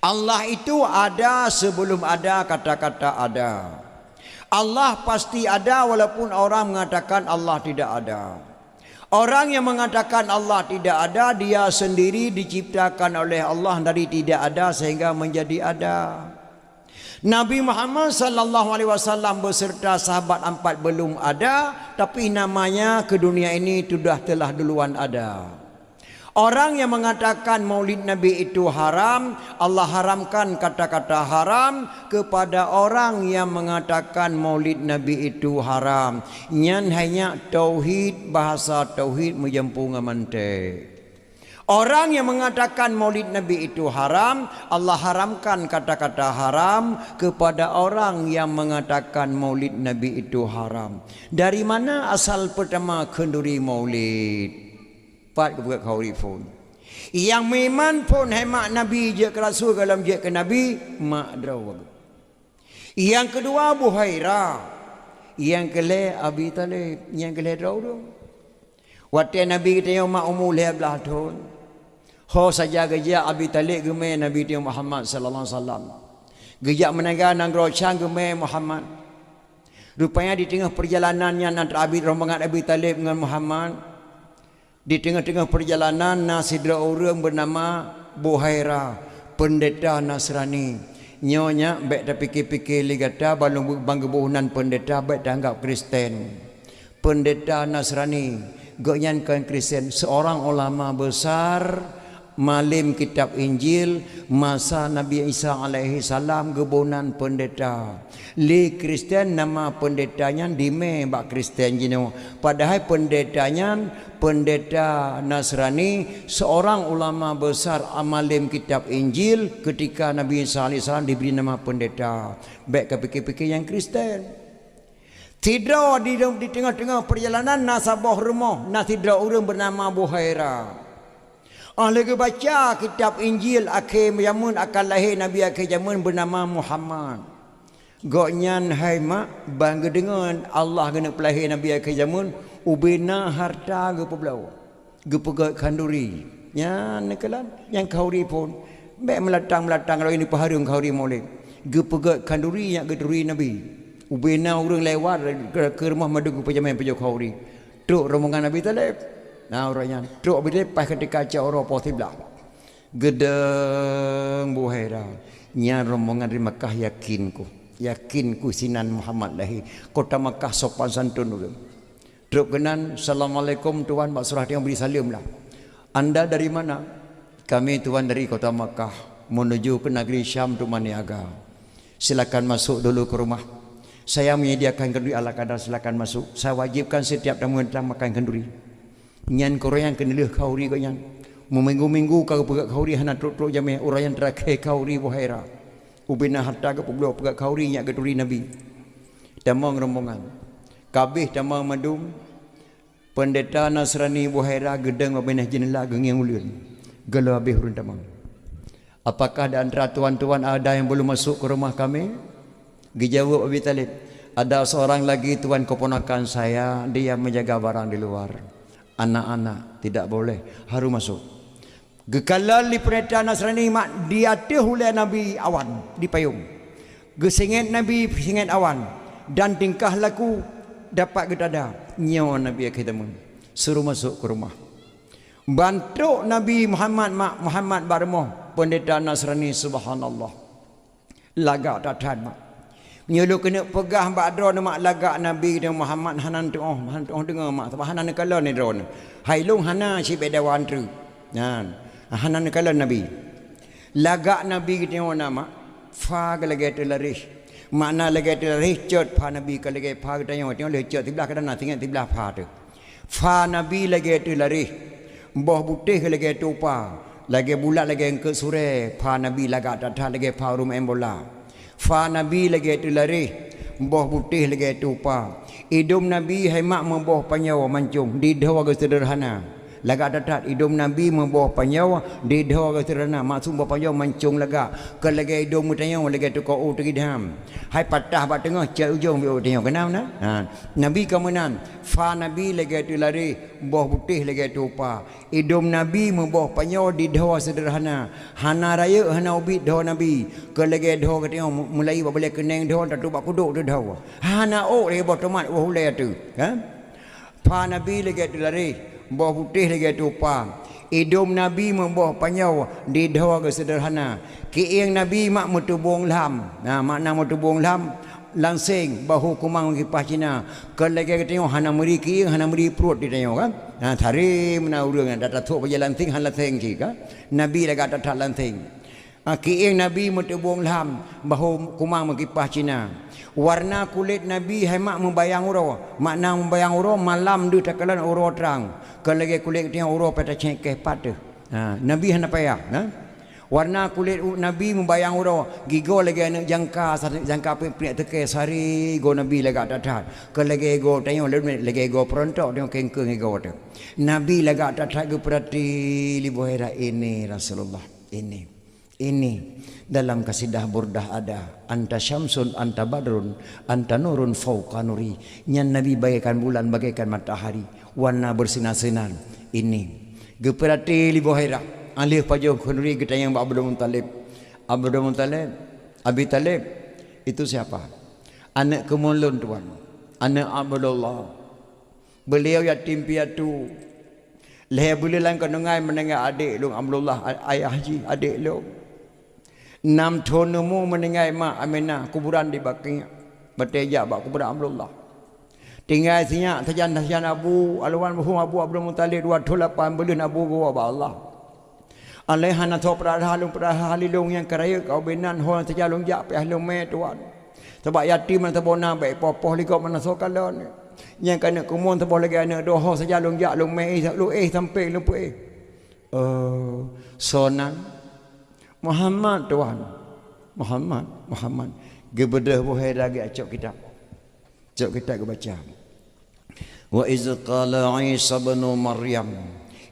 Allah itu ada sebelum ada kata-kata ada. Allah pasti ada walaupun orang mengatakan Allah tidak ada. Orang yang mengatakan Allah tidak ada, dia sendiri diciptakan oleh Allah dari tidak ada sehingga menjadi ada. Nabi Muhammad sallallahu alaihi wasallam beserta sahabat 4 belum ada, tapi namanya ke dunia ini sudah telah duluan ada. Orang yang mengatakan maulid Nabi itu haram, Allah haramkan kata-kata haram kepada orang yang mengatakan maulid Nabi itu haram. Nyan hanya tauhid, bahasa tauhid menjempung mante. Orang yang mengatakan maulid Nabi itu haram, Allah haramkan kata-kata haram kepada orang yang mengatakan maulid Nabi itu haram. Dari mana asal pertama kenduri maulid? Pat kebuka khauri pun. Yang memang pun hemat Nabi je ke Rasul dalam je ke Nabi mak draw. Yang kedua Buhairah. Yang kele Abi Talib, yang kele draw tu. Waktu Nabi kita yang mak umur 15 tahun. Ho saja gejak Abi Talib gemai Nabi dia Muhammad sallallahu alaihi wasallam. Gejak menaga nang rocang gemai Muhammad. Rupanya di tengah perjalanannya antara rombongan Abi Talib dengan Muhammad, di tengah-tengah perjalanan nasidra orang bernama Buhairah, pendeta Nasrani. Nyonya baik dah fikir-fikir ligata balung banggebuhunan pendeta baik dah anggap Kristen. Pendeta Nasrani, goyankan Kristen, seorang ulama besar malim kitab Injil masa Nabi Isa alaihi salam gebunan pendeta. Li Kristen nama pendetanya dime bak Kristen jino. Padahal pendetanya pendeta Nasrani, seorang ulama besar amalim kitab Injil ketika Nabi Isa alaihi salam diberi nama pendeta. Baik kepikir-pikir yang Kristen. Tidak di tengah-tengah perjalanan nasabah rumah, tidak orang bernama Buhairah. Lagi baca kitab Injil akhir zaman akan lahir Nabi akhir zaman bernama Muhammad. Goknyan hai mak bangga dengan Allah kena pelahir Nabi akhir zaman ubina harta gepeblau. Gepegat kanduri. Ya nekalan yang khauri pun baik melatang kalau ini paharung khauri molek. Gepegat kanduri yang geduri Nabi. Ubina orang lewat ke rumah madugu pejaman pejok khauri. Tuk rombongan Nabi Talib. Nah orangnya truk bila pas ketika cak orang potiblah gedeng Buhairah nya rombongan dari Mekah yakinku sinan Muhammad lahir kota Mekah sopan santun dulu truk genan assalamualaikum tuan mak surah yang beri salam lah. Anda dari mana? Kami tuan dari kota Mekah menuju ke negeri Syam tu Maniaga. Silakan masuk dulu ke rumah. Saya menyediakan kenduri ala kadar, silakan masuk. Saya wajibkan setiap tamu datang makan kenduri. Nyan korean kenilih khauri ko nyan meminggu-minggu kau pegak khauri hana truk-truk jame orang yang terakhir khauri Buhairah ubina harta ke pegak pegak khauri nya geduri Nabi damang rombongan kabeh damang madum pendeta Nasrani Buhairah gedeng mabinah jenela gengiang ulun gelo habis urun damang. Apakah di antara tuan-tuan ada yang belum masuk ke rumah kami? Dijawab Abi Talib, ada seorang lagi tuan keponakan saya, dia menjaga barang di luar. Anak-anak tidak boleh, harus masuk. Gekalal di pendeta Nasrani mak diatih oleh Nabi awan di payung. Gesingit Nabi singit awan dan tingkah laku dapat getada nyawa Nabi kita suruh masuk ke rumah. Bantu Nabi Muhammad barmoh pendeta Nasrani subhanallah. Lagak tatan mak. Nyulu kena pegah mbak drone mak lagak Nabi dan Muhammad hanan tu dengar mak sebab hanan kala ni drone. Hailung hana si bedawan tu. Nah, hanan kala Nabi. Lagak Nabi kita nama fa lagi tu laris. Makna lagi tu laris cot fa Nabi ka lagi fa kita yang tengok le cot tibelah kadang tinggal tibelah fa tu. Fa Nabi lagi tu laris. Mbah putih lagi tu pa. Lagi bulat lagi ke sore fa Nabi lagak datang lagi fa rumah embola. Fa Nabi lagi tu lari mbah putih lagi tu pa hidung Nabi hemat membah panyawa mancung di dawa sederhana lagak datat hidung Nabi membah panyawa di dawa sederhana maksud mbah panyawa mancung lagak ke lagi hidung mutanya lagi tu kau tergidam hai patah bat tengah cat ujung bio tengok kenal nah Nabi kemenan fa Nabi lagi tu lari mbah putih lagi tu pa hidung Nabi membah panyawa di dawa sederhana hana raya hana ubit dawa Nabi ke lagi dawa tengok mulai boleh keneng dawa tak tu bak kuduk tu dawa hana lagi bot tomat hulai tu fa Nabi lagi tu lari mbah putih lagi tu pa hidung Nabi membah panjau di dawa sederhana kiing Nabi mak mutubung lam nah makna mutubung lam langsing bahu kumang kipas Cina ke lagi tengok hana meriki hana meri perut dia tengok kan tarim na urang dah tatuk baje lanting han lanting ki kan nabi lega tak lanting kiing nabi metebung lam bahu kumang kipas Cina warna kulit nabi hemak membayang uro makna membayang uro malam du takalan uro terang ke lagi kulit tengok uro pada cengkeh pada nabi hana payah warna kulit nabi membayang uro gigo lagi anak jangka pek teke sari go nabi lega tatat ke lagi go tengok lagi go perontok tengok kengkeng go tu nabi lega tatat ke perhati libuhera ini Rasulullah ini dalam kasidah burdah ada anta syamsun anta badrun anta nurun fauqa nuri nyan nabi bagaikan bulan bagaikan matahari warna bersinar-sinar ini geperati libuhera alih pajau khunuri kita yang Abdul Muttalib Abi Talib itu siapa? Anak kemulun tuan, anak Abdullah. Beliau yatim piatu. Leher bulan kenengai menengah adik lu Abdullah ayah haji adik lu. 6 tahun nemu menengah mak Aminah kuburan di Baqi'. Bertejak bak kuburan Abdullah. Tinggal sinyak tajan Abu alwan Abu Abdul Muttalib 28 bulan Abu gua Allah. Alehana to prahalung yang keraya kau benan hon sejalung jak pe ahlum me tuan. Sebab yatim man tabona baik popoh liko mana sokalon. Yang kena kumun tabo lagi anak doho sejalung jak lung me lu sampai lu pe. Sonan Muhammad tuan. Muhammad. Gebedah bohai lagi acok kitab. Acok kitab ke baca. Wa iz qala Isa bin Maryam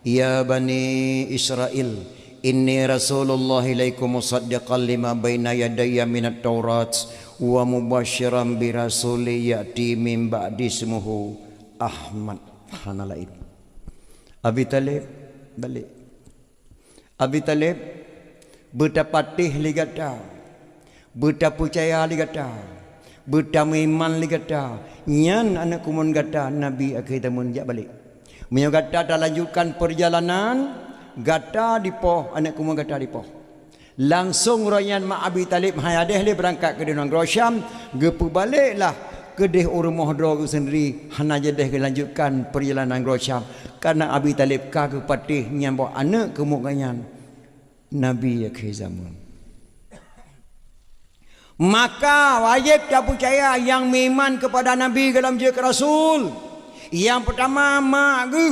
ya bani Israel inni rasulullah ilaikum musaddiqan lima baina yadayya minat taurat wa mubasyiran bi rasuli ya'ti min ba'di ismuhu Ahmad. Hanalaib Abi Talib balik Abi Talib bertapatih ligata bertapucaya ligata bertamiman ligata nyan anak kumun gata nabi akhir tamun jak balik menyo gata dah lanjutkan perjalanan gata dipoh anak kumung gata dipoh langsung royan mak Abi Talib hayadeh le berangkat ke Dinang Rosyam gepu baliklah ke deh urmoh dro sendiri hana jedeh ke lanjutkan perjalanan Rosyam karena Abi Talib ka ke patih nyambo anak kemuganyan nabi akhir zaman maka wajib tak percaya yang meiman kepada nabi dalam je rasul yang pertama mak ge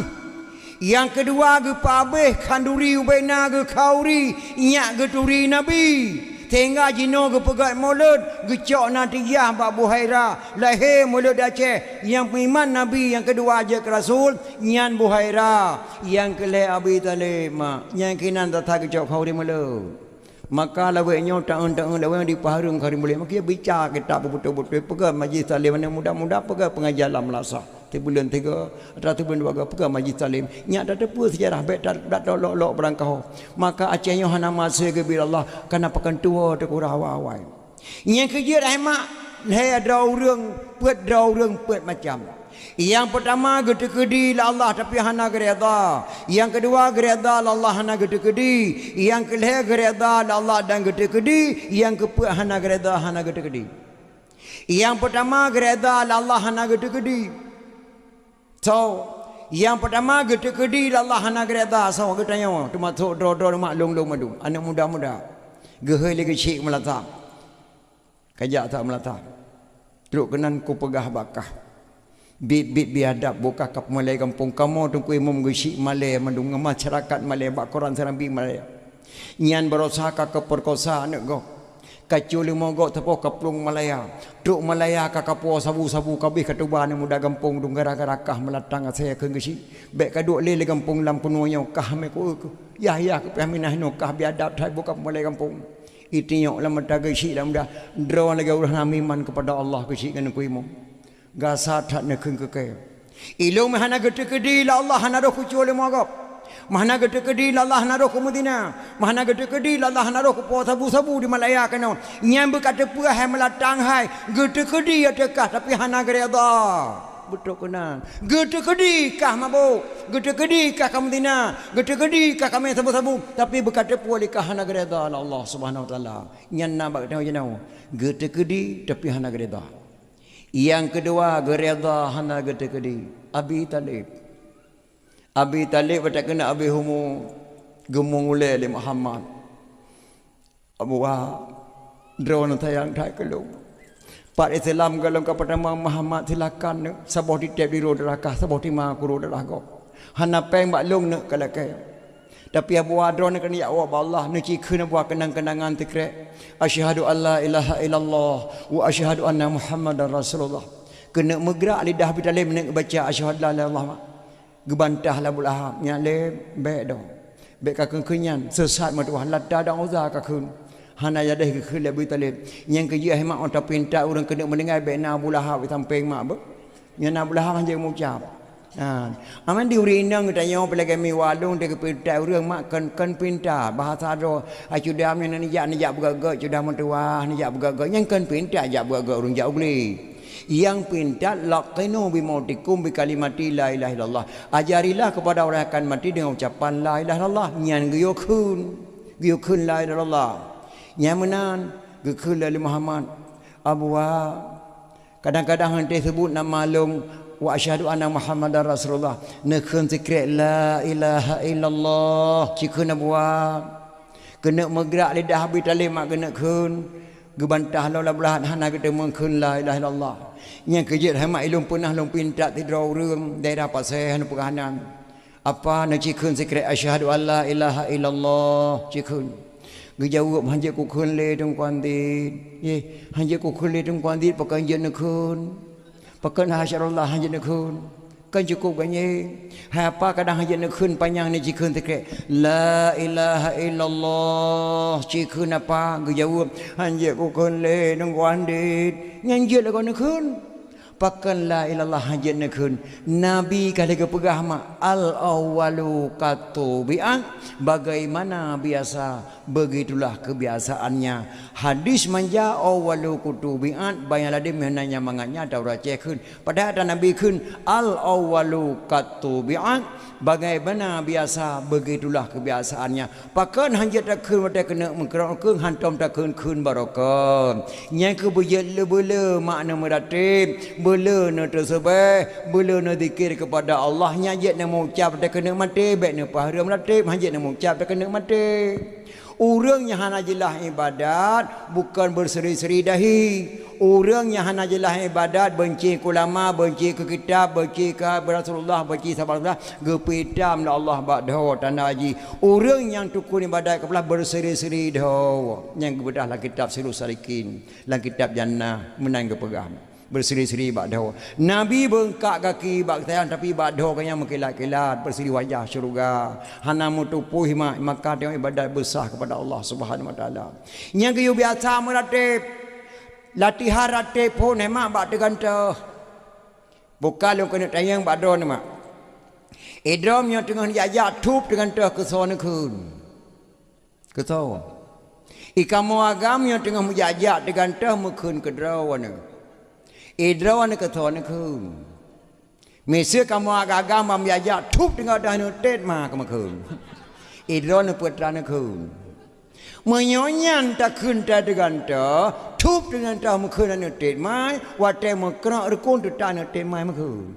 yang kedua ge pabeh kanduri ubaina ge kauri nyak ge turi nabi tengah jino ge pegat mulut ge cok natiyah bak Buhaira lahir mulut Aceh yang iman nabi yang kedua je rasul nyan Buhaira yang kele Abi Talib mak yang kinan tata ge cok kauri mulut maka lawanya taun-taun lawan di paharung kari boleh maka bicara kita betul-betul pegang majlis taklim mana muda-muda pegang pengajaran melasah bulan 3 atau bulan 2 pegang majlis taklim nyak dah tepu sejarah baik dak lok-lok berangkau maka acehnya hana masa ke bila Allah kana pakan tua te kurang awal yang kerja rahmat hai ada orang pet macam yang pertama gede-gede la Allah tapi hana gereda. Yang kedua gereda la Allah hana gede-gede. Yang ketiga gereda la Allah dan gede-gede. Yang keempat hana gereda hana gede-gede. Yang pertama gereda la Allah hana gede-gede. So, yang pertama gede-gede la Allah hana gereda. So, kita tanya tu masuk dro-dro mak long madu. Anak muda-muda. Gehoi lagi cik melatah. Kajak tak melatah. Teruk kenan ku pegah bakah. Bit biadab buka kap Malay kampung kamu tungku imam gusik Malay mandung masyarakat Malay bak Quran serambi Malay nyan berusaha ke perkosa anak go kaculi mogo tepo kaplung Malaya truk Malaya ka kapo sabu-sabu kabih katuban muda kampung dung gara-garakah melatang saya ke gusik bek kaduk le kampung lam penuhnya kah me ku ya ke pahminah no kah biadab thai buka Malay kampung itinyok lam mataga gusik lam dah draw lagi urang iman kepada Allah gusik kan ku imam gasat tak nak kengkeke. Ilmu mahana gede-gede la Allah hana roh kucul magap. Mahana gede-gede la Allah hana roh Madinah. Mahana gede-gede la Allah hana roh ku sabu-sabu di Malaya kana. Nyam berkata puah hai melatang hai gede-gede ya tekah tapi hana gereda. betul kena. Gede kedi kah mabuk, gede kedi kah kamu tina, gede kedi kah kami sabu-sabu. Tapi berkata puali kah hana gereda Allah Subhanahu Wa Taala. Nyanna bak tahu jenau. Gede kedi tapi hana gereda. Yang kedua gereda hana gede kedi. Abi Talib. Abi Talib betak kena Abi Humu gemung ule Muhammad. Abu Wah drone tayang thai kelung. Pak Islam kalau kepada Muhammad silakan sabah di tep di roda sabah di ma ku roda raga. Hana peng bak long nak kalakai. Tapi Abu Adron kan ya Allah nak cikuna buat kenang-kenangan tikre. Asyhadu alla ilaha illallah wa asyhadu anna Muhammadar Rasulullah. Kena megrak lidah Abi Talib nak baca asyhadu la ilaha illallah. Gebantah Abu Lahab nyale baik dah. Baik ka kenyan sesat matuah ladda dan uzah ka kun. Hana yadah ke khilaf Abi Talib. Yang kerja hemat orang pinta orang kena mendengar baikna Abu Lahab samping mak be. Yang Abu Lahab hanya mengucap. Aman di urindang tanya pelagi mi walung de pinta orang mak kan pinta bahasa ro acudah ni jak bergagak cudah mentua ni jak bergagak yang kan pinta jak bergagak orang jak beli. Yang pinta laqinu bi mautikum bi kalimati la ilaha illallah. Ajarilah kepada orang akan mati dengan ucapan la ilaha illallah. Nyan giyukun la ilaha illallah. Nyamanan gekul dari Muhammad Abu kadang-kadang henti sebut nama long wa asyhadu anna Muhammadar Rasulullah nekun zikir la ilaha illallah cikun Abu kena megrak lidah Abi Talib mak kena kun gebantah la belahan hana kita mengkun la ilaha illallah yang kejut hemat ilmu pernah long pinta tidur urang daerah pasai hanu perhanan apa nak cikun zikir asyhadu alla ilaha illallah cikun Gejawab hanya ku kun le tung kuandit. Ye, hanya ku kun le tung kuandit pakai jen kun. Pakai hasyarullah hanya kun. Kan cukup ganye. Apa kadang hanya kun panjang ni cikun tekre. La ilaha illallah. Cikun apa? Gejawab hanya ku kun le tung kuandit. Nyanjut lah kau kun. Pakan la ilallah hajat nakun Nabi kali kepegah mak al-awwalu katubi'an bagaimana biasa begitulah kebiasaannya hadis manja awwalu kutubi'an banyak lagi menanya manganya Taurat cekun padahal ada Nabi kun al-awwalu katubi'an bagaimana biasa begitulah kebiasaannya pakan hajat nakun pada kena mengkerang hantam takun kun barokah yang kebujat lebele makna meratib bela na tersebut bela na zikir kepada Allah nyajat na mengucap dak kena mati baik na pahala melatib hajat na mengucap dak kena mati orang yang hana jelah ibadat bukan berseri-seri dahi orang yang hana jelah ibadat benci ke ulama benci ke kitab benci ke Rasulullah benci sahabat gepitam la Allah ba'dahu tanda haji orang yang tukun ibadat kebelah berseri-seri dah yang kebedah la kitab Sirus Salikin la kitab jannah menang kepegah berseri-seri bakdaw. Nabi bengkak kaki bak tayang tapi bakdaw kanya mengkilat-kilat berseri wajah syurga. Hana mutupuh maka tengok ibadat besar kepada Allah Subhanahu Wa Taala. Yang kayu biasa meratib latihan ratib pun hemat bak tegantah. Bukan lu kena tayang bakdaw ni mak. Idram yang tengah jajak tup tegantah ke sana kun. Ketahu. Ikamu agam yang tengah menjajak tegantah mukun kedrawan. Idrawan ke thon kun. Mesir kamu agak mam yajak tup dengan dah tet ma kamu kun. Idrawan putran kun. Menyonyan tak kun tak dengan dah tup dengan dah mukun tet mai wate mukra rekun tu tan tet mai mukun.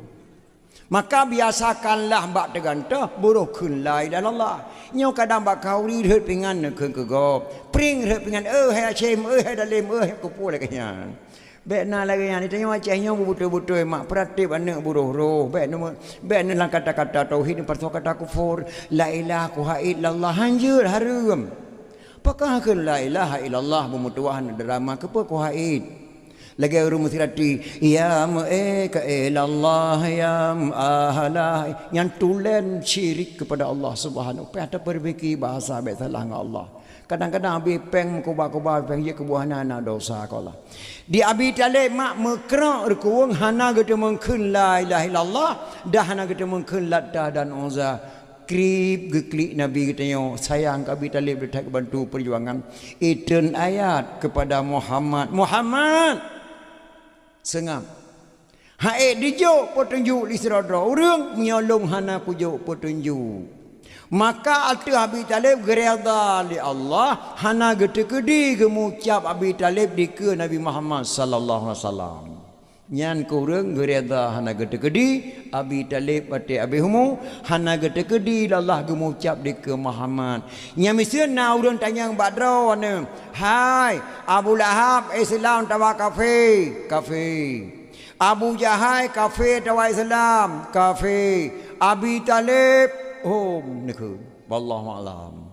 Maka biasakanlah bak dengan dah buruh kun lai dan Allah. Nyo kadang bak kauri hut pingan kun ke go. Pring hut pingan hai achem hai dalim hai kupu lagi nya. Baik nak lagi yang ditanya macamnya betul-betul mak peratib anak buruh roh. Baik nak kata-kata tauhid perso kata kufur. La ilaha illallah illallah hanjur haram. Apakah ke la ilaha illallah memutuahan drama ke apa kuhaid. Lagi orang musyrati ya ma'eka ilallah ya ahlah yang tulen syirik kepada Allah Subhanahu. Pada perbaiki bahasa baik salah dengan Allah. Kadang-kadang abi peng kubah-kubah peng ye kebuah nana dosa kala. Di Abi Talib mak mekrak rekuang hana kita mengkun la ilaha illallah dah hana kita mengkun ladda dan uzza krip geklik Nabi katanya sayang ke Abi Talib detak bantu perjuangan iten ayat kepada Muhammad sengam Hai dijo petunjuk li serodra urang menyolong hana kujo petunjuk. Maka atu Abi Talib gereda li Allah hana getekedi gemucap Abi Talib di ke Nabi Muhammad sallallahu alaihi wasallam. Nyan kurang gereda hana getekedi Abi Talib bate Abi Humu hana getekedi Allah gemucap di ke Muhammad. Nya misieun na urang tanyang badro ne. Hai Abu Lahab Islam tawa kafir. Abu Jahal kafir tawa Islam kafir. Abi Talib nekhu wallahu alam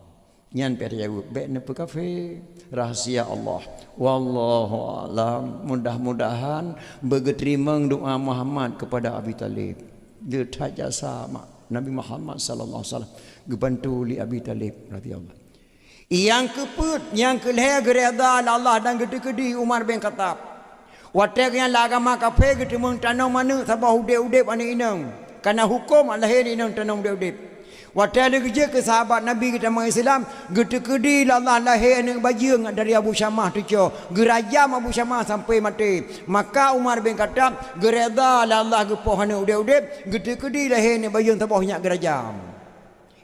nyan per jawab be ne kafir rahasia Allah wallahu alam. Mudah-mudahan begeterima doa Muhammad kepada Abi Talib dia saja sama Nabi Muhammad sallallahu alaihi wasallam gebantu li Abi Talib radhiyallahu. Yang keput yang keleh gereda Allah dan gede-gede Umar bin Khattab watek yang agama kafir getemung tanam mana sabah udip-udip ane inang karena hukum lahir inang tanam udip-udip. Waktu ada kerja ke sahabat Nabi kita mengislam, gede-gede Allah lahir anak bajing dari Abu Syamah tu cio, gerajam Abu Syamah sampai mati. Maka Umar bin Khattab gereda Allah gepoh anak udip-udip, gede-gede lahir anak bajing tabohnya gerajam.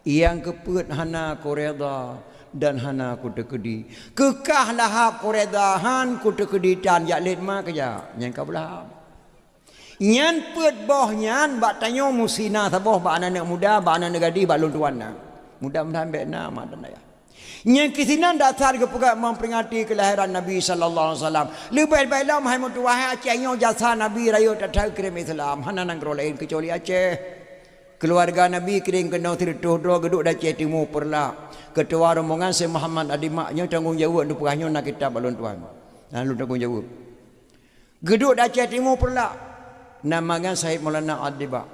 Yang keput hana koreda dan hana kutekedi. Kekah lahap koredahan kutekedi tan yak letma kerja. Yang kau belah. Nyan put boh nyan bak tanyo musina saboh bak anak muda bak anak gadi bak lun tuan na. Mudah-mudahan baik nama dan ayah. Nyan kisinan dasar ke pegak memperingati kelahiran Nabi sallallahu alaihi wasallam. Lebih baiklah hai mutuwahai Aceh jasa Nabi rayo tak tahu kirim Islam. Hana nang lain kecuali Aceh. Keluarga Nabi kirim kena tirtuh dua geduk Aceh Timur perla. Ketua rombongan Syekh Muhammad Adimaknya tanggungjawab untuk perahnya nak kitab balon tuan. Lalu tanggungjawab. Geduk Aceh Timur perla. Namakan Syekh Maulana Adiba.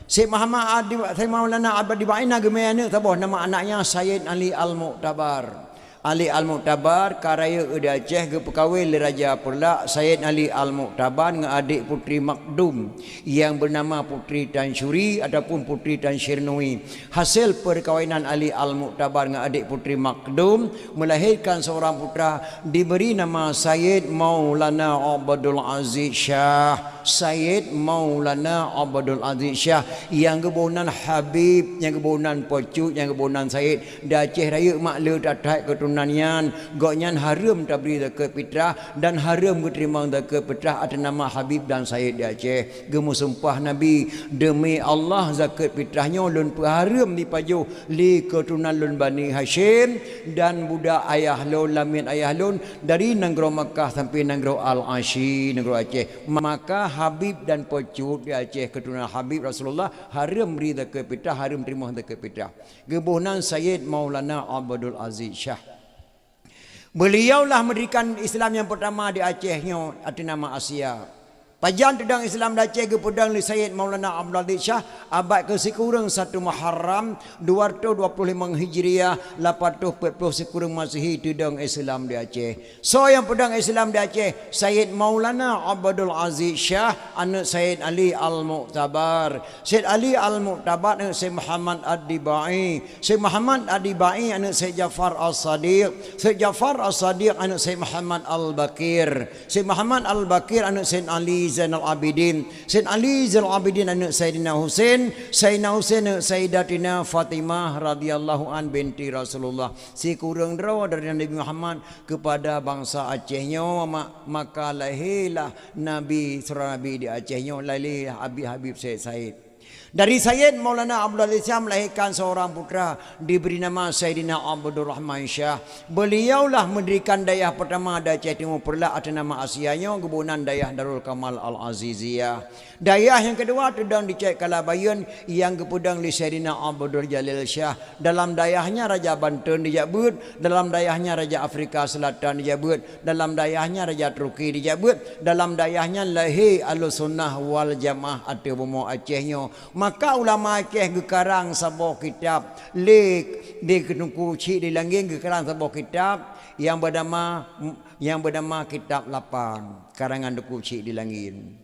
Syekh Muhammad Adiba, Syekh Maulana Adiba ini gemayana taboh nama anaknya Sayyid Ali Al-Mu'tabar. Ali Al-Mu'tabar karaya di Aceh ke pekawai le Raja Perla Sayyid Ali Al-Mu'tabar dengan adik putri Makdum yang bernama Putri Tan Syuri ataupun Putri Tan Syirnui. Hasil perkawinan Ali Al-Mu'tabar dengan adik putri Makdum melahirkan seorang putra diberi nama Sayyid Maulana Abdul Aziz Shah. Sayyid Maulana Abdul Aziz Shah yang kebunan Habib, yang kebunan Pocut, yang kebunan Sayyid di Aceh Raya makle tatai keturunannya goknyan haram tabri ke fitrah dan haram keterima ke fitrah atas nama Habib dan Sayyid di Aceh. Gemu sumpah Nabi demi Allah zakat fitrahnya lun haram dipaju li keturunan lun Bani Hashim dan budak ayah lun lamin ayah lun dari negara Makkah sampai negara Al-Ashi negara Aceh. Maka Habib dan Pocut di Aceh keturunan Habib Rasulullah haram beri zakat fitrah, haram terima zakat fitrah. Gebunan Sayyid Maulana Abdul Aziz Shah. Beliaulah mendirikan Islam yang pertama di Acehnya atas nama Asia. Pajan tedang Islam di Aceh ke pedang li Sayyid Maulana Abdul Aziz Shah abad ke sekurang 1 Muharram 225 Hijriah 840 sekurang Masihi tedang Islam di Aceh. So yang pedang Islam di Aceh Sayyid Maulana Abdul Aziz Shah anak Sayyid Ali Al-Mu'tabar. Sayyid Ali Al-Mu'tabar anak Sayyid Muhammad Ad-Dibai. Sayyid Muhammad Ad-Dibai anak Sayyid Jafar As-Sadiq. Sayyid Jafar As-Sadiq anak Sayyid Muhammad Al-Bakir. Sayyid Muhammad Al-Bakir anak Sayyid Ali Zainal Abidin. Sayyid Ali Zainal Abidin anak Sayyidina Husain. Sayyidina Husain anak Sayyidatina Fatimah radhiyallahu an binti Rasulullah. Si kurang draw dari Nabi Muhammad kepada bangsa Acehnya maka lahirlah Nabi surah Nabi di Acehnya lahir Habib Sayyid. Dari Sayyid Maulana Abdul Aziz Shah melahirkan seorang putra diberi nama Sayyidina Abdul Rahman Shah. Beliaulah mendirikan daerah pertama di Aceh Timur Perla atas nama Asianya gebunan daerah Darul Kamal Al-Aziziyah. Daerah yang kedua tedang di Cek Kalabayan yang kepudang di Sayyidina Abdul Jalil Shah. Dalam daerahnya Raja Banten dijabut, dalam daerahnya Raja Afrika Selatan dijabut, dalam daerahnya Raja Turki dijabut, dalam daerahnya lahir Ahlussunnah wal Jamaah atau Bomo Acehnya. Maka ulama Aceh gekarang sebuah kitab lek di Kenungkuci di Langgeng gekarang sebuah kitab yang bernama Kitab Lapang karangan Dekuci di Langin.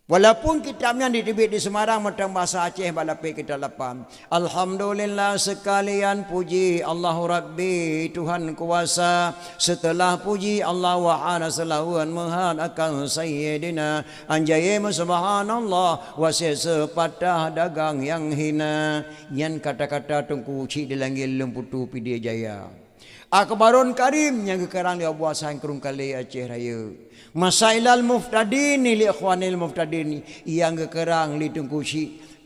Walaupun kitabnya ditebit di Semarang macam bahasa Aceh balape kita lapan. Alhamdulillah sekalian puji Allahu Rabbi Tuhan kuasa. Setelah puji Allah wa ana salawan mahad akan sayyidina anjaye subhanallah wasi sepatah dagang yang hina. Yan kata-kata Tengku Cik dilangil lemputu pidi jaya. Akbarun Karim yang kekarang dia buat sang kerung kali Aceh Raya. Masailal muftadin li ikhwanil muftadin yang kekerang li Tengku Syekh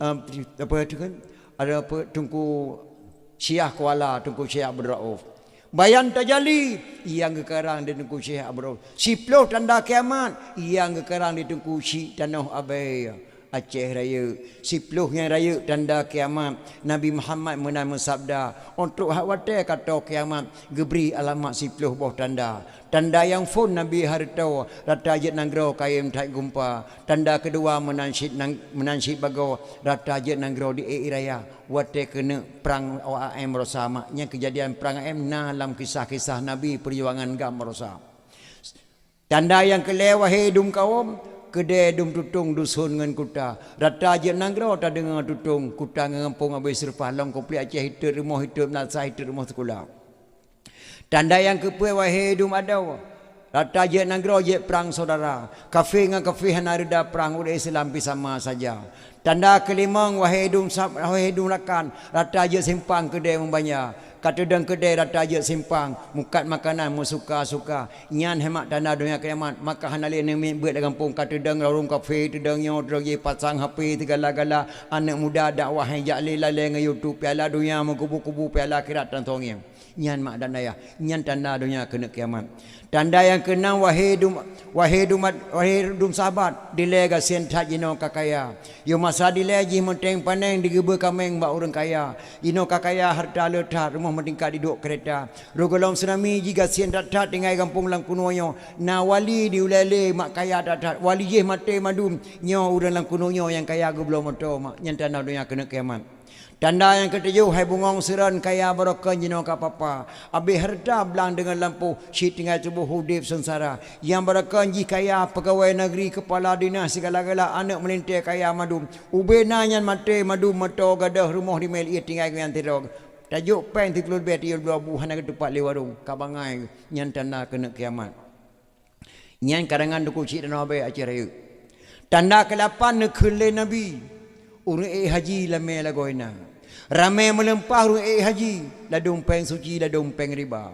apa itu kan ada apa Tengku Syiah Kuala Tengku Syekh Abdul Rauf Bayan Tajali yang kekerang di Tengku Syekh Abdul Rauf Siploh tanda kiamat yang kekerang di Tengku Syekh Tanah Abai Aceh Raya. Sipluhnya raya tanda kiamat. Nabi Muhammad menama sabda untuk khawatir kata kiamat geberi alamat sipluh boh tanda. Tanda yang fun Nabi hartau rata jet nanggro kaim tak gumpa. Tanda kedua menansyid bago rata jet nanggro di raya. Wate kena perang OAM rosa maknya kejadian perang AM dalam kisah-kisah Nabi perjuangan gam rosa. Tanda yang kelewah hidung kaum kedai dum tutung dusun ngan kuta rata je nanggro ta dengan tutung kuta ngampung abai serpah long komplit Aceh hidup rumah hidup nasa hidup rumah sekolah. Tanda yang kepuai wahai dum adau rata je nanggro je perang saudara kafe dengan kafe hanarida perang udah Islam sama saja. Tanda kelima wahai dum rakan rata je simpang kedai membanya kata dan kedai rata je simpang mukat makanan mu suka-suka nyan hemat tanda dunia kiamat maka hanali ni buat dalam kampung kata dan warung kafe tedang nyo drogi pasang HP segala-gala anak muda dakwah yang jali lalai nge YouTube piala dunia mengkubu-kubu piala akhirat dan tongnya nyan mak dan ayah nyan tanda dunia kena kiamat. Tanda yang keenam wahai dum sahabat dilega sentat jino kakaya yo masa dilegi menteng paneng digebe kameng bak orang kaya ino kakaya harta letat rumah meningkat duduk kereta rogolong tsunami jika sentat tat dengan kampung lang kunoyo na wali diulele mak kaya tat wali je mate madum nyo urang lang kunonyo yang kaya go belum moto mak nyan tanda dunia kena kiamat. Tanda yang ketujuh hai bungong seran kaya barokah jino ka papa abi harta belang dengan lampu syit tinggal tubuh hudip sengsara yang barokah ji kaya pegawai negeri kepala dinas segala-gala anak melintir kaya madum ubena nyan mate madum moto gadah rumah di mel ia tinggal dengan tirog tajuk pen 30 bet ia 20 hana ke tempat le warung kabangai nyan tanda kena kiamat nyan karangan duku cik dan abai Aceh Raya. Tanda ke-8 nekele nabi urang haji lame lagoina ramai melempah urang haji ladung peng suci ladung peng riba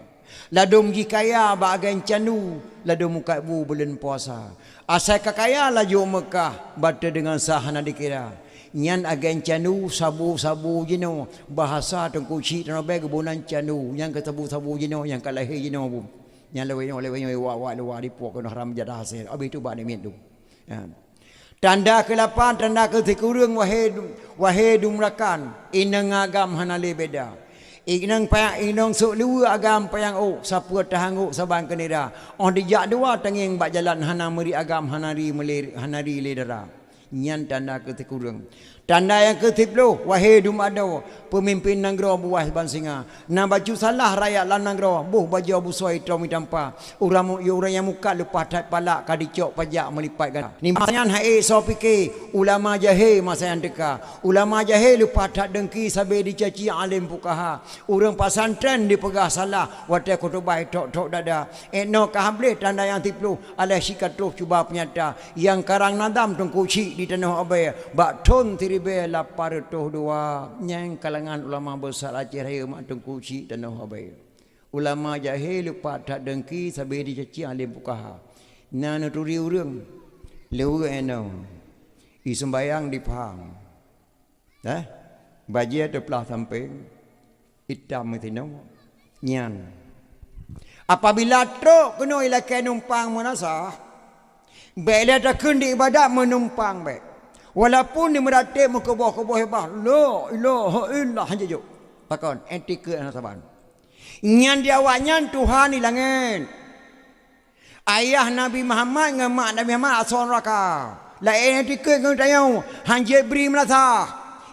ladung jikaya bahagian candu ladung muka bu bulan puasa asal kakaya laju Mekah bata dengan sahana dikira nyan agen candu sabu-sabu jino bahasa Tengku Cik dan abai kebunan candu yang kesabu-sabu jino yang kalahir jino bu yang lewe wa dipuak kena haram jadah hasil abi tu bak niat tu ya. Tanda ke-8 tanda ke-9 wahai dumrakan inang agam hanale beda inang payang inang sok luar agam payang siapa tahanguk saban kenira on dijak dua tenging bak jalan hana meri agam hanari ledera nyan tanda ke-9. Tanda yang ke-10 wahai dum adau pemimpin nanggro buah bansinga na baju salah rakyat lan nanggro buh baju abu soi tomi tampa orang yang muka lepas tat palak kadicok pajak melipat gan ni masanyan hae so fikir ulama jahil masa yang deka ulama jahil lepas tat dengki sabe dicaci alim fuqaha orang pasantren dipegah salah watai khutbah tok dada no kahamble. Tanda yang 10 alai sikatuh cuba penyata yang karang nadam Tengku Cik di tanah abai bak ton bela partoh dua yang kalangan ulama besar Aceh Raya mak Tengku Cik tanah abai ulama jahil lupa tak dengki sabe dicaci alim fuqaha na nuturi urang lewe eno i sembayang dipahang baju terpelah samping hitam tino nyan apabila truk kena ilakai numpang munasah bela tak kendi ibadat menumpang baik walaupun di meratib muka bawah hebah la ilaha illallah hanya jo pakon etika anak saban nyan dia awanyan Tuhan di langit ayah Nabi Muhammad dengan mak Nabi Muhammad asal neraka lain etika kau tayau hanya beri melasa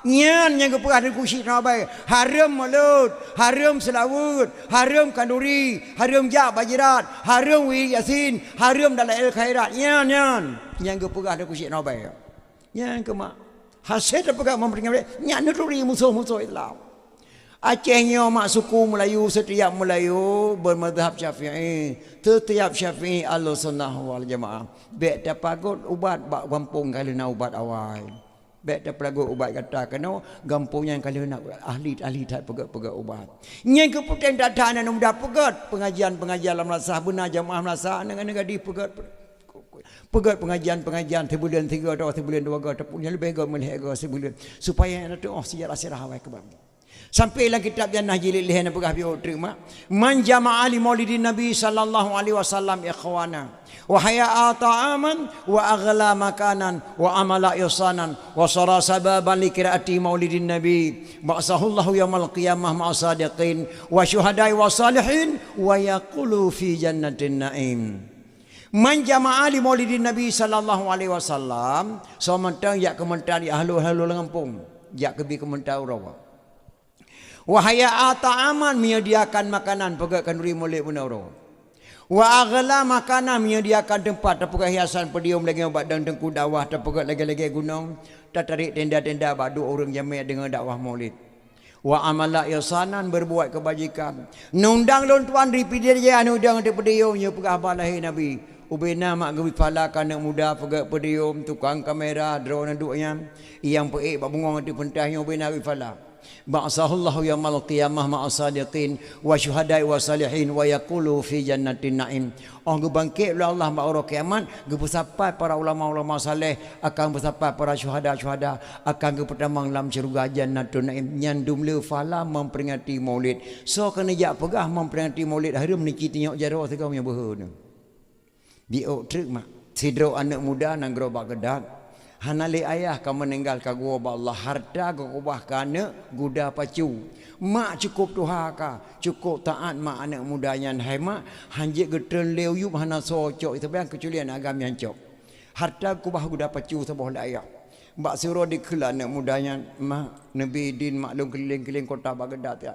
nyan yang keperah di kursi nabai haram mulut haram selawut haram kanduri haram jak bajirat haram wiri yasin haram dalam khairat nyan yang keperah di kursi nabai Yang ke mak. Hasil apa memperingat nya nururi musuh-musuh Islam. Acehnya mak suku Melayu setiap Melayu bermadzhab Syafi'i. Setiap Syafi'i Ahlussunnah wal Jamaah. Bek dapat ubat bak kampung kali nak ubat awal. Bek dapat ubat kata kena kampung yang kali nak ahli tak pegat ubat. Yang keputusan datang nak mudah pegat pengajian dalam rasa benar jamaah rasa dengan di pegat pengajian sebulan 3 atau sebulan 2 ataupun yang lebih melihat sebulan supaya itu sejarah awal ke bang. Sampai dalam kitab yang Nahjil Lihan apa kah terima man jama'a li maulidin nabi sallallahu alaihi wasallam ikhwana wa haya'a ta'aman wa aghla makanan wa amala ihsanan wa sara sababan li qiraati maulidin nabi ba'sahullahu yaumil qiyamah ma'asadiqin wa syuhada'i wa salihin wa yaqulu fi jannatin na'im. Man jama'a li maulidin nabi sallallahu alaihi wasallam sementang yak kementar di ahlu lampung yak kebi kementar rawa wahaya ta'aman menyediakan makanan pegakkan ri molek benar wa aghla makanan menyediakan tempat terpegak hiasan pedium lagi obat dan tengku dakwah terpegak lagi gunung tarik tenda-tenda badu orang jamaah dengan dakwah maulid wa amala ihsanan berbuat kebajikan nundang lon tuan ripidir je anu dang te pedium nya pegah balahi nabi ubena mak gebi pala kanak muda pegak pedium tukang kamera drone duknya yang peik bak bengong di pentahnya ubena gebi pala ba'sahullahu yaumil qiyamah ma'asadiqin wa syuhada'i wa salihin wa yaqulu fi jannatin na'im. Ge bangkit oleh Allah mak orang kiamat ge bersapai para ulama-ulama saleh akan bersapai para syuhada akan ge pertamang dalam syurga jannatun na'im nyandum le fala memperingati maulid. So kena jak pegah memperingati maulid hari meniki tengok jaro segau nya behun. Diok truk mak sidro anak muda nang gerobak gedak hanali ayah ka meninggal ka gua ba Allah harta ka kubah kana guda pacu mak cukup tuhaka cukup taat mak anak mudanya hai mak hanjik getel leu yup hana socok itu bang kecualian agam yang cok harta kubah guda pacu sabah ayah bak suruh dikela anak mudanya mak nabi din maklum keliling-keliling kota Baghdad ya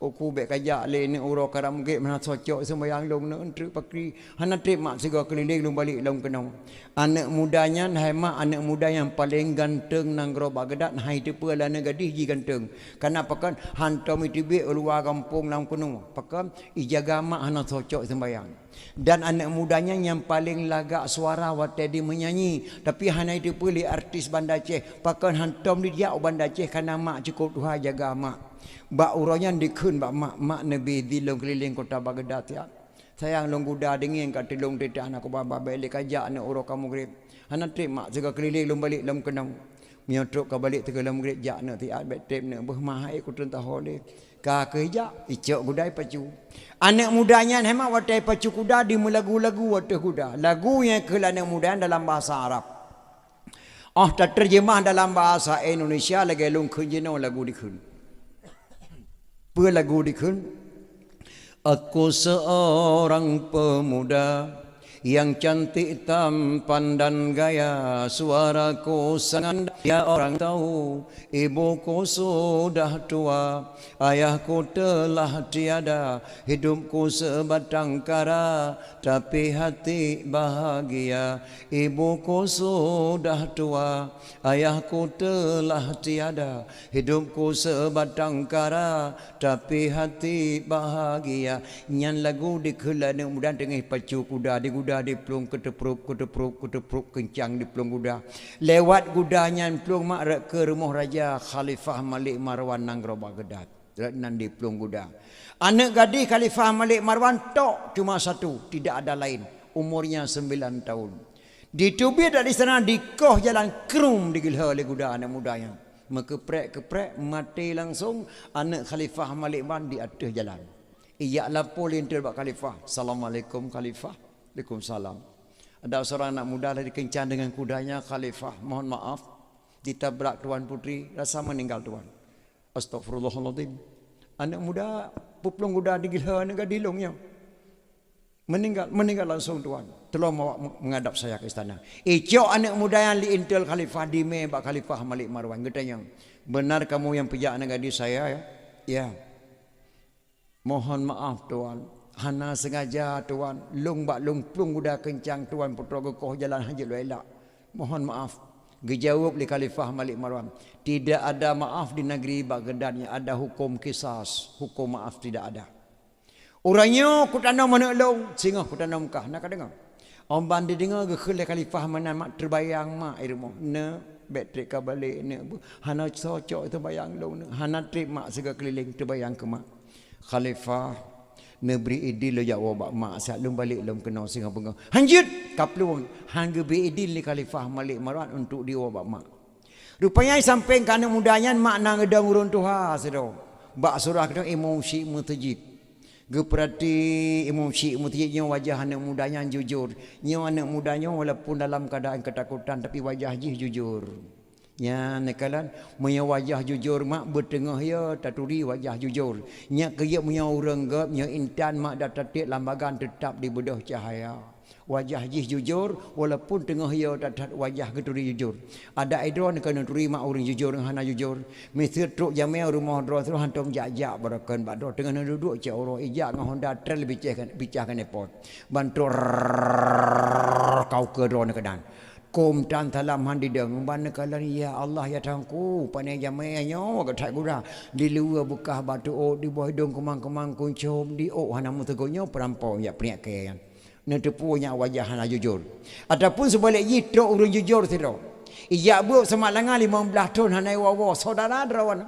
aku bek kajak le ni uro karam ge mana socok sembayang long ne entru pakri hana trip mak siga keliling long balik long kenong anak mudanya hai mak anak muda yang paling ganteng nang gro Baghdad hai depa lana gadis ji ganteng karena pakan hantam itibe luar kampung nang kenong pakan ijaga mak hana socok sembayang dan anak mudanya yang paling lagak suara waktu dia menyanyi tapi hana depa li artis Banda Aceh pakan hantam dia Banda Aceh karena mak cukup Tuhan jaga mak bak uranya dikun bak mak nabi di long keliling kota Baghdad ya sayang long guda dingin kat long tete anak ko baba balik kajak anak uro kamu grip hana trip mak jaga keliling long balik long kenang miotrok ka balik tege long grip jak nak tiat bet trip nak beh mahai ku tentah hole ka kerja icok gudai pacu anak mudanya hemat watai pacu kuda di lagu-lagu watai kuda lagu yang ke anak muda dalam bahasa Arab terjemah dalam bahasa Indonesia lagi long kunjino lagu dikun lagu dikun aku seorang pemuda yang cantik tampan dan gaya suaraku sangat ya orang tahu ibuku sudah tua ayahku telah tiada hidupku sebatang kara tapi hati bahagia ibuku sudah tua ayahku telah tiada hidupku sebatang kara tapi hati bahagia nyan lagu dikelana mudah dengan pacu kuda di kuda di pelung ketepruk kencang di pelung kuda lewat kudanya pelung mak ke rumah raja Khalifah Malik Marwan nang Baghdad nan di pelung kuda anak gadis Khalifah Malik Marwan tok cuma satu tidak ada lain umurnya 9 tahun ditubir dari sana dikoh jalan krum digilha oleh kuda anak mudanya keprek mati langsung anak Khalifah Malik Marwan di atas jalan iya lapor lintir bak Khalifah assalamualaikum Khalifah Waalaikumsalam. Ada seorang anak muda lagi kencan dengan kudanya Khalifah. Mohon maaf ditabrak tuan putri rasa meninggal tuan. Astagfirullahaladzim. Anak muda puplung kuda digilha negara dilungnya. Meninggal langsung tuan. Tolong menghadap saya ke istana. Icok anak muda yang diintel Khalifah di bak Khalifah Malik Marwan. Katanya, benar kamu yang pijak anak gadis saya ya? Ya. Mohon maaf tuan. Hana sengaja tuan lung plung kuda kencang tuan putra gekoh jalan haji lu elak mohon maaf Dijawab oleh Khalifah Malik Marwan, tidak ada maaf di negeri Baghdad yang ada hukum kisas, hukum maaf tidak ada. Orangnya ku tanam mana long, sehingga ku tanam kah, nak dengar. Orang bandi dengar ke khilaf Khalifah mana mak terbayang mak irmo, ne bateri ka balik ne, hana cocok itu bayang long ne, hana trip mak segala keliling terbayang ke mak. Khalifah neberi idil lo jawab mak saat lum balik lum kena singa pengang hanjut kaplung hangga be idil ni Khalifah Malik Marwan untuk dia wabak mak rupanya sampai kana mudanya mak nang gedang urun tuha sedo bak surah kedang Imam Syekh Mutajid geperati Imam Syekh Mutajid nya wajah anak mudanya jujur nya anak mudanya walaupun dalam keadaan ketakutan tapi wajah jih jujur. Nya nekalan punya wajah jujur mak bertengah ya taturi wajah jujur. Nya kaya punya orang gap nya intan mak datatik lambagan tetap di bedah cahaya. Wajah jih jujur walaupun tengah ya tatat wajah keturi jujur. Ada idron kena turi mak orang jujur hana jujur. Mesti truk jamel rumah dro terus hantam jajak barakan bak dro tengah duduk cak orang ijak ngah Honda trail bicahkan epot. Bantur kau ke dron kedan. Kum tan talam handi deng ban kalan ya Allah ya tangku panai jamai nyo gatai gura di luar bukah batu o di bawah hidung kemang-kemang kuncum di o hana mutegonyo perampau ya priak kean ne tepunya wajah hana jujur ataupun sebalik yitro urun jujur tiro iya bu semalangan 15 tahun hana wawa saudara drawan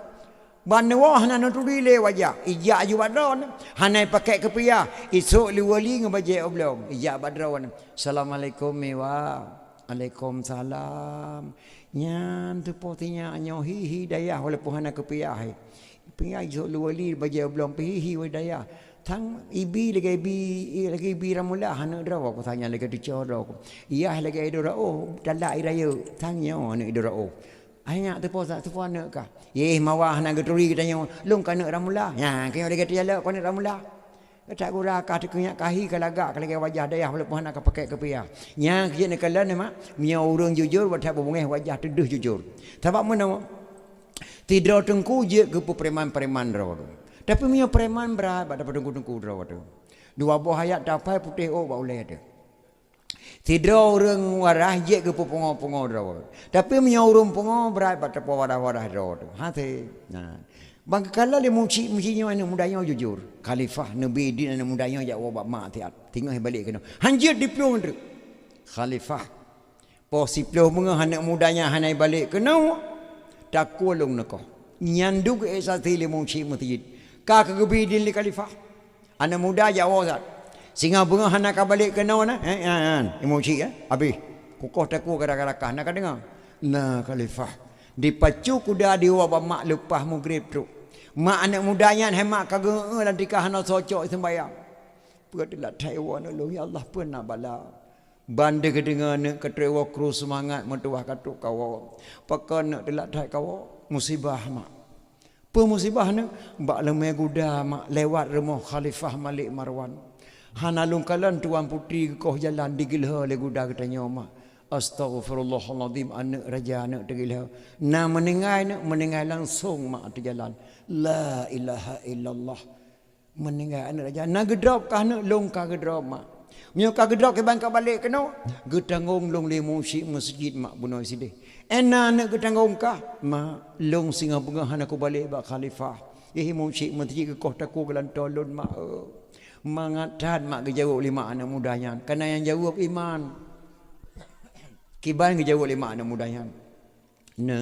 ban wa hana nuturi le wajah iya ju badron hana pakai kepia esok liwali ngabaje oblong iya badron assalamualaikum mewa Waalaikumsalam. Nyan tu potinya anyo hihi dayah walaupun hana kepiah. Pengai jo luali baje belum hihi wa dayah. Tang ibi lagi ibi ramula hana draw aku tanya lagi tu coro. Iya lagi idora oh dalak iraya tanya ana idora oh. Hanya tu posa tu ana ka. Ye mawah hana geturi katanya lung kana ramula. Ya kaya lagi tu jala kana ramula. Tak gura kah terkenyak kahi kalagak kalau wajah dayah walaupun nak pakai kepiah. Nya kia nak kalan mak mia urang jujur wadah bungeh wajah teduh jujur. Sebab mana tidak tengku je ke preman-preman raw. Tapi mia preman berat pada tengku raw tu. Dua buah ayat dapai putih oh ba oleh ada. Tidak orang warah je ke pengo-pengo raw. Tapi mia urang pengo berat pada wadah-wadah raw tu. Hati. Nah. Bang kala le muci-mucinya anak mudanya jujur. Khalifah Nabi din anak mudanya jak wabak mak tiat. Tengah balik kena. Hanjir diplom tu. Khalifah. Posiploh menga anak mudanya hanai balik kena. Takulung nak. Nyanduk esati le muci mutid. Ka kegebi din le Khalifah. Anak muda jak wazat. Singa bunga hanak balik kena na. Muci ya. Habis. Kukoh taku gara-gara kah nak dengar. Nah Khalifah. Dipacu kuda di wabak mak lepas maghrib tu. Mak anak mudanya hemat kagak lan tikah hana socok sembayang. Perdilah Taiwan lo ya Allah pernah bala. Bande kedengar nak ketrewa kru semangat mentuah katuk kau. Pakan nak delak thai kau musibah mak. Pe musibah nak bak lemai guda mak lewat rumah Khalifah Malik Marwan. Hana lungkalan tuan putri koh jalan digilha le guda katanya mak. Astaghfirullahaladzim anak raja anak tergila. Na meninggal langsung mak tu jalan. La ilaha illallah. Meninggal anak raja. Na gedrop kah nak long kah gedrop mak. Mio kah gedrop ke bangka balik kena. Getanggung long le musyik masjid mak bunuh sidih. Ena nak getanggung kah mak long singa bunga hana ku balik bak Khalifah. Ihi musyik masjid ke kota ku gelan tolon mak. Mangatan mak kejawab lima anak mudanya. Karena yang jawab iman. Kiban kejawab lima anak mudanya. Ne.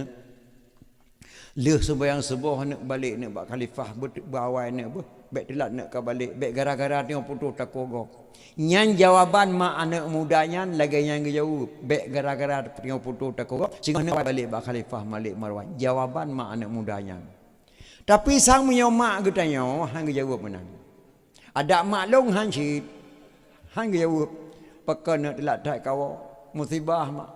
Leh sembayang sebuah nak balik nak bak Khalifah berawal nak bek telat nak ke balik bek gara-gara tengok putus takogok. Nyan jawaban mak anak mudanya lagi yang jawab bek gara-gara tengok putus takogok sehingga nak balik bak Khalifah Malik Marwan. Jawaban mak anak mudanya. Tapi sang punya mak katanya hang jawab mana. Ada mak long hansit. Hang jawab pekan nak telat tak kau musibah mak.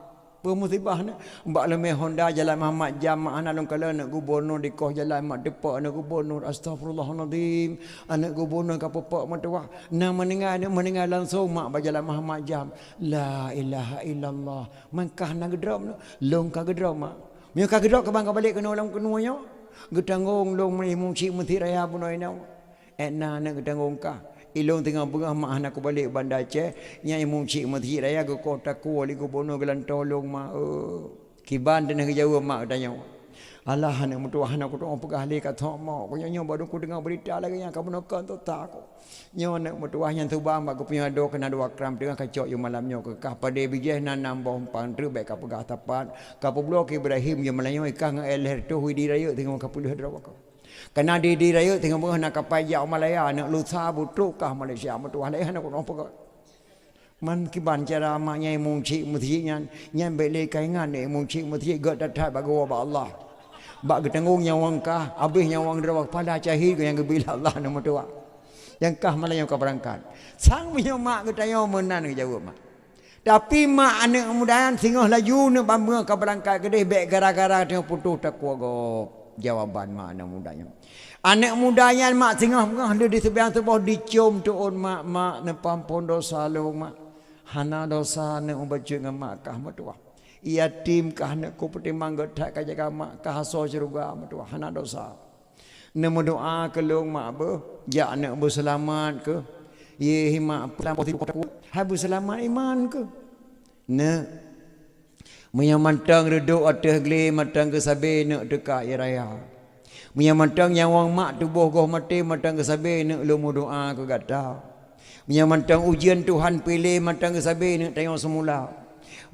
Musibah nak mbak lemeh Honda jalan Muhammad Jam anak long kala nak gubernur di koh jalan mak depak anak gubernur astagfirullahalazim anak gubernur ka pepak matuah na meninggal langsung mak berjalan Muhammad Jam la ilaha illallah mangkah nak gedrop long ka gedrop mak mio ka gedrop ke bang balik kena ulang kenuanya gedangong long mei muci menti raya bunoi nau na nak gedangong ka ilong tengah bengah mak anak aku balik Bandar Aceh nyai muncik masjid raya ke kota ku wali gubernur gelan tolong mak Kiban dan jauh mak tanya. Alah anak mutuah anak aku tu orang pegah le kat mak. Aku nyo baru aku dengar berita lagi yang kamu nak tu tak aku. Nyo anak mutuah yang tu bang aku punya do kena dua kram dengan kacok yo malam nyo ke kah pada bijeh nanam bawang pangtre baik ka pegah tapat. Ka publok Ibrahim yo malanyo ikang elher tu hui di raya tengok ka puluh draw aku. Kena di raya tengok beuh nak kapal ya Malaya nak lusa butruk kah Malaysia mutuah le anak aku orang pegah. Man kiban cara maknya mungci mutinya nyan bele kaingan ni mungci muti gak datat bagawa ba Allah. Bak ketanggung nyawang kah habis nyawang drawak pada cahir yang gebila Allah nama tua. Yang kah malah yang kau berangkat. Sang punya mak ketanya menan ke jawab mak. Tapi mak anak mudahan singoh laju nak bambang kau berangkat ke deh bek gara-gara tengok putus takwa gop. Jawaban mak anak mudanya. Anak mudanya mak singoh dia di sebelah tubuh dicium tuun mak nepam pondok salung mak. Hana dosa nak membaca dengan mak kah tua. Yatim kah nak ku pertimbang gedak ka jaga mak kah so syurga tua. Hana dosa. Nemu doa ke long mak be, ya nak berselamat ke. Ye mak selamat hidup habis selamat iman ke. Ne menyamantang reduk atas gele matang ke sabe nak dekat ya raya. Menyamantang nyawang mak tubuh goh mati matang ke sabe nak lumu doa ke gata. Menyamantang ujian Tuhan pilih matang ke sabe nak tengok semula.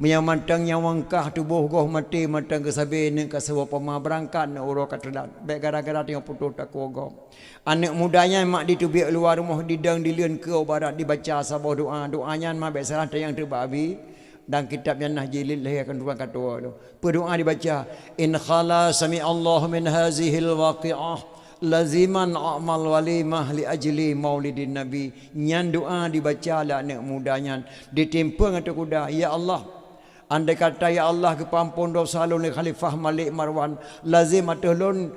Menyamantang nyawang kah tubuh goh mati matang ke sabe nak kasawa pama berangkat nak urut katadan. Baik gara-gara tengok putus takwa goh. Anak mudanya mak ditubiak luar rumah didang dilian ke barat dibaca sabah doanya mak baik salah yang terbabi dan kitabnya Nahjilil lah akan turun kata tu. Berdoa dibaca in khala sami Allah min hazihil waqi'ah laziman amal walimah li ajli maulidin nabi. Nyan doa dibaca lah anak mudanya ditimpa ngata kuda ya Allah. Andai kata ya Allah kepampun dosa lun Khalifah Malik Marwan lazim atulun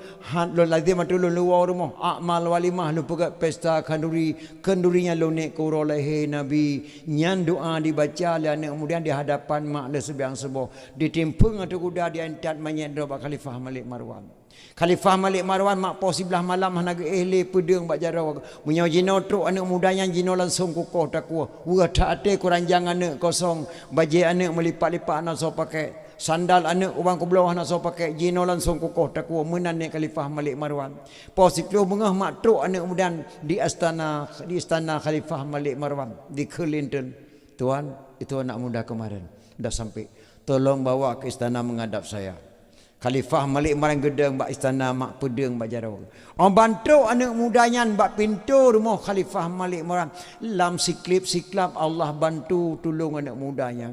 lazim atulun luar rumah amal walimah lu pegat pesta kendurinya lu nek kurolehe nabi. Nyan doa dibaca dan kemudian di hadapan mak le sebiang sebo ditimpung atau kuda diantat menyedro bak Khalifah Malik Marwan. Khalifah Malik Marwan mak po sebelah malam naga ehle pedeng bak jaraw munyo jino truk anak mudanya jino langsung kukoh takwa wa taate kuranjang anak kosong baje anak melipat-lipat anak so pakai sandal anak ubang ke bawah anak so pakai jino langsung kukoh takwa menan ni Khalifah Malik Marwan po siklo bengah mak truk anak mudan di istana Khalifah Malik Marwan di Kelinton. Tuan itu anak muda kemarin dah sampai tolong bawa ke istana menghadap saya. Khalifah Malik Marwan gedeng bak istana mak pedeng bak jaraw. Orang bantu anak mudanya bak pintu rumah Khalifah Malik Marwan. Lam siklap Allah bantu tolong anak mudanya.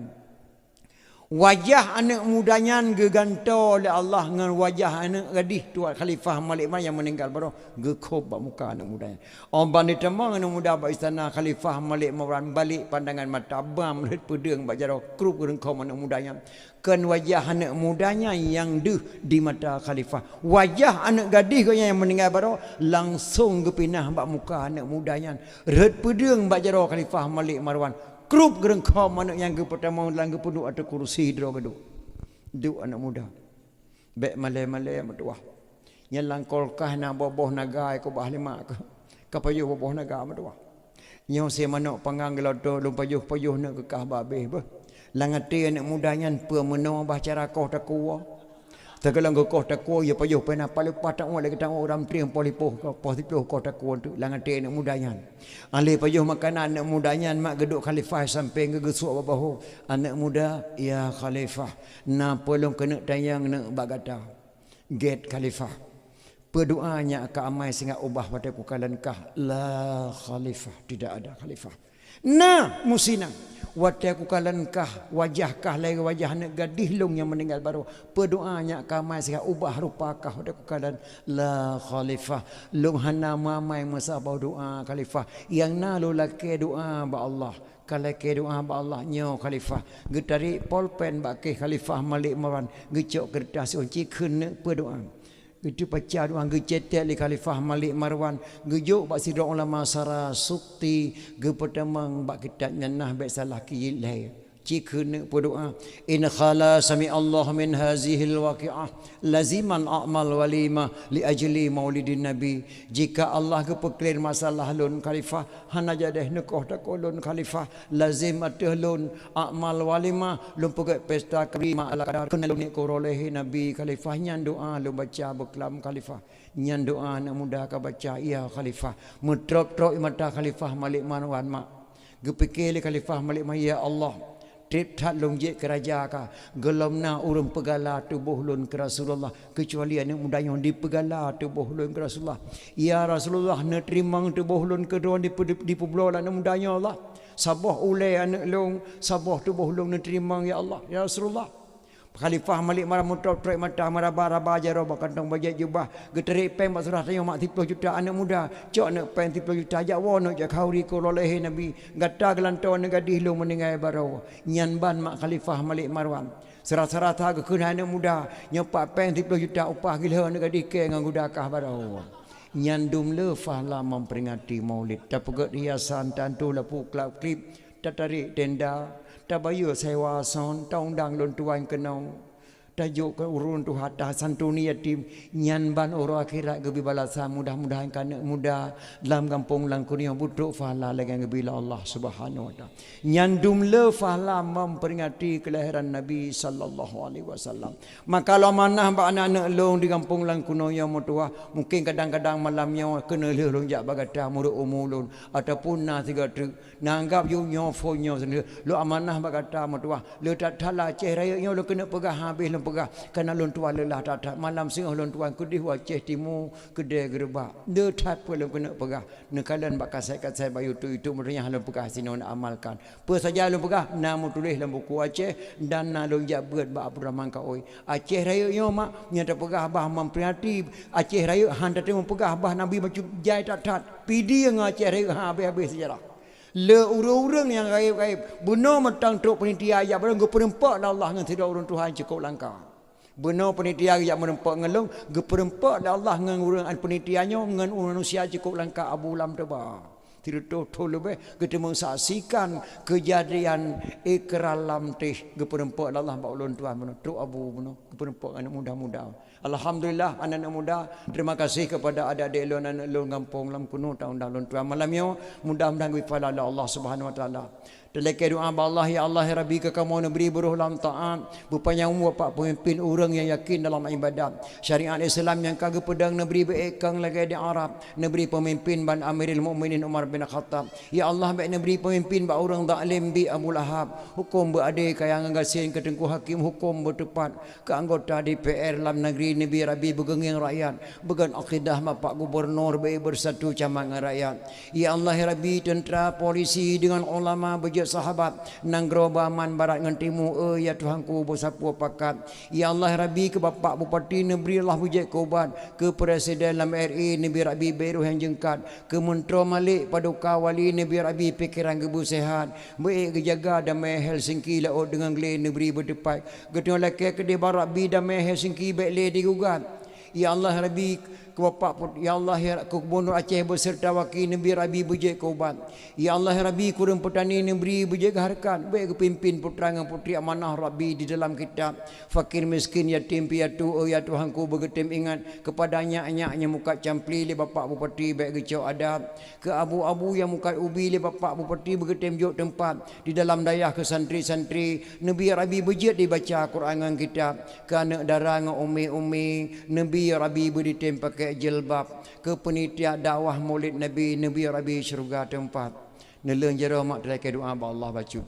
Wajah anak mudanya geganto oleh Allah dengan wajah anak gadis tuan Khalifah Malik Marwan yang meninggal baru gekob bak muka anak mudanya. Orang bandit temang anak muda bak istana Khalifah Malik Marwan balik pandangan mata abam melihat pedeng bak jaraw krup gerengkom anak mudanya. Kan wajah anak mudanya yang di mata Khalifah. Wajah anak gadis yang meninggal baru langsung kepinah bak muka anak mudanya. Red pedeng bak jaraw Khalifah Malik Marwan. Krup gerengkom anak yang ke pertama dalam kepunduk atau kursi hidro geduk. Duk anak muda. Bek malai-malai metuah. Nyelang kolkah na boboh naga ko bah lima ke. Kapayuh boboh naga metuah. Nyo se manok panggang gelodo lumpayuh-payuh nak ke kah babeh bah. Langati anak mudanya pemenang bah cara kau takwa. Tegalang kau takwa ya payuh pena paling patak wala kita orang triang polipoh kau takwa tu langati anak mudanya. Ale payuh makanan anak mudanya mak geduk Khalifah sampai ngegesuk babahu. Anak muda ya Khalifah na polong kena tayang nak bagata. Get Khalifah. Berdoanya ke amai sehingga ubah pada kukalan kah la Khalifah tidak ada Khalifah. Nah musina wate kukalan kah wajah kah lagi wajah anak gadis long yang meninggal baru berdoanya kamai sehingga ubah rupa kah wate kukalan la Khalifah long hana mamai masa bau doa Khalifah yang nalu laki doa ba Allah kalau ke doa ba Allah nyo Khalifah getari polpen ba ke Khalifah Malik Marwan gecok kertas unci keun berdoa. Itu baca doa gecetek li Khalifah Malik Marwan gejuk bak sidok ulama sara sukti ge pertamang bak kitab nyanah bak salah ki lai Cikun berdoa, in khala sami Allah min hazihil waqi'ah laziman a'mal walima li ajli maulidin nabi. Jika Allah kepeklir masalah lun khalifah hana jadeh nekoh takolun khalifah lazim ateh lun a'mal walima lun pegak pesta kerima ala kadar kena lun korolehi nabi khalifah nyan doa lun baca beklam khalifah nyan doa anak muda ka baca ya khalifah mutrok-trok mata khalifah Malik Marwan mak gepikir khalifah Malik ya Allah trip tat long je keraja ka gelomna urang pegala tubuh lun ke Rasulullah kecuali anak muda yang dipegala tubuh lun ke Rasulullah ya Rasulullah ne terimang tubuh lun kedua di pulau anak mudanya Allah sabah ulai anak long sabah tubuh lun ne terimang ya Allah ya Rasulullah. Khalifah Malik Marwan mutrok trek mata maraba jaraba kantong bajai jubah geterik pen mak surah tanya mak 30 juta anak muda cok nak pen 30 juta ajak wono jak khauri ko loleh nabi gata gelanto ne gadih lu meningai barau nyan ban mak Khalifah Malik Marwan serat-serat ha kena anak muda nyepak pen 30 juta upah gila ne gadih ke ngan gudakah barau nyandum le fahla memperingati maulid tapegat hiasan tantu lapu klip tatarik tenda tabayu sewa son taundang lon tuan kenong tajuk ke urun tu hatta santuni yatim nyan ban oro akhirat gebi balasan mudah-mudahan kanak muda dalam kampung langkuni yang butruk fahala lagi bila Allah Subhanahu wa taala nyan dumle fahala memperingati kelahiran Nabi sallallahu alaihi wasallam maka kalau manah ba anak-anak long di kampung langkuno yang mutua mungkin kadang-kadang malamnya kena le long jak bagata muruk umulun ataupun na tiga truk nanggap yu nyofo nyo sendiri lo amanah bagata mutua le tak thala ceh raya nyo lo kena pegah habis pegah kerana lon tuan lelah tak malam singah lon tuan kudih waceh timu kedai gerbak de tak pun kena pegah nekalan bak kasai bayu tu itu mudahnya lon pegah sini nak amalkan apa saja lon pegah nama tulis dalam buku Aceh dan na lon jabat bak Abdul Rahman ka oi Aceh raya nyo mak nyata pegah bah memperingati Aceh raya han tak tengok pegah bah nabi macam jai tak pidi yang Aceh raya habis-habis sejarah le urang-urang yang gaib-gaib benar metang truk penitia ayat barang go perempak Allah ngan tidak urang Tuhan cukup langkah benar penitia ayat merempak ngelong go perempak Allah ngan urang penitianyo ngan manusia cukup langkah Abu Lam teba tidak tahu lebih kita mensaksikan kejadian ikralam teh go perempak Allah ba ulun Tuhan benar truk Abu benar perempak anak muda-muda alhamdulillah anak-anak muda terima kasih kepada adik-adik lon anak lon kampung lam kuno tahun dalon tuan malamnya mudah-mudahan wifala Allah Subhanahu wa taala Terlekat doa Allah ya Allah ya Rabbi ke kamu beri beruh dalam taat berpanjang umur bapak pemimpin orang yang yakin dalam ibadat syariat Islam yang kagak pedang negeri berekang lagi di Arab negeri pemimpin ban Amirul Mukminin Umar bin Khattab ya Allah baik negeri pemimpin ba orang zalim bi Abu Lahab hukum beradil kaya ngagasin ke tengku hakim hukum bertepat ke anggota DPR dalam negeri Nabi Rabbi begenging rakyat began akidah bapak gubernur baik bersatu camang rakyat ya Allah ya Rabbi tentera polisi dengan ulama sahabat nang gerobaman barat ngan timu ya Tuhanku bosapu pakat ya Allah Rabbi ke bapak bupati negeri Allah bujek kobat ke presiden lam RI Nabi Rabbi beru yang jengkat ke mentro Malik paduka wali Nabi Rabbi pikiran gebu sehat baik kejaga damai Helsinki laut dengan glen negeri berdepan getong laki ke di barat bi damai Helsinki baik le digugat ya Allah Rabbi ke bapak ya Allah ya ke gubernur Aceh beserta wakil Nabi Rabbi bujek kobat ya Allah ya Rabbi kurang petani negeri bujek harkat baik ke pimpin putra dan putri amanah Rabbi di dalam kitab fakir miskin yatim piatu ya Tuhanku bergetim ingat kepadanya anyaknya muka campli le bapak bupati baik ke cau adab ke abu-abu yang muka ubi le bapak bupati bergetim jok tempat di dalam dayah ke santri-santri Nabi Rabbi bujek dibaca Quran dan kitab ke anak darah dengan umi-umi Nabi Rabbi berditim pakai jilbab ke penitia dakwah maulid Nabi Rabbi syurga tempat nelen jero mak terlekat doa Allah baca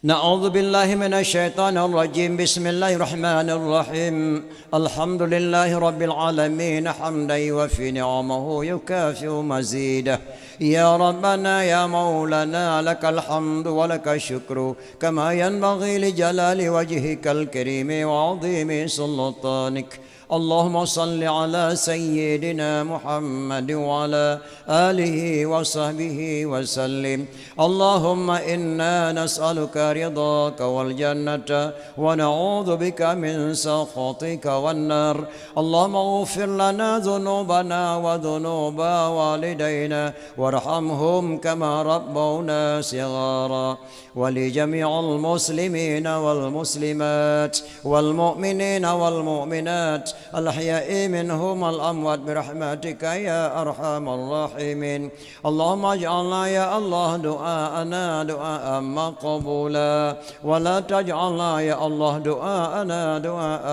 Na'udzu billahi minasyaitonir rajim bismillahirrahmanirrahim alhamdulillahi rabbil alamin hamdan yuwaffi ni'amahu yukafi'u mazidah ya rabbana ya maulana lakal hamdu wa lakal syukru kama yanbaghi li jalali wajhikal karim wa 'azimi sultanik اللهم صل على سيدنا محمد وعلى آله وصحبه وسلم. اللهم إنا نسألك رضاك والجنة ونعوذ بك من سخطك والنار. اللهم اغفر لنا ذنوبنا وذنوب والدينا وارحمهم كما ربونا صغارا. ولجميع المسلمين والمسلمات والمؤمنين والمؤمنات الأحياء منهم الأموات برحمتك يا أرحم الراحمين. اللهم اجعلنا يا الله دعاءنا دعاء مقبولا، ولا تجعلنا يا الله دعاءنا دعاء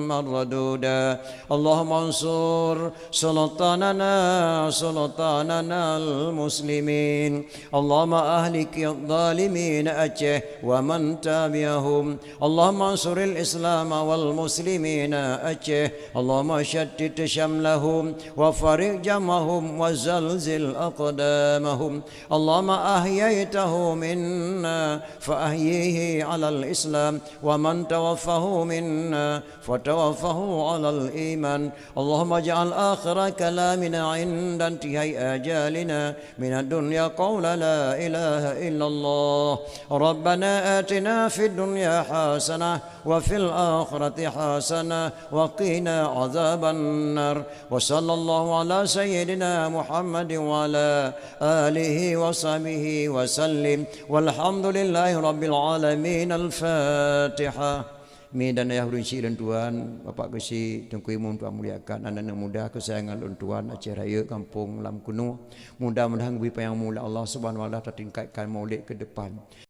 مردودا. اللهم انصر سلطاننا المسلمين. اللهم أهلك الظالمين أجه ومن تابعهم. اللهم انصر الإسلام والمسلمين أجه. اللهم شتت شملهم وفرق جمعهم وزلزل أقدامهم. اللهم أحييته منا فأحييه على الإسلام، ومن توفه منا فتوفه على الإيمان. اللهم اجعل آخر كلامنا عند انتهاء آجالنا من الدنيا قول لا إله إلا الله. ربنا آتنا في الدنيا حسنة وفي الآخرة حسنة وقنا عذاب النار. وصلى الله على سيدنا محمد وعلى آله وصحبه وسلم، والحمد لله رب العالمين. الفاتحة. Mi dan ayah rinci dan Tuhan, Bapak Kesi, Tengku Imun Tuhan muliakan anak-anak muda kesayangan Tuhan Aceh Raya Kampung Lam Kuno. Mudah-mudahan beri yang mulia Allah Subhanahu wa taala tingkatkan maulid ke depan.